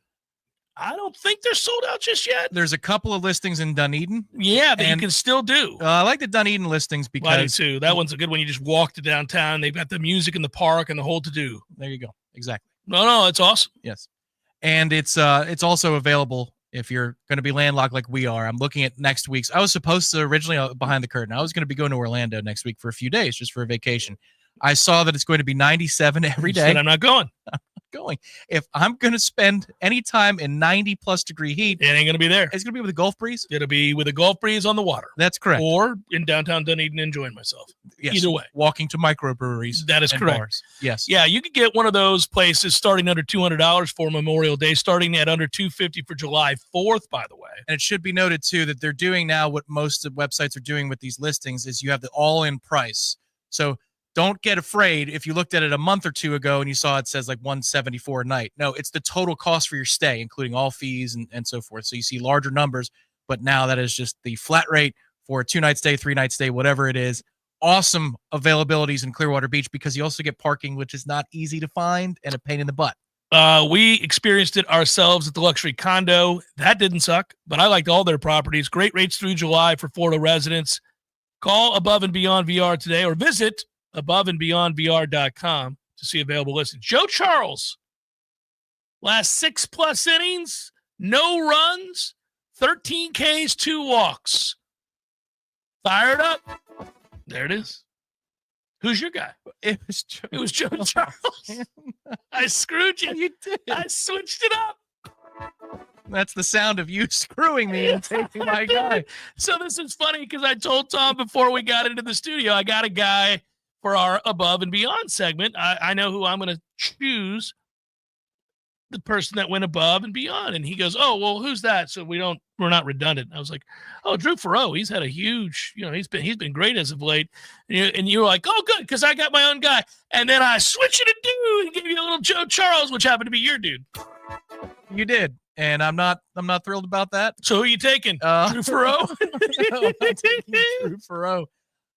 I don't think they're sold out just yet. There's a couple of listings in Dunedin. Yeah, that you can still do. I like the Dunedin listings because I do too. That one's a good one. You just walk to downtown. They've got the music in the park and the whole to-do. There you go. Exactly. No, it's awesome. Yes. And it's also available if you're going to be landlocked like we are. I'm looking at next week's. I was supposed to originally, behind the curtain, I was going to be going to Orlando next week for a few days just for a vacation. I saw that it's going to be 97 every day. I'm not going. Going. If I'm going to spend any time in 90-plus degree heat, it ain't going to be there. It's going to be with a Gulf breeze. It'll be with a Gulf breeze on the water. That's correct. Or in downtown Dunedin enjoying myself. Yes. Either way. Walking to microbreweries. That is correct. Bars. Yes. Yeah, you could get one of those places starting under $200 for Memorial Day, starting at under $250 for July 4th, by the way. And it should be noted, too, that they're doing now what most of the websites are doing with these listings is you have the all-in price. So don't get afraid if you looked at it a month or two ago and you saw it says like $174 a night. No, it's the total cost for your stay, including all fees and so forth. So you see larger numbers, but now that is just the flat rate for a 2-night stay, 3-night stay, whatever it is. Awesome availabilities in Clearwater Beach because you also get parking, which is not easy to find and a pain in the butt. We experienced it ourselves at the luxury condo. That didn't suck, but I liked all their properties. Great rates through July for Florida residents. Call Above and Beyond VR today or visit aboveandbeyondvr.com to see available listings. Joe Charles, last 6+ innings, no runs, 13 Ks, 2 walks. Fired up. There it is. Who's your guy? It was Joe Charles. I screwed you. You did. I switched it up. That's the sound of you screwing me and taking my guy. So this is funny because I told Tom before we got into the studio, I got a guy for our Above and Beyond segment. I know who I'm going to choose the person that went above and beyond. And he goes, oh, well, who's that? So we're not redundant. I was like, oh, Drew Farrow. He's had a huge, he's been great as of late. And you were like, oh, good, because I got my own guy. And then I switched it to dude and gave you a little Joe Charles, which happened to be your dude. You did. And I'm not thrilled about that. So who are you taking? Drew Farrow? Drew Farrow.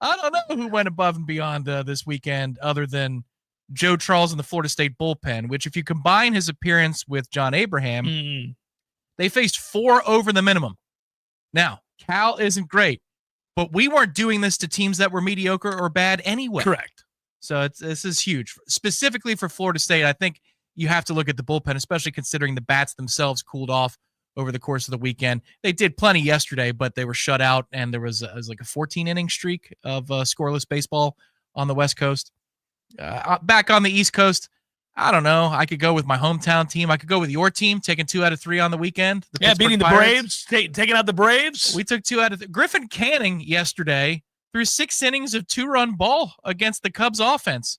I don't know who went above and beyond this weekend other than Joe Charles in the Florida State bullpen, which if you combine his appearance with John Abraham, they faced 4 over the minimum. Now, Cal isn't great, but we weren't doing this to teams that were mediocre or bad anyway. Correct. So this is huge. Specifically for Florida State, I think you have to look at the bullpen, especially considering the bats themselves cooled off over the course of the weekend. They did plenty yesterday, but they were shut out, and there was like a 14-inning streak of scoreless baseball on the West Coast. Back on the East Coast, I don't know. I could go with my hometown team. I could go with your team, taking 2 out of 3 on the weekend. Beating the Braves, taking out the Braves. We took 2 out of 3. Griffin Canning yesterday threw 6 innings of 2-run ball against the Cubs offense.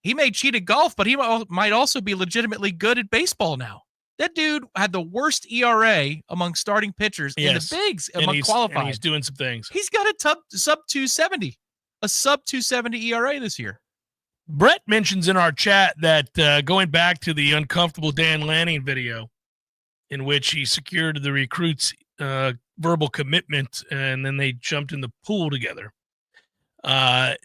He may cheat at golf, but he might also be legitimately good at baseball now. That dude had the worst ERA among starting pitchers in the bigs among qualified. And he's doing some things. He's got a sub 270 ERA this year. Brett mentions in our chat that going back to the uncomfortable Dan Lanning video in which he secured the recruit's verbal commitment and then they jumped in the pool together, that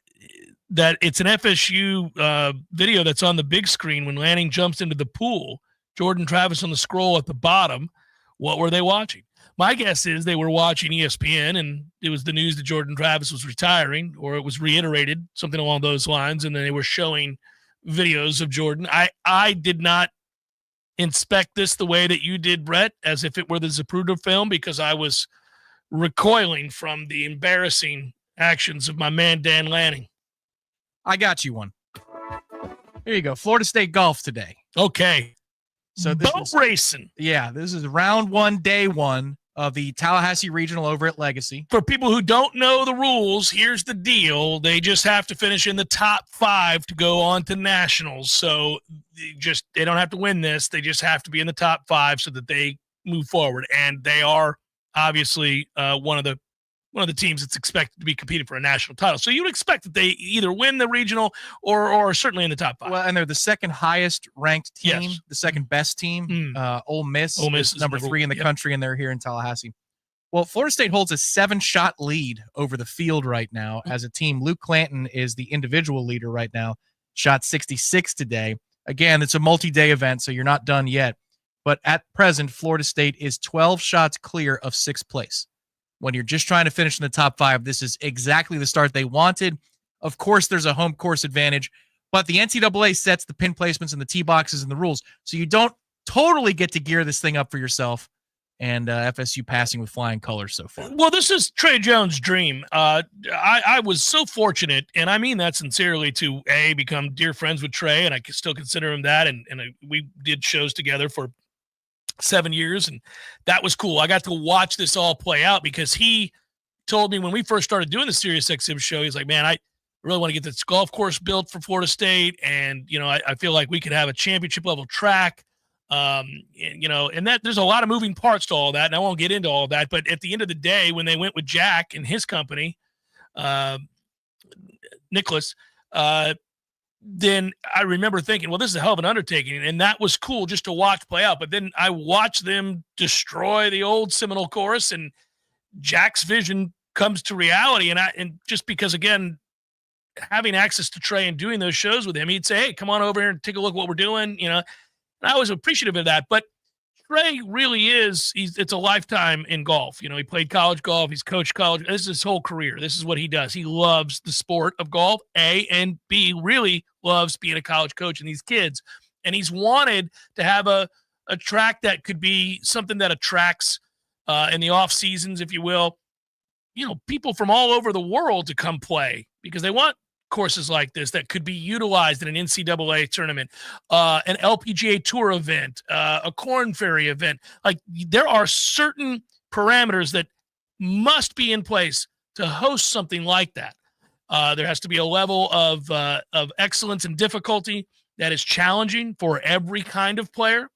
it's an FSU video that's on the big screen when Lanning jumps into the pool. Jordan Travis on the scroll at the bottom. What were they watching? My guess is they were watching ESPN, and it was the news that Jordan Travis was retiring, or it was reiterated, something along those lines, and then they were showing videos of Jordan. I did not inspect this the way that you did, Brett, as if it were the Zapruder film, because I was recoiling from the embarrassing actions of my man Dan Lanning. I got you one. Here you go. Florida State golf today. Okay. So boat racing. Yeah, this is round 1, day 1 of the Tallahassee Regional over at Legacy. For people who don't know the rules, here's the deal. They just have to finish in the top 5 to go on to nationals. So they don't have to win this. They just have to be in the top 5 so that they move forward. And they are obviously one of the teams that's expected to be competing for a national title. So you'd expect that they either win the regional or certainly in the top 5. Well, and they're the second highest ranked team, Yes. the second best team. Ole Miss is number 3 in the country, and they're here in Tallahassee. Well, Florida State holds a 7-shot lead over the field right now as a team. Luke Clanton is the individual leader right now, shot 66 today. Again, it's a multi-day event, so you're not done yet. But at present, Florida State is 12 shots clear of 6th place. When you're just trying to finish in the top 5, this is exactly the start they wanted. Of course, there's a home course advantage, but the NCAA sets the pin placements and the tee boxes and the rules, so you don't totally get to gear this thing up for yourself. And FSU passing with flying colors so far. Well, this is Trey Jones' dream. I was so fortunate, and I mean that sincerely, to become dear friends with Trey, and I still consider him that. And we did shows together for 7 years, and that was cool. I got to watch this all play out because he told me when we first started doing the SiriusXM show, he's like, man, I really want to get this golf course built for Florida State, and I feel like we could have a championship level track, and that there's a lot of moving parts to all that, and I won't get into all of that. But at the end of the day, when they went with Jack and his company, Nicholas, then I remember thinking, well, this is a hell of an undertaking. And that was cool just to watch play out. But then I watched them destroy the old Seminole course, and Jack's vision comes to reality. And just because, again, having access to Trey and doing those shows with him, he'd say, hey, come on over here and take a look at what we're doing. And I was appreciative of that. But Trey really it's a lifetime in golf. He played college golf. He's coached college. This is his whole career. This is what he does. He loves the sport of golf, A, and B, really loves being a college coach and these kids. And he's wanted to have a track that could be something that attracts in the off seasons, if you will, people from all over the world to come play because they want courses like this that could be utilized in an NCAA tournament, an LPGA Tour event, a Corn Ferry event. Like, there are certain parameters that must be in place to host something like that. There has to be a level of excellence and difficulty that is challenging for every kind of player.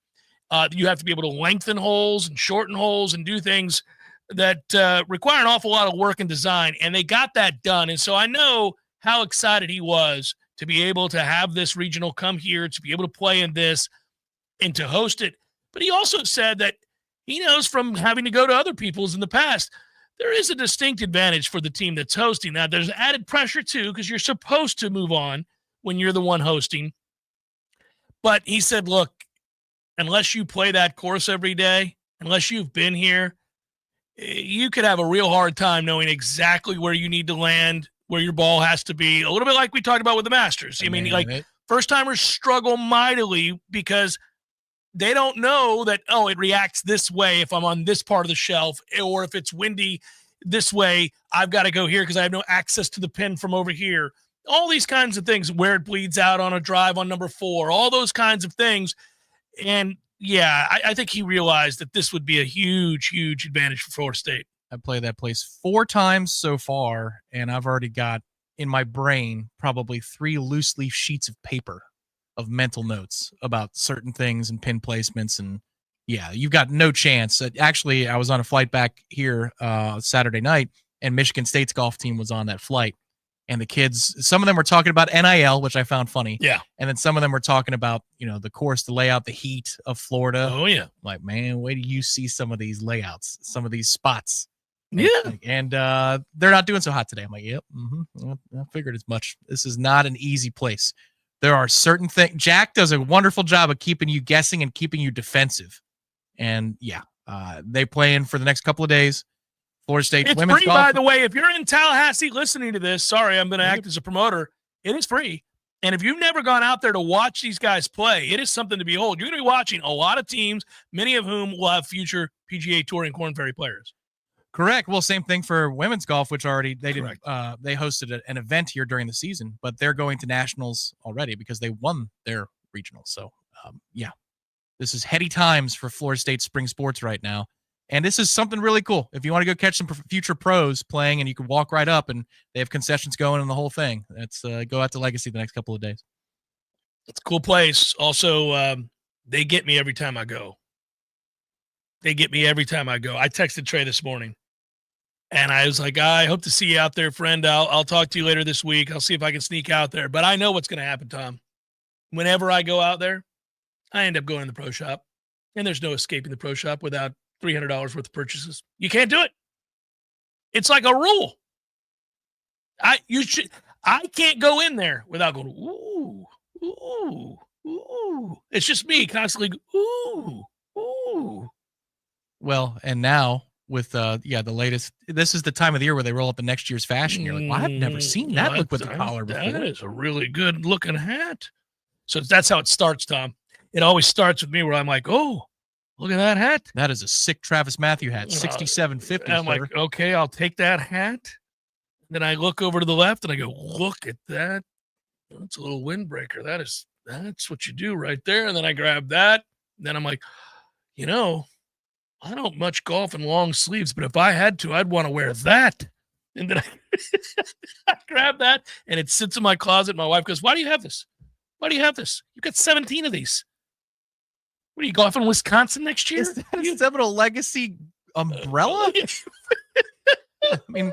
You have to be able to lengthen holes and shorten holes and do things that require an awful lot of work and design. And they got that done. And so I know how excited he was to be able to have this regional come here, to be able to play in this and to host it. But he also said that he knows from having to go to other people's in the past, there is a distinct advantage for the team that's hosting. Now, there's added pressure, too, because you're supposed to move on when you're the one hosting. But he said, look, unless you play that course every day, unless you've been here, you could have a real hard time knowing exactly where you need to land, where your ball has to be. A little bit like we talked about with the Masters. I mean, like first-timers struggle mightily because they don't know that, oh, it reacts this way if I'm on this part of the shelf, or if it's windy this way, I've got to go here because I have no access to the pin from over here. All these kinds of things, where it bleeds out on a drive on number 4, all those kinds of things. And, yeah, I think he realized that this would be a huge, huge advantage for Florida State. I played that place 4 times so far, and I've already got in my brain probably 3 loose leaf sheets of paper of mental notes about certain things and pin placements. And yeah, you've got no chance. Actually, I was on a flight back here Saturday night, and Michigan State's golf team was on that flight. And the kids, some of them were talking about NIL, which I found funny. Yeah. And then some of them were talking about, the course, the layout, the heat of Florida. Oh, yeah. Like, man, wait till you see some of these layouts, some of these spots. Yeah. And they're not doing so hot today. I'm like, yep. I figured as much. This is not an easy place. There are certain things. Jack does a wonderful job of keeping you guessing and keeping you defensive. And yeah, they play in for the next couple of days. Florida State it's women's free, golf. by the way. If you're in Tallahassee listening to this, sorry, I'm going to act as a promoter. It is free. And if you've never gone out there to watch these guys play, it is something to behold. You're going to be watching a lot of teams, many of whom will have future PGA Tour and Korn Ferry players. Correct. Well, same thing for women's golf, which already they did. They hosted an event here during the season, but they're going to nationals already because they won their regional. So, yeah, this is heady times for Florida State spring sports right now, and this is something really cool. If you want to go catch some future pros playing, and you can walk right up, and they have concessions going and the whole thing. Let's go out to Legacy the next couple of days. It's a cool place. Also, they get me every time I go. I texted Trey this morning. And I was like, I hope to see you out there, friend. I'll talk to you later this week. I'll see if I can sneak out there. But I know what's going to happen, Tom. Whenever I go out there, I end up going to the pro shop. And there's no escaping the pro shop without $300 worth of purchases. You can't do it. It's like a rule. I can't go in there without going, ooh, ooh, ooh. It's just me constantly, ooh, ooh. Well, and now with the latest, this is the time of the year where they roll out the next year's fashion. You're like, well, I've never seen that look with the collar before. That is a really good looking hat. So that's how it starts, Tom. It always starts with me where I'm like, oh, look at that hat. That is a sick Travis Matthew hat, $67.50. I'm like, okay, I'll take that hat. Then I look over to the left and I go, look at that. That's a little windbreaker. That's what you do right there. And then I grab that. Then I'm like, I don't much golf in long sleeves, but if I had to, I'd want to wear that. And then I grab that, and it sits in my closet. My wife goes, why do you have this? Why do you have this? You've got 17 of these. What are you, golfing in Wisconsin next year? Is that a Seminole Legacy umbrella? I mean,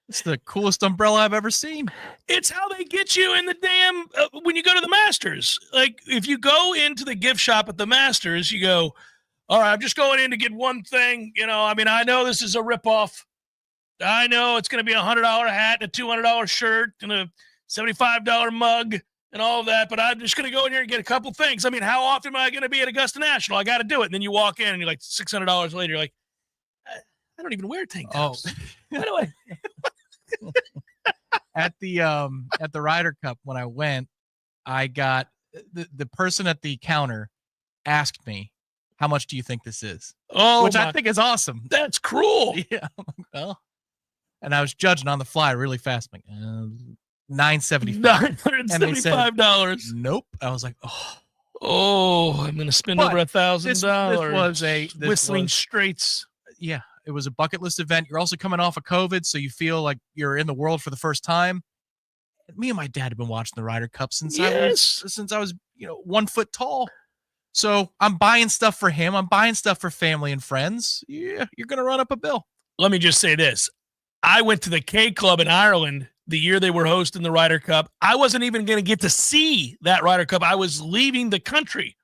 it's the coolest umbrella I've ever seen. It's how they get you in the damn, when you go to the Masters. Like, if you go into the gift shop at the Masters, you go, all right, I'm just going in to get one thing. I know this is a ripoff. I know it's going to be a $100 hat and a $200 shirt and a $75 mug and all of that, but I'm just going to go in here and get a couple things. I mean, how often am I going to be at Augusta National? I got to do it. And then you walk in and you're like $600 later. You're like, I don't even wear tank tops. Why do I? At the Ryder Cup, when I went, I got the person at the counter asked me, how much do you think this is? Oh, which I think is awesome. That's cruel. Yeah. Well, and I was judging on the fly really fast. I'm like, $975. $975. Nope. I was like, I'm going to spend over $1,000. This was Whistling Straits. Yeah. It was a bucket list event. You're also coming off of COVID, so you feel like you're in the world for the first time. Me and my dad have been watching the Ryder Cup since I was 1 foot tall. So I'm buying stuff for him. I'm buying stuff for family and friends. Yeah, you're going to run up a bill. Let me just say this. I went to the K Club in Ireland the year they were hosting the Ryder Cup. I wasn't even going to get to see that Ryder Cup. I was leaving the country.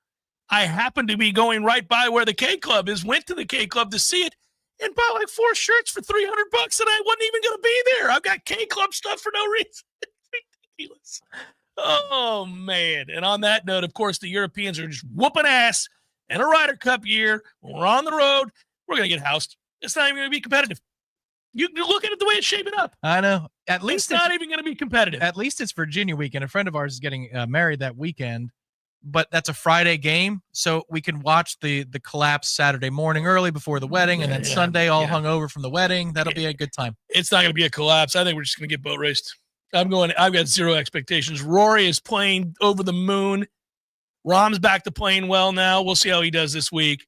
I happened to be going right by where the K Club is, went to the K Club to see it, and bought like 4 shirts for $300, and I wasn't even going to be there. I've got K Club stuff for no reason. It's ridiculous. Oh, man. And on that note, of course, the Europeans are just whooping ass in a Ryder Cup year. When we're on the road, we're going to get housed. It's not even going to be competitive. You look at it the way it's shaping up. I know. At least it's not even going to be competitive. At least it's Virginia weekend. A friend of ours is getting married that weekend, but that's a Friday game, so we can watch the collapse Saturday morning early before the wedding, and then Sunday all hung over from the wedding. That'll be a good time. It's not going to be a collapse. I think we're just going to get boat raced. I've got zero expectations. Rory is playing over the moon. Rahm's back to playing well now. We'll see how he does this week.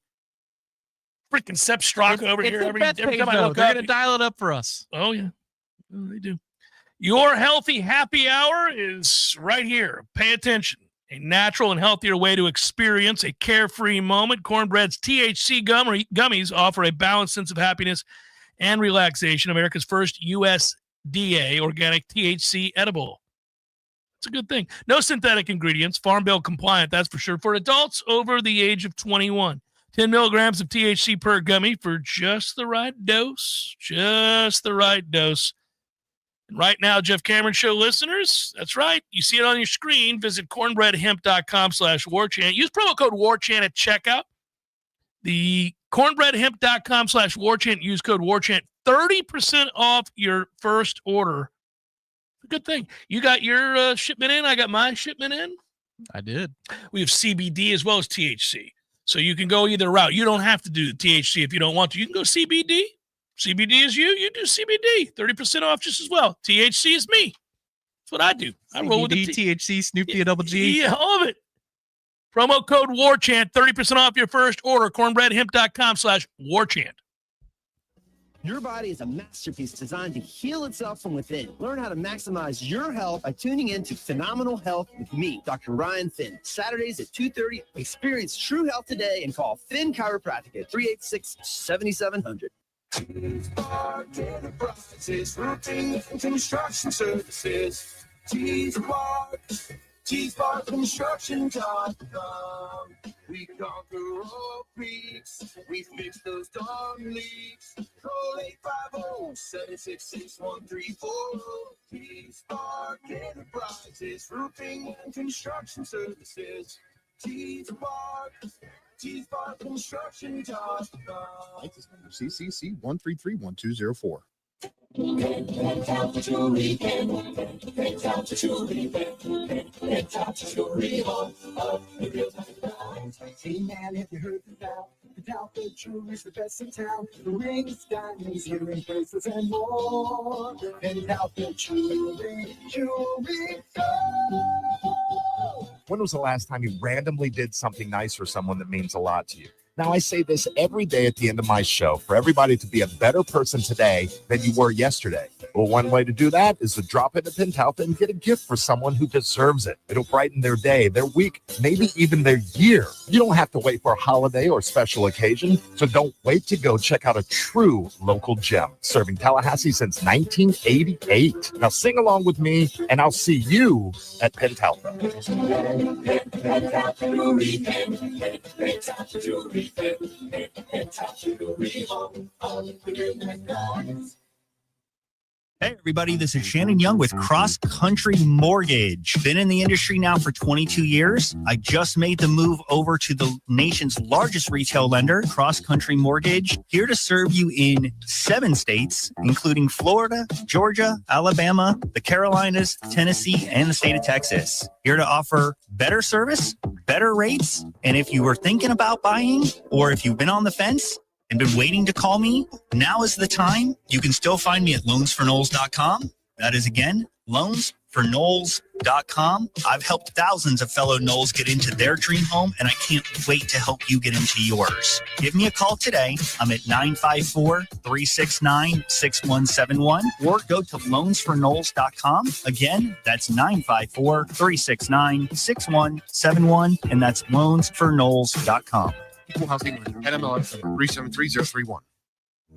Freaking Sepp Straka over here. Every time I look they're up, going to dial it up for us. Oh, yeah. Oh, they do. Your healthy happy hour is right here. Pay attention. A natural and healthier way to experience a carefree moment. Cornbread's THC gummies offer a balanced sense of happiness and relaxation. America's first USDA organic THC edible. It's a good thing. No synthetic ingredients. Farm Bill compliant, that's for sure. For adults over the age of 21. 10 milligrams of THC per gummy for just the right dose. Just the right dose. And right now, Jeff Cameron Show listeners, that's right. You see it on your screen. Visit cornbreadhemp.com/warchant. Use promo code warchant at checkout. The cornbreadhemp.com/warchant. Use code warchant. 30% off your first order. Good thing. You got your shipment in. I got my shipment in. I did. We have CBD as well as THC. So you can go either route. You don't have to do the THC if you don't want to. You can go CBD. CBD is you. You do CBD. 30% off just as well. THC is me. That's what I do. I roll with the THC, Snoop D, double G. Yeah, all of it. Promo code WARCHANT. 30% off your first order. cornbreadhemp.com/warchant. Your body is a masterpiece designed to heal itself from within. Learn how to maximize your health by tuning in to Phenomenal Health with me, Dr. Ryan Finn. Saturdays at 2:30. Experience true health today and call Finn Chiropractic at 386-7700. T-Spark Enterprises, roofing and construction services. T-Spark Construction.com. We conquer all peaks. We fix those dark leaks. Call 850-766-134. T-Spark Enterprises, roofing and construction services. T-Spark Construction.com. License number CCC 1331204. Hey man, have you heard about the Dalphin Jewelry's the best in town? The rings, diamonds, earring, bracelets, and more. And Dalphin Jewelry. When was the last time you randomly did something nice for someone that means a lot to you? Now, I say this every day at the end of my show for everybody to be a better person today than you were yesterday. Well, one way to do that is to drop into Pentalpha and get a gift for someone who deserves it. It'll brighten their day, their week, maybe even their year. You don't have to wait for a holiday or special occasion, so don't wait to go check out a true local gem serving Tallahassee since 1988. Now, sing along with me, and I'll see you at Pentalpha. Hey everybody, this is Shannon Young with Cross Country Mortgage. Been in the industry now for 22 years. I just made the move over to the nation's largest retail lender, Cross Country Mortgage, here to serve you in 7 states, including Florida, Georgia, Alabama, the Carolinas, Tennessee, and the state of Texas. Here to offer better service, better rates, and if you were thinking about buying or if you've been on the fence and been waiting to call me, now is the time. You can still find me at loansforknowles.com. That is, again, loansforknowles.com. SelectQuote.com. I've helped thousands of fellow Knowles get into their dream home, and I can't wait to help you get into yours. Give me a call today. I'm at 954-369-6171, or go to loansforknowles.com. Again, that's 954-369-6171, and that's loansforknowles.com. Equal housing NMLS 373031.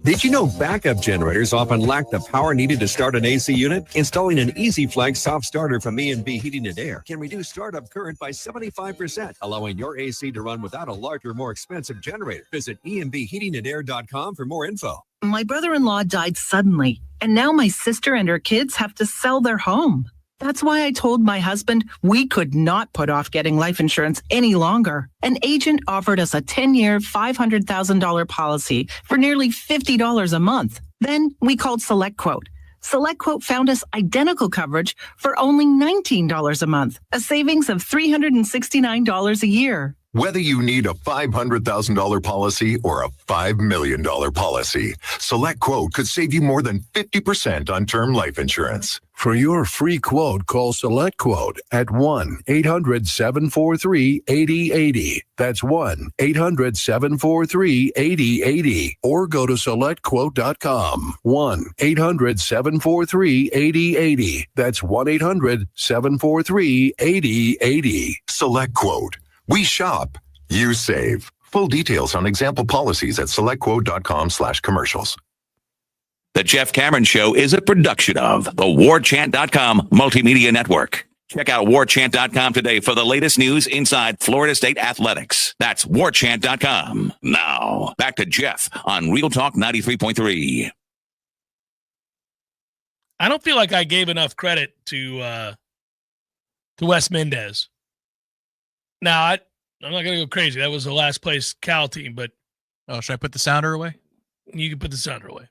Did you know backup generators often lack the power needed to start an AC unit? Installing an EasyFlex soft starter from E&B Heating and Air can reduce startup current by 75%, allowing your AC to run without a larger, more expensive generator. Visit EMBHeatingandAir.com for more info. My brother-in-law died suddenly, and now my sister and her kids have to sell their home. That's why I told my husband we could not put off getting life insurance any longer. An agent offered us a 10-year, $500,000 policy for nearly $50 a month. Then we called SelectQuote. SelectQuote found us identical coverage for only $19 a month, a savings of $369 a year. Whether you need a $500,000 policy or a $5 million policy, SelectQuote could save you more than 50% on term life insurance. For your free quote, call SelectQuote at 1-800-743-8080. That's 1-800-743-8080. Or go to SelectQuote.com. 1-800-743-8080. That's 1-800-743-8080. SelectQuote. We shop, you save. Full details on example policies at selectquote.com/commercials. The Jeff Cameron Show is a production of the Warchant.com Multimedia Network. Check out Warchant.com today for the latest news inside Florida State athletics. That's Warchant.com. Now, back to Jeff on Real Talk 93.3. I don't feel like I gave enough credit to Wes Mendez. Now, I'm not going to go crazy. That was the last place Cal team, but... Oh, should I put the sounder away? You can put the sounder away.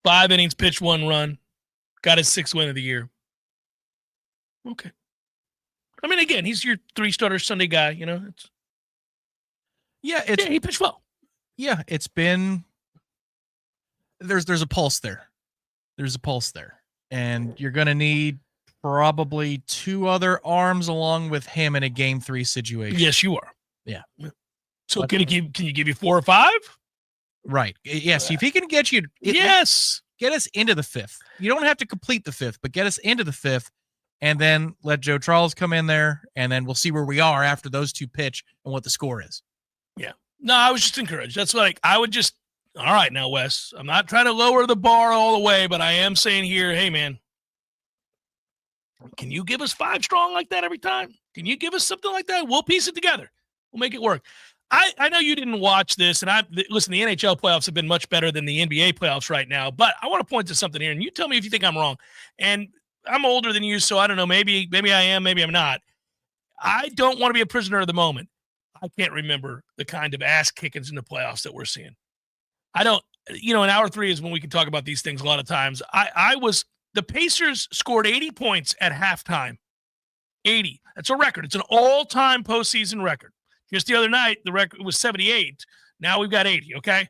5 innings, pitched 1 run. Got his 6th win of the year. Okay. I mean, again, he's your 3-starter Sunday guy, you know. He pitched well. Yeah, it's been... There's a pulse there. There's a pulse there. And you're going to need probably 2 other arms along with him in a game 3 situation. Yes, you are. Yeah. So can you give you 4 or 5? Right. Yes. If he can get you, yes, get us into the 5th. You don't have to complete the 5th, but get us into the 5th, and then let Joe Charles come in there, and then we'll see where we are after those 2 pitch and what the score is. Yeah. No, I was just encouraged. That's like I would just. All right, now Wes. I'm not trying to lower the bar all the way, but I am saying here, hey man. Can you give us 5 strong like that every time? Can you give us something like that? We'll piece it together. We'll make it work. I know you didn't watch this, and listen, the NHL playoffs have been much better than the NBA playoffs right now, but I want to point to something here, and you tell me if you think I'm wrong. And I'm older than you, so I don't know. Maybe I am, maybe I'm not. I don't want to be a prisoner of the moment. I can't remember the kind of ass kickings in the playoffs that we're seeing. I don't, in hour 3 is when we can talk about these things a lot of times. The Pacers scored 80 points at halftime. 80. That's a record. It's an all-time postseason record. Just the other night, the record was 78. Now we've got 80, okay?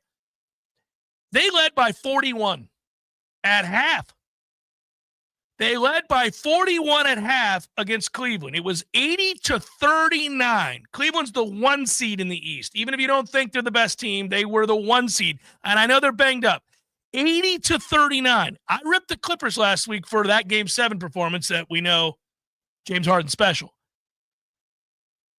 They led by 41 at half. They led by 41 at half against Cleveland. It was 80-39. Cleveland's the 1 seed in the East. Even if you don't think they're the best team, they were the 1 seed. And I know they're banged up. 80-39. I ripped the Clippers last week for that Game 7 performance that we know James Harden special.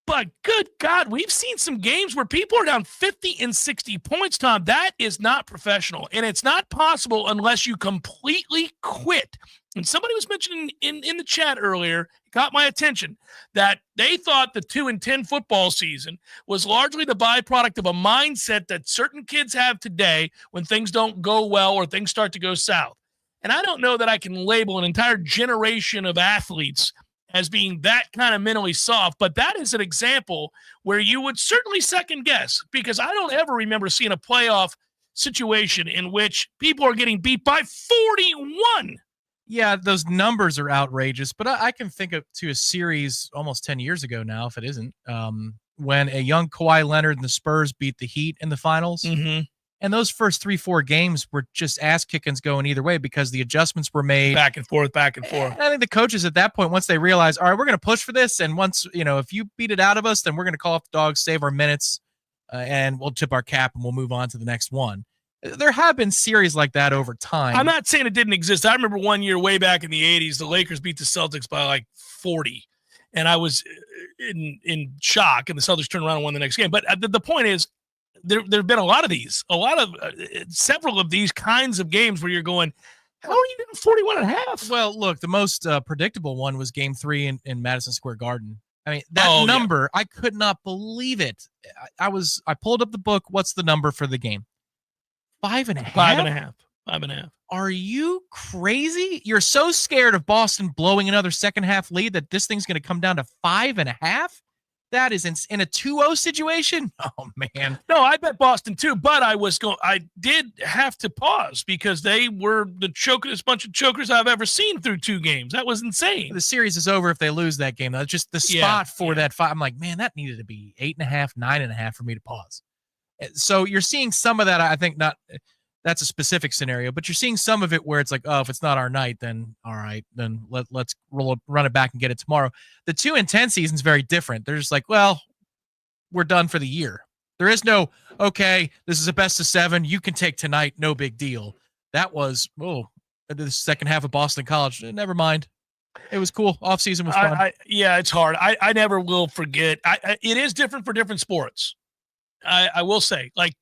But good God, we've seen some games where people are down 50 and 60 points, Tom. That is not professional, and it's not possible unless you completely quit. And somebody was mentioning in the chat earlier, it caught my attention, that they thought the 2-10 football season was largely the byproduct of a mindset that certain kids have today when things don't go well or things start to go south. And I don't know that I can label an entire generation of athletes as being that kind of mentally soft, but that is an example where you would certainly second guess, because I don't ever remember seeing a playoff situation in which people are getting beat by 41. Yeah, those numbers are outrageous, but I can think to a series almost 10 years ago now, if it isn't, when a young Kawhi Leonard and the Spurs beat the Heat in the finals. Mm-hmm. And those first 3-4 games were just ass kickings going either way because the adjustments were made back and forth. And I think the coaches at that point, once they realized, all right, we're going to push for this. And once, if you beat it out of us, then we're going to call off the dogs, save our minutes, and we'll tip our cap and we'll move on to the next one. There have been series like that over time. I'm not saying it didn't exist. I remember one year way back in the 80s, the Lakers beat the Celtics by like 40. And I was in shock, and the Celtics turned around and won the next game. But the point is, there have been a lot of these, several of these kinds of games where you're going, how are you getting 41 and a half? Well, look, the most predictable one was Game 3 in Madison Square Garden. I mean, that number, I could not believe it. I pulled up the book. What's the number for the game? 5.5? 5.5. 5.5. Are you crazy? You're so scared of Boston blowing another second half lead that this thing's going to come down to 5.5? That is in a 2-0 situation. Oh man. No, I bet Boston too, but I did have to pause because they were the chokest bunch of chokers I've ever seen through 2 games. That was insane. The series is over if they lose that game. That's just the spot for that 5. I'm like, man, that needed to be 8.5, 9.5 for me to pause. So you're seeing some of that. I think not. That's a specific scenario, but you're seeing some of it where it's like, oh, if it's not our night, then all right, then let's run it back and get it tomorrow. The 2-10 season is very different. They're just like, well, we're done for the year. There is no, okay, this is a best of 7. You can take tonight. No big deal. That was, the second half of Boston College. Never mind. It was cool. Off season was fun. It's hard. I never will forget. It is different for different sports. I will say, like,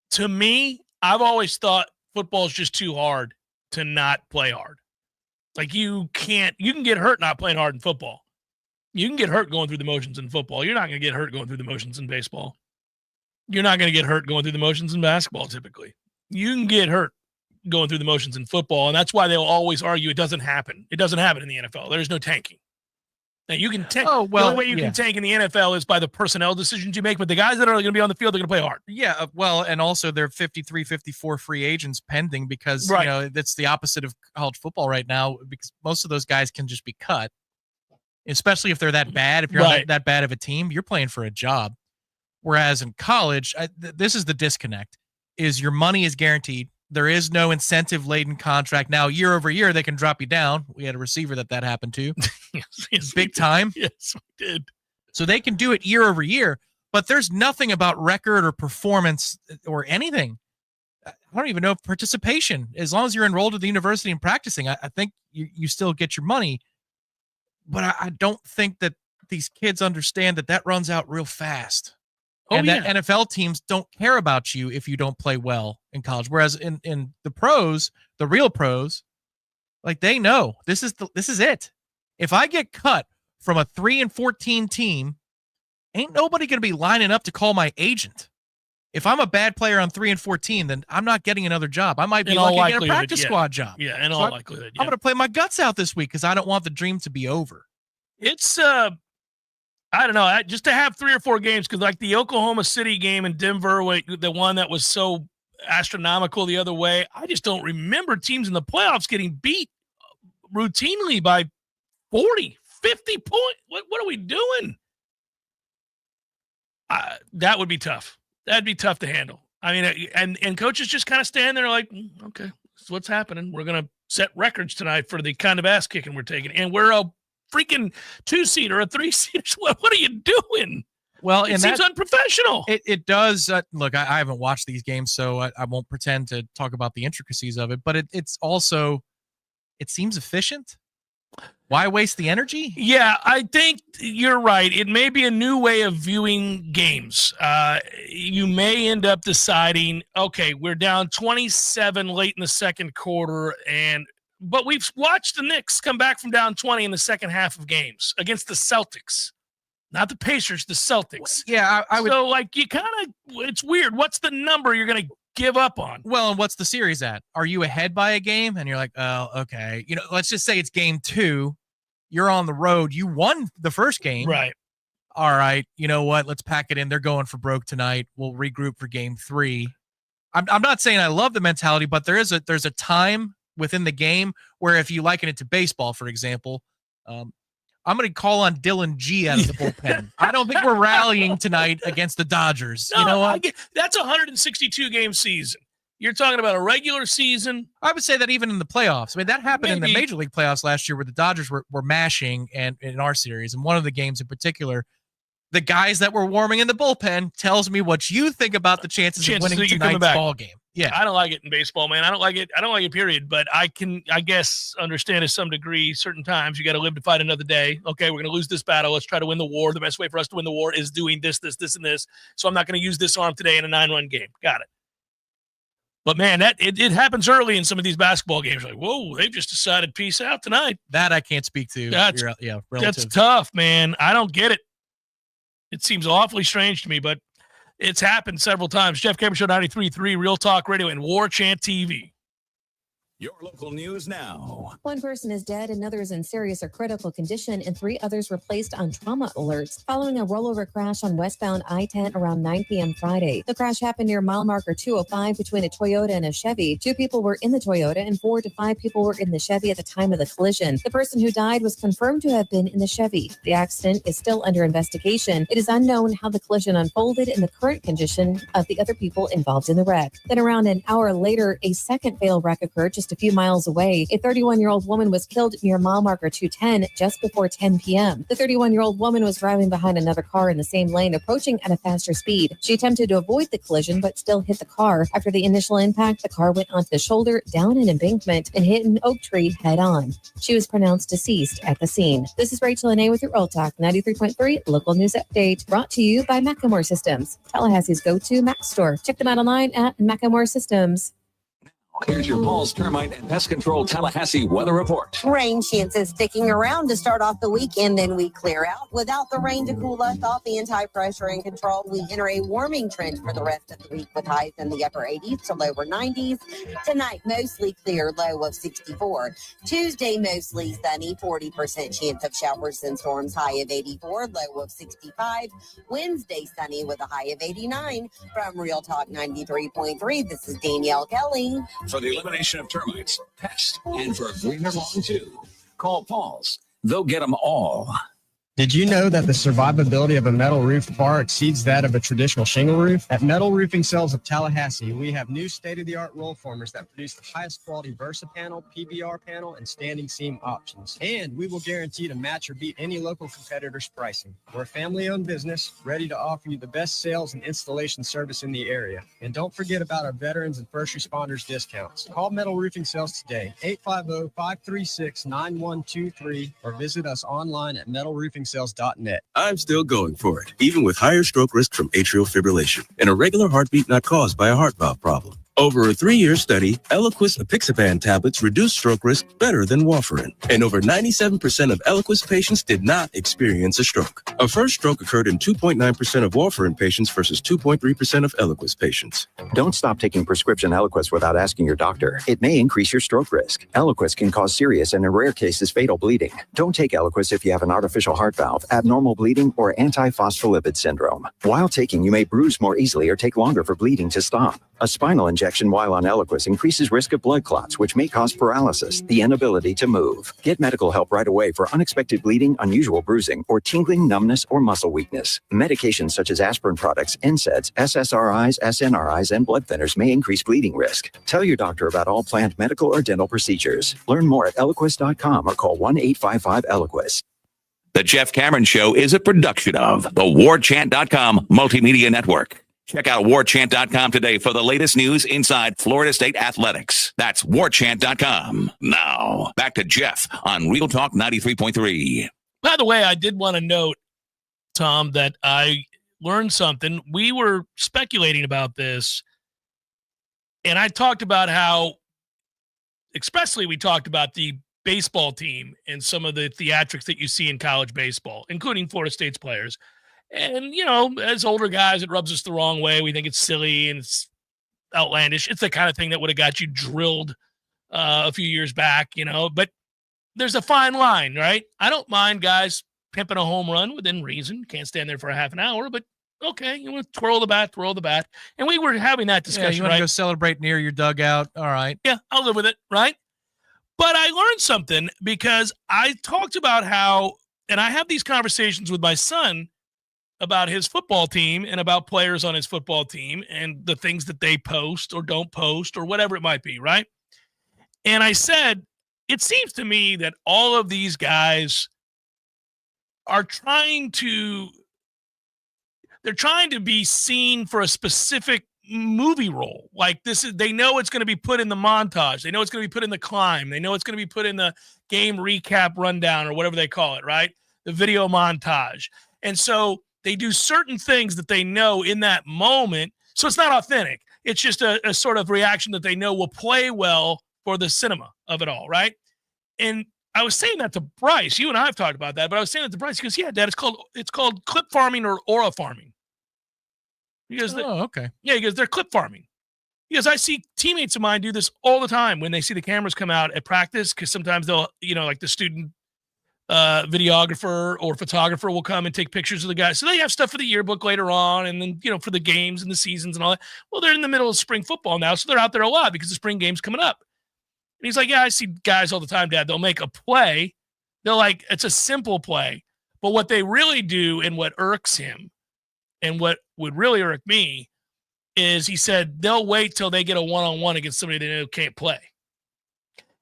to me, I've always thought football is just too hard to not play hard. Like you can get hurt not playing hard in football. You can get hurt going through the motions in football. You're not going to get hurt going through the motions in baseball. You're not going to get hurt going through the motions in basketball typically. You can get hurt going through the motions in football, and that's why they'll always argue it doesn't happen. It doesn't happen in the NFL. There's no tanking. Now, you can tank. The only way you can tank in the NFL is by the personnel decisions you make, but the guys that are going to be on the field, they're going to play hard. Yeah, well, and also they're 53, 54 free agents pending because, that's the opposite of college football right now because most of those guys can just be cut, especially if they're that bad. If you're on that bad of a team, you're playing for a job. Whereas in college, this is the disconnect, is your money is guaranteed. There is no incentive-laden contract. Now, year over year, they can drop you down. We had a receiver that happened to. yes, big time. Yes, we did. So they can do it year over year, but there's nothing about record or performance or anything. I don't even know if participation. As long as you're enrolled at the university and practicing, I think you still get your money. But I don't think that these kids understand that runs out real fast. That NFL teams don't care about you if you don't play well in college. Whereas in the pros, the real pros, like they know this is it. If I get cut from a 3-14 team, ain't nobody going to be lining up to call my agent. If I'm a bad player on 3-14, then I'm not getting another job. I might be lucky to get a practice squad job. Yeah, in all likelihood. I'm going to play my guts out this week because I don't want the dream to be over. It's I don't know, just to have 3 or 4 games, because like the Oklahoma City game in Denver, the one that was so astronomical the other way, I just don't remember teams in the playoffs getting beat routinely by 40, 50 points. What are we doing? That would be tough. That'd be tough to handle. I mean, and coaches just kind of stand there like, okay, this is what's happening. We're going to set records tonight for the kind of ass kicking we're taking. And we're a freaking 2-seed or a 3-seed. What are you doing? Well, it seems unprofessional. It does. Look, I haven't watched these games, so I won't pretend to talk about the intricacies of it. But it's also, it seems efficient. Why waste the energy? Yeah, I think you're right. It may be a new way of viewing games. You may end up deciding, okay, we're down 27 late in the second quarter, but we've watched the Knicks come back from down 20 in the second half of games against the Celtics. Not the Pacers, the Celtics. Yeah, I would. So, like, you kind of, it's weird. What's the number you're going to give up on? Well, and what's the series at? Are you ahead by a game? And you're like, oh, okay. Let's just say it's game 2. You're on the road. You won the first game. Right. All right. You know what? Let's pack it in. They're going for broke tonight. We'll regroup for game 3. I'm not saying I love the mentality, but there's a time within the game where if you liken it to baseball, for example, I'm going to call on Dylan G out of the bullpen. I don't think we're rallying tonight against the Dodgers. No, you know what? That's a 162-game season. You're talking about a regular season. I would say that even in the playoffs. I mean, that happened in the Major League playoffs last year where the Dodgers were mashing and in our series. And one of the games in particular, the guys that were warming in the bullpen tells me what you think about the chances of winning tonight's ball game. Yeah. I don't like it in baseball, man. I don't like it, period. But I guess, understand to some degree, certain times you got to live to fight another day. Okay, we're going to lose this battle. Let's try to win the war. The best way for us to win the war is doing this, this, this, and this. So I'm not going to use this arm today in a 9-run game. Got it. But, man, it happens early in some of these basketball games. Like, whoa, they've just decided peace out tonight. That I can't speak to. That's tough, man. I don't get it. It seems awfully strange to me, but it's happened several times. Jeff Cameron Show 93.3, Real Talk Radio, and Warchant TV. Your local news now. One person is dead, another is in serious or critical condition, and 3 others were placed on trauma alerts following a rollover crash on westbound I-10 around 9 p.m. Friday. The crash happened near mile marker 205 between a Toyota and a Chevy. 2 people were in the Toyota and 4 to 5 people were in the Chevy at the time of the collision. The person who died was confirmed to have been in the Chevy. The accident is still under investigation. It is unknown how the collision unfolded and the current condition of the other people involved in the wreck. Then around an hour later, a second fatal wreck occurred just a few miles away. A 31-year-old woman was killed near mile marker 210 just before 10 p.m. The 31-year-old woman was driving behind another car in the same lane, approaching at a faster speed. She attempted to avoid the collision, but still hit the car. After the initial impact, the car went onto the shoulder, down an embankment, and hit an oak tree head-on. She was pronounced deceased at the scene. This is Rachel Anay with your Real Talk 93.3 local news update, brought to you by Macklemore Systems, Tallahassee's go-to Mac store. Check them out online at Macklemore Systems. Here's your Paul's Termite and Pest Control Tallahassee weather report. Rain chances sticking around to start off the weekend, then we clear out. Without the rain to cool us off, the anti-pressure in control, we enter a warming trend for the rest of the week with highs in the upper 80s to lower 90s. Tonight, mostly clear, low of 64. Tuesday, mostly sunny, 40% chance of showers and storms, high of 84, low of 65. Wednesday, sunny with a high of 89. From Real Talk 93.3, this is Danielle Kelly. For the elimination of termites, pests, and for a greener lawn too. Call Paul's. They'll get them all. Did you know that the survivability of a metal roof far exceeds that of a traditional shingle roof? At Metal Roofing Sales of Tallahassee, we have new state-of-the-art roll formers that produce the highest quality Versa panel, PBR panel, and standing seam options. And we will guarantee to match or beat any local competitor's pricing. We're a family-owned business, ready to offer you the best sales and installation service in the area. And don't forget about our veterans and first responders discounts. Call Metal Roofing Sales today, 850-536-9123, or visit us online at metalroofing.net. I'm still going for it, even with higher stroke risk from atrial fibrillation, and a regular heartbeat not caused by a heart valve problem. Over a 3-year study, Eliquis apixaban tablets reduced stroke risk better than warfarin, and over 97% of Eliquis patients did not experience a stroke. A first stroke occurred in 2.9% of warfarin patients versus 2.3% of Eliquis patients. Don't stop taking prescription Eliquis without asking your doctor. It may increase your stroke risk. Eliquis can cause serious and in rare cases fatal bleeding. Don't take Eliquis if you have an artificial heart valve, abnormal bleeding, or antiphospholipid syndrome. While taking, you may bruise more easily or take longer for bleeding to stop. A spinal injection while on Eliquis increases risk of blood clots, which may cause paralysis, the inability to move. Get medical help right away for unexpected bleeding, unusual bruising, or tingling, numbness, or muscle weakness. Medications such as aspirin products, NSAIDs, SSRIs, SNRIs, and blood thinners may increase bleeding risk. Tell your doctor about all planned medical or dental procedures. Learn more at Eliquis.com or call 1-855-ELIQUIS. The Jeff Cameron Show is a production of the Warchant.com Multimedia Network. Check out Warchant.com today for the latest news inside Florida State athletics. That's Warchant.com. Now, back to Jeff on Real Talk 93.3. By the way, I did want to note, Tom, that I learned something. We were speculating about this, and I talked about how, especially we talked about the baseball team and some of the theatrics that you see in college baseball, including Florida State's players. And, you know, as older guys, it rubs us the wrong way. We think it's silly and it's outlandish. It's the kind of thing that would have got you drilled a few years back, you know. But there's a fine line, right? I don't mind guys pimping a home run within reason. Can't stand there for a half an hour, but okay, you want to twirl the bat. And we were having that discussion, you want to go celebrate near your dugout? All right. Yeah, I'll live with it, right? But I learned something because I talked about how, And I have these conversations with my son about his football team and about players on his football team and the things that they post or don't post or whatever it might be, right? And I said, it seems to me that all of these guys are trying to be seen for a specific movie role. Like they know it's going to be put in the montage. They know it's going to be put in the climb. They know it's going to be put in the game recap rundown or whatever they call it, right? The video montage. And so they do certain things that they know in that moment. So it's not authentic. It's just a sort of reaction that they know will play well for the cinema of it all, right? And I was saying that to Bryce. You and I have talked about that, but I was saying that to Bryce. He goes, yeah, Dad, it's called clip farming or aura farming. He goes, okay. Yeah, he goes, they're clip farming. He goes, I see teammates of mine do this all the time when they see the cameras come out at practice, because sometimes they'll, like the student videographer or photographer will come and take pictures of the guys. So they have stuff for the yearbook later on, and then, for the games and the seasons and all that. Well, they're in the middle of spring football now, so they're out there a lot because the spring game's coming up. And he's like, yeah, I see guys all the time, Dad. They'll make a play. They're like, it's a simple play. But what they really do and what irks him and what would really irk me is, he said, they'll wait till they get a one-on-one against somebody they know can't play.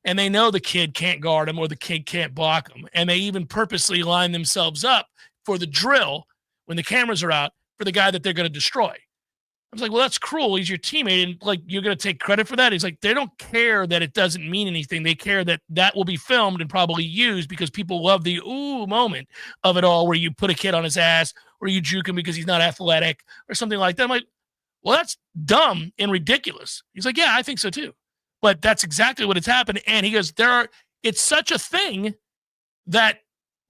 And they know the kid can't guard him or the kid can't block him. And they even purposely line themselves up for the drill when the cameras are out for the guy that they're going to destroy. I was like, well, that's cruel. He's your teammate. And like, you're going to take credit for that? He's like, they don't care that it doesn't mean anything. They care that that will be filmed and probably used because people love the ooh moment of it all, where you put a kid on his ass or you juke him because he's not athletic or something like that. I'm like, well, that's dumb and ridiculous. He's like, yeah, I think so too. But that's exactly what has happened. And he goes, it's such a thing that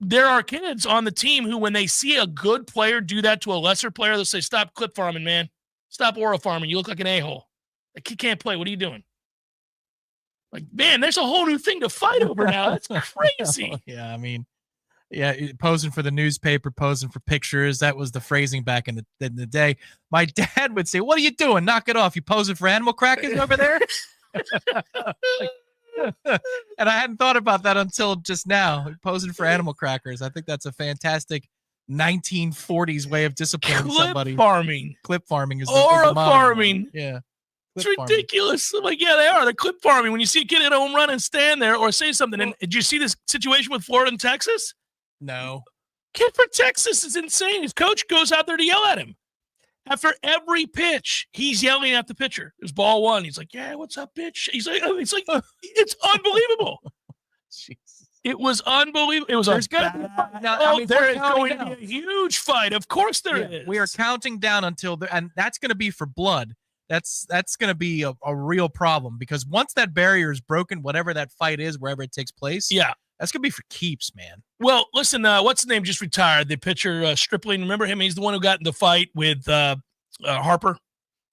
there are kids on the team who, when they see a good player do that to a lesser player, they'll say, stop clip farming, man. Stop aura farming. You look like an a-hole. Like, he can't play. What are you doing? Like, man, there's a whole new thing to fight over now. That's crazy. Yeah, I mean, yeah, posing for the newspaper, posing for pictures. That was the phrasing back in the day. My dad would say, what are you doing? Knock it off. You posing for animal crackers over there? And I hadn't thought about that until just now. Posing for animal crackers. I think that's a fantastic 1940s way of disciplining somebody. Clip farming is aura farming. Yeah. It's ridiculous. I'm like, yeah, they are. They're clip farming. When you see a kid hit a home run and stand there or say something. And did you see this situation with Florida and Texas? No. Kid for Texas is insane. His coach goes out there to yell at him. After every pitch, he's yelling at the pitcher. There's ball one. He's like, yeah, what's up, bitch? He's like, it's unbelievable. It was unbelievable. It was there's going to be a huge fight. Of course there is. We are counting down until and that's going to be for blood. That's going to be a real problem, because once that barrier is broken, whatever that fight is, wherever it takes place, yeah, that's going to be for keeps, man. Well, listen, what's his name just retired? The pitcher, Stripling. Remember him? He's the one who got in the fight with Harper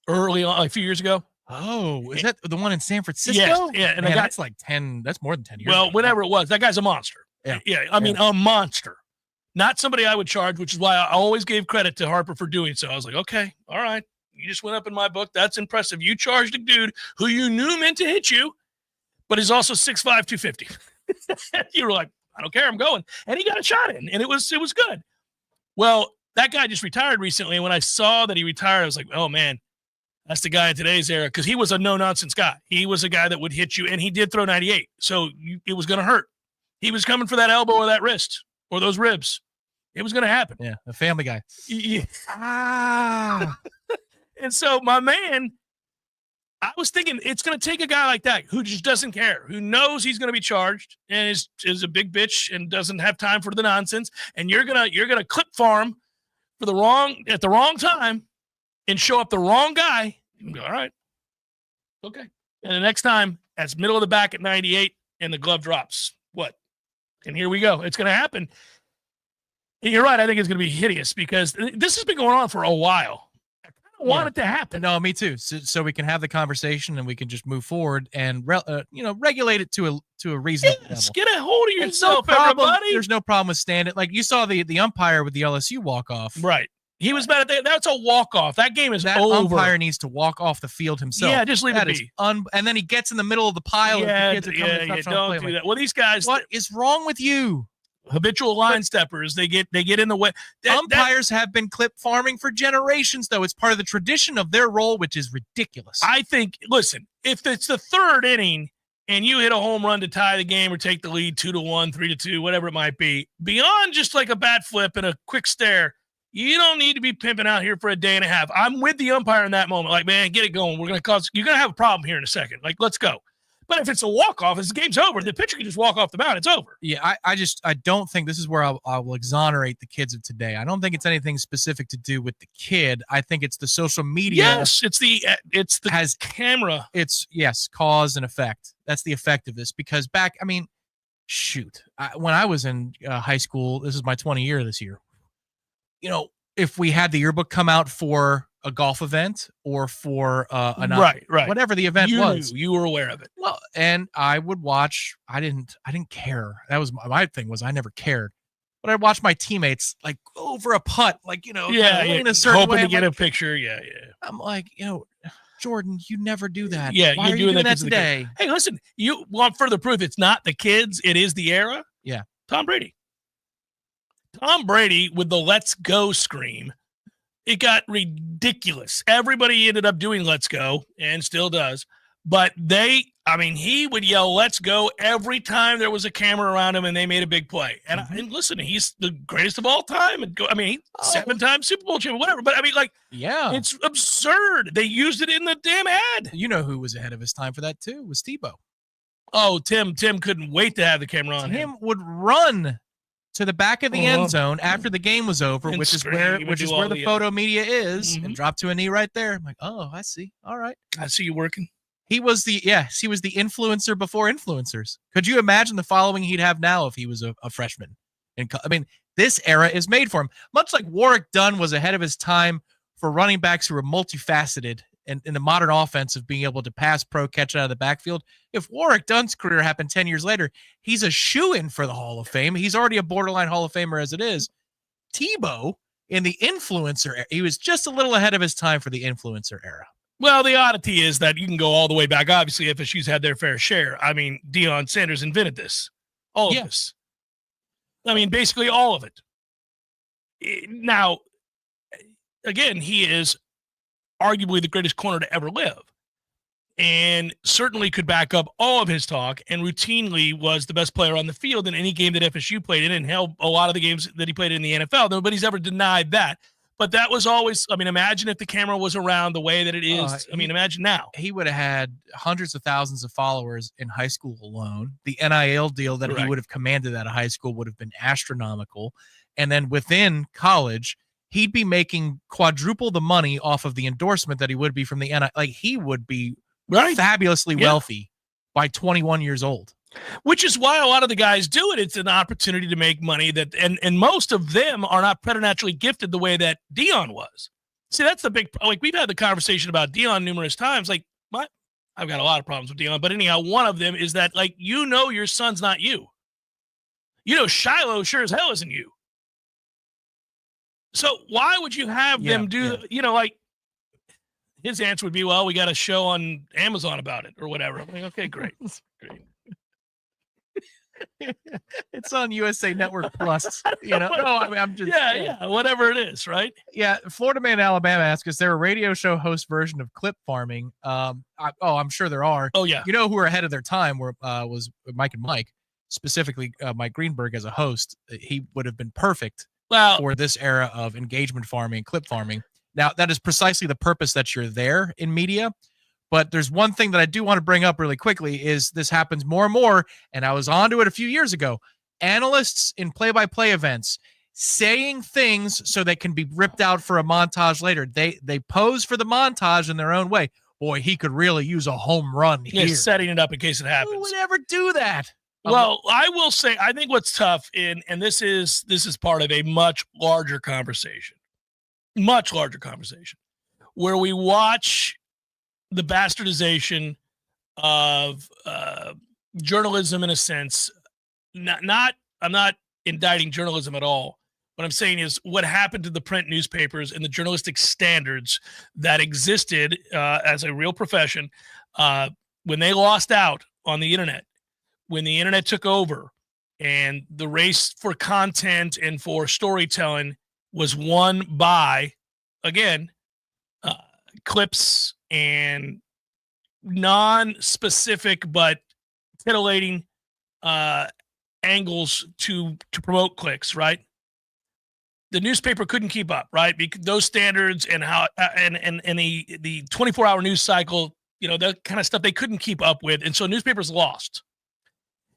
early on, a few years ago. Oh, is that the one in San Francisco? Yes, yeah. And that's like 10, that's more than 10 years Well, ago. whatever it was, that guy's a monster. Yeah. I mean, a monster. Not somebody I would charge, which is why I always gave credit to Harper for doing so. I was like, okay, all right. You just went up in my book. That's impressive. You charged a dude who you knew meant to hit you, but he's also 6'5", 250. You were like, I don't care, I'm going. And he got a shot in, and it was good. Well, that guy just retired recently, and when I saw that he retired, I was like, oh, man, that's the guy in today's era, because he was a no-nonsense guy. He was a guy that would hit you, and he did throw 98, so it was going to hurt. He was coming for that elbow or that wrist or those ribs. It was going to happen. Yeah, a Family Guy. Yeah. And so, my man, I was thinking it's going to take a guy like that who just doesn't care, who knows he's going to be charged and is a big bitch and doesn't have time for the nonsense. And you're gonna clip farm at the wrong time and show up the wrong guy. You can go, all right, okay. And the next time, that's middle of the back at 98, and the glove drops. What? And here we go. It's going to happen. And you're right. I think it's going to be hideous, because this has been going on for a while. Want it to happen. No, me too. So we can have the conversation and we can just move forward and regulate it to a reasonable level. Get a hold of yourself, everybody. There's no problem with standing. Like you saw the umpire with the LSU walk off. Right. He was mad at that. That's a walk off. That game is that over. Umpire needs to walk off the field himself. Yeah, just leave it be. And then he gets in the middle of the pile. Yeah, and the kids are coming don't do that. Well, these guys. What is wrong with you? habitual line steppers. They get in the way. Umpires have been clip farming for generations, though. It's part of the tradition of their role, which is ridiculous. I think, listen, if it's the third inning and you hit a home run to tie the game or take the lead 2-1, 3-2, whatever it might be, beyond just like a bat flip and a quick stare, you don't need to be pimping out here for a day and a half. I'm with the umpire in that moment. Like, man, get it going. You're going to have a problem here in a second. Like, let's go. But if it's a walk-off, as the game's over, the pitcher can just walk off the mound. It's over. Yeah, I don't think this is where I will exonerate the kids of today. I don't think it's anything specific to do with the kid. I think it's the social media. Yes, it's the camera. It's, yes, cause and effect. That's the effect of this. Because when I was in high school, this is my 20th year this year. If we had the yearbook come out for a golf event or for whatever the event was, you were aware of it. Well, and I would watch. I didn't care. That was my thing. Was I never cared, but I'd watch my teammates like go over a putt, in a certain hoping way. to get a picture. Yeah. I'm like, Jordan, you never do that. Yeah, why you're are you doing that today? Hey, listen, you want further proof? It's not the kids. It is the era. Yeah, Tom Brady with the "Let's Go" scream. It got ridiculous. Everybody ended up doing "Let's Go" and still does. But he would yell "Let's go" every time there was a camera around him and they made a big play. And, and listen, he's the greatest of all time. And 7-time Super Bowl champion, whatever. But it's absurd. They used it in the damn ad. You know who was ahead of his time for that too? Was Tebow. Oh, Tim couldn't wait to have the camera on him. Tim would run to the back of the end zone after the game was over, And which is where the photo media is, and drop to a knee right there. I'm like, oh, I see. All right, I see you working. He was the influencer before influencers. Could you imagine the following he'd have now if he was a freshman? This era is made for him. Much like Warwick Dunn was ahead of his time for running backs who are multifaceted and in the modern offense of being able to pass pro, catch out of the backfield. If Warwick Dunn's career happened 10 years later, he's a shoo-in for the Hall of Fame. He's already a borderline Hall of Famer as it is. Tebow in the influencer era, he was just a little ahead of his time for the influencer era. Well, the oddity is that you can go all the way back. Obviously, FSU's had their fair share. Deion Sanders invented this. All of this. Basically all of it. Now, again, he is arguably the greatest corner to ever live, and certainly could back up all of his talk, and routinely was the best player on the field in any game that FSU played in, and held a lot of the games that he played in the NFL. Nobody's ever denied that. But that was always, imagine if the camera was around the way that it is. Imagine now. He would have had hundreds of thousands of followers in high school alone. The NIL deal that he would have commanded out of high school would have been astronomical. And then within college, he'd be making quadruple the money off of the endorsement that he would be from the NIL. Like, he would be fabulously wealthy by 21 years old. Which is why a lot of the guys do it. It's an opportunity to make money and most of them are not preternaturally gifted the way that Deion was. See, that's the big, we've had the conversation about Deion numerous times. I've got a lot of problems with Deion, but anyhow, one of them is that your son's not you. Shiloh sure as hell isn't you. So why would you have them do, his answer would be, well, we got a show on Amazon about it or whatever. I'm like, okay, great. Great. It's on USA Network Plus. I'm just whatever it is, right? Yeah, Florida Man in Alabama asks, is there a radio show host version of clip farming? I'm sure there are. Oh yeah, who are ahead of their time was Mike and Mike, specifically Mike Greenberg as a host. He would have been perfect for this era of engagement farming, clip farming. Now that is precisely the purpose that you're there in media. But there's one thing that I do want to bring up really quickly is this happens more and more, and I was onto it a few years ago. Analysts in play-by-play events saying things so they can be ripped out for a montage later. They pose for the montage in their own way. Boy, he could really use a home run here. Setting it up in case it happens. Who would ever do that? Well, I will say, I think what's tough and this is part of a much larger conversation, where we watch the bastardization of journalism in a sense. I'm not indicting journalism at all. What I'm saying is what happened to the print newspapers and the journalistic standards that existed as a real profession when they lost out on the internet, when the internet took over And the race for content and for storytelling was won by, again, clips and non-specific but titillating angles to promote clicks, right? The newspaper couldn't keep up, right? Because those standards and how and the 24-hour news cycle, that kind of stuff they couldn't keep up with, and so newspapers lost.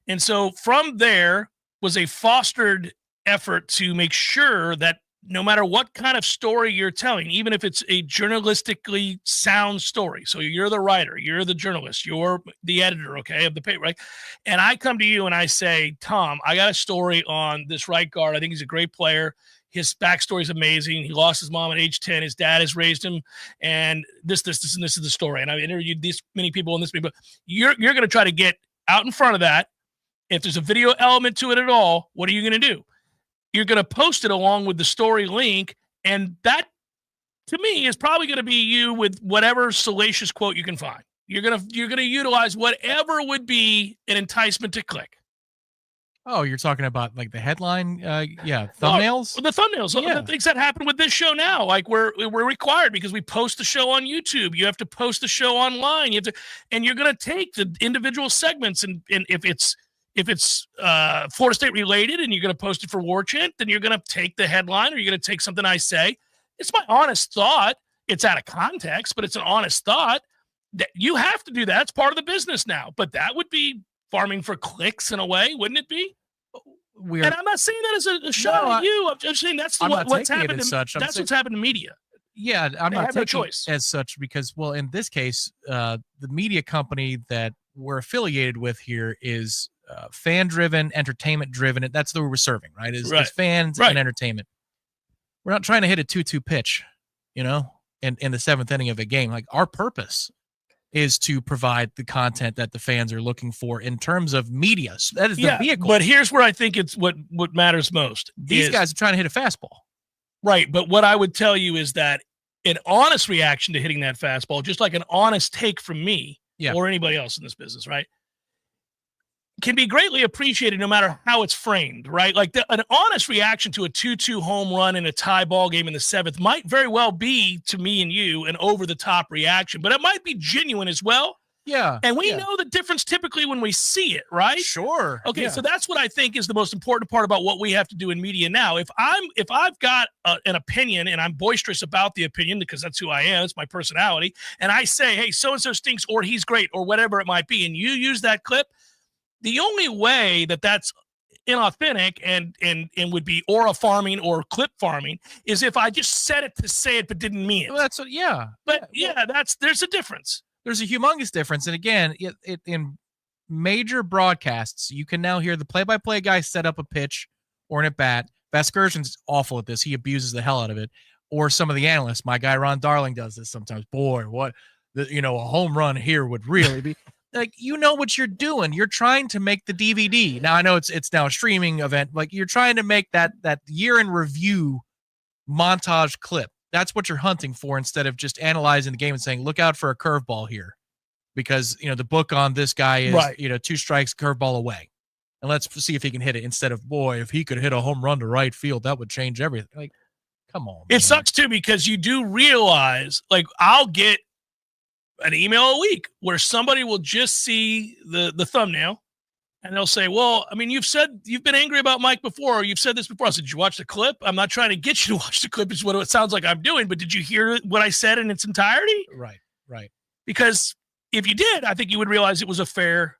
And so from there was a fostered effort to make sure that no matter what kind of story you're telling, even if it's a journalistically sound story, so you're the writer, you're the journalist, you're the editor, okay, of the paper, right? And I come to you and I say, Tom, I got a story on this right guard. I think he's a great player. His backstory is amazing. He lost his mom at age 10. His dad has raised him, and this, and this is the story. And I've interviewed these many people and this many people. You're going to try to get out in front of that. If there's a video element to it at all, what are you going to do? You're going to post it along with the story link, and that, to me, is probably going to be you with whatever salacious quote you can find. You're going to utilize whatever would be an enticement to click. Oh, you're talking about like the headline, thumbnails. Well, the thumbnails, the things that happen with this show now. Like we're required because we post the show on YouTube. You have to post the show online. You have to, and you're going to take the individual segments, and if it's Florida State related and you're going to post it for Warchant, then you're going to take the headline, or you're going to take something I say. It's my honest thought. It's out of context, but it's an honest thought. That you have to do that. It's part of the business now. But that would be farming for clicks in a way, wouldn't it be? And I'm not saying that as a shot at you. I'm just saying that's what's happened. That's what's happened to media. Yeah, I'm not taking choice as such because, well, in this case, the media company that we're affiliated with here is fan-driven, entertainment-driven. That's the way we're serving, right? Is fans and entertainment. We're not trying to hit a 2-2 pitch, in the seventh inning of a game. Like, our purpose is to provide the content that the fans are looking for in terms of media. So that is the vehicle. But here's where I think it's what matters most. These guys are trying to hit a fastball. Right. But what I would tell you is that an honest reaction to hitting that fastball, just like an honest take from me or anybody else in this business, right, can be greatly appreciated no matter how it's framed, right? Like an honest reaction to a 2-2 home run in a tie ball game in the seventh might very well be, to me and you, an over-the-top reaction, but it might be genuine as well. Yeah. And we know the difference typically when we see it, right? Sure. Okay, so that's what I think is the most important part about what we have to do in media now. If I've got an opinion and I'm boisterous about the opinion because that's who I am, it's my personality, and I say, hey, so-and-so stinks or he's great or whatever it might be, and you use that clip, the only way that that's inauthentic and would be aura farming or clip farming is if I just said it to say it but didn't mean it. Well, there's a difference. There's a humongous difference. And again, in major broadcasts, you can now hear the play-by-play guy set up a pitch or an at-bat. Vasgersian's awful at this. He abuses the hell out of it. Or some of the analysts. My guy Ron Darling does this sometimes. Boy, a home run here would really be... Like, what you're doing. You're trying to make the DVD. Now, I know it's now a streaming event. Like, you're trying to make that year in review montage clip. That's what you're hunting for instead of just analyzing the game and saying, look out for a curveball here. Because, the book on this guy is, 2 strikes, curveball away. And let's see if he can hit it instead of, boy, if he could hit a home run to right field, that would change everything. Like, come on. It sucks, too, because you do realize, like, I'll get an email a week where somebody will just see the thumbnail and they'll say, well, I mean, you've been angry about Mike before, or you've said this before. I said, did you watch the clip? I'm not trying to get you to watch the clip. It's what it sounds like I'm doing, but did you hear what I said in its entirety? Right. Because if you did, I think you would realize it was a fair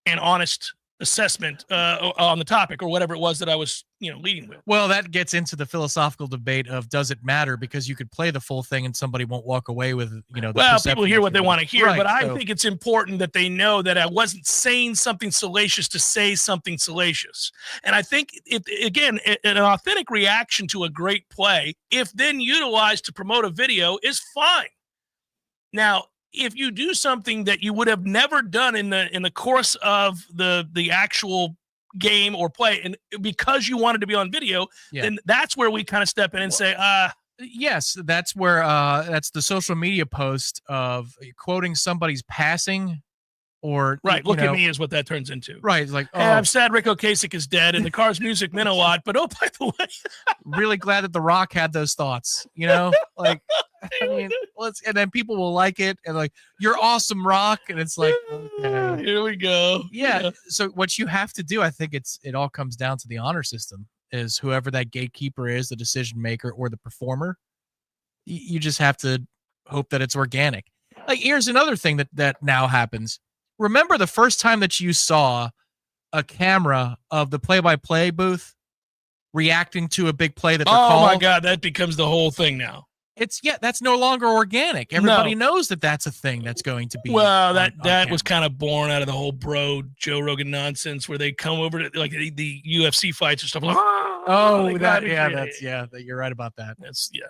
and honest assessment on the topic or whatever it was that I was, leading with. Well, that gets into the philosophical debate of does it matter, because you could play the full thing and somebody won't walk away with, people hear what they want to hear, right, but I think it's important that they know that I wasn't saying something salacious to say something salacious. And I think an authentic reaction to a great play, if then utilized to promote a video, is fine. Now, if you do something that you would have never done in the course of the actual game or play, and because you wanted to be on video, then that's where we kind of step in and say, yes, that's where that's the social media post of quoting somebody's passing Or right, look at me is what that turns into. Right, it's like, hey, I'm sad Rick Ocasek is dead, and the Cars music meant a lot. But by the way, really glad that The Rock had those thoughts. Like, I mean, and then people will like it, and like, you're awesome, Rock, and it's like, okay, here we go. Yeah. So what you have to do, I think it all comes down to the honor system. Is whoever that gatekeeper is, the decision maker or the performer, you just have to hope that it's organic. Like, here's another thing that now happens. Remember the first time that you saw a camera of the play-by-play booth reacting to a big play that they're called? Oh my God, that becomes the whole thing now. That's no longer organic. Everybody knows that that's a thing that's going to be. Well, that was kind of born out of the whole Joe Rogan nonsense where they come over to like the UFC fights and stuff. Like, you're right about that.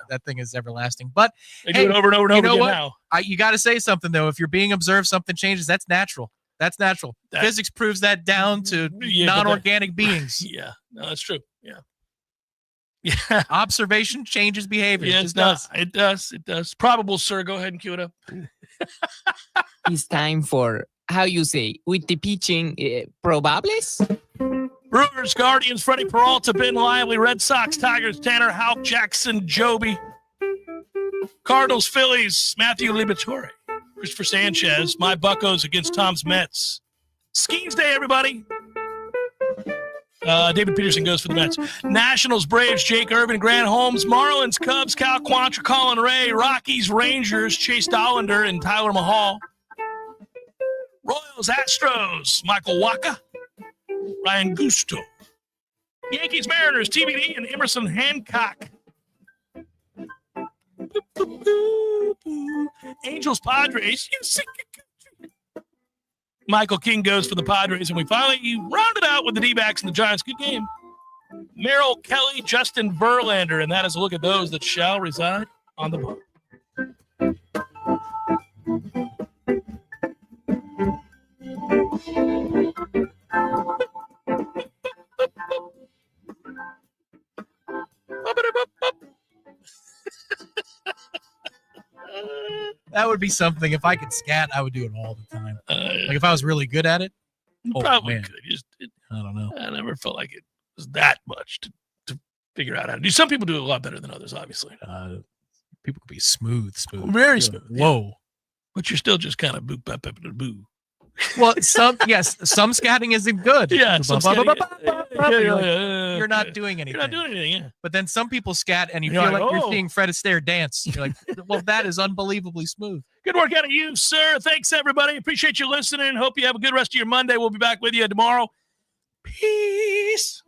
That thing is everlasting. But they do it over and over and over again now. You got to say something though. If you're being observed, something changes. That's natural. Physics proves that down to non-organic beings. Yeah, no, that's true. Yeah. Yeah. Observation changes behavior. Yeah, it does. Probable, sir. Go ahead and cue it up. It's time for, how you say, with the pitching, probables? Brewers, Guardians, Freddie Peralta, Ben Lively, Red Sox, Tigers, Tanner Houck, Jackson, Joby, Cardinals, Phillies, Matthew Liberatore, Christopher Sanchez, my Buccos against Tom's Mets. Skeens Day, everybody. David Peterson goes for the Mets. Nationals, Braves, Jake Irvin, Grant Holmes. Marlins, Cubs, Cal Quantrill, Colin Ray. Rockies, Rangers, Chase Dollander and Tyler Mahal. Royals, Astros, Michael Wacha, Ryan Gusto. Yankees, Mariners, TBD, and Emerson Hancock. Angels, Padres. Michael King goes for the Padres, and we finally rounded out with the D-backs and the Giants. Good game. Merrill Kelly, Justin Verlander, and that is a look at those that shall reside on the boat. That would be something. If I could scat, I would do it all the time. Like if I was really good at it. Probably could. I don't know. I never felt like it was that much to figure out how to do. Some people do it a lot better than others, obviously. People can be smooth. Very smooth. Whoa. Yeah. But you're still just kind of boo, bop, bop, boo. Well, some scatting isn't good. Yeah, you're not doing anything. You're not doing anything, yeah. But then some people scat and you feel like you're seeing Fred Astaire dance. You're like, well, that is unbelievably smooth. Good work out of you, sir. Thanks, everybody. Appreciate you listening. Hope you have a good rest of your Monday. We'll be back with you tomorrow. Peace.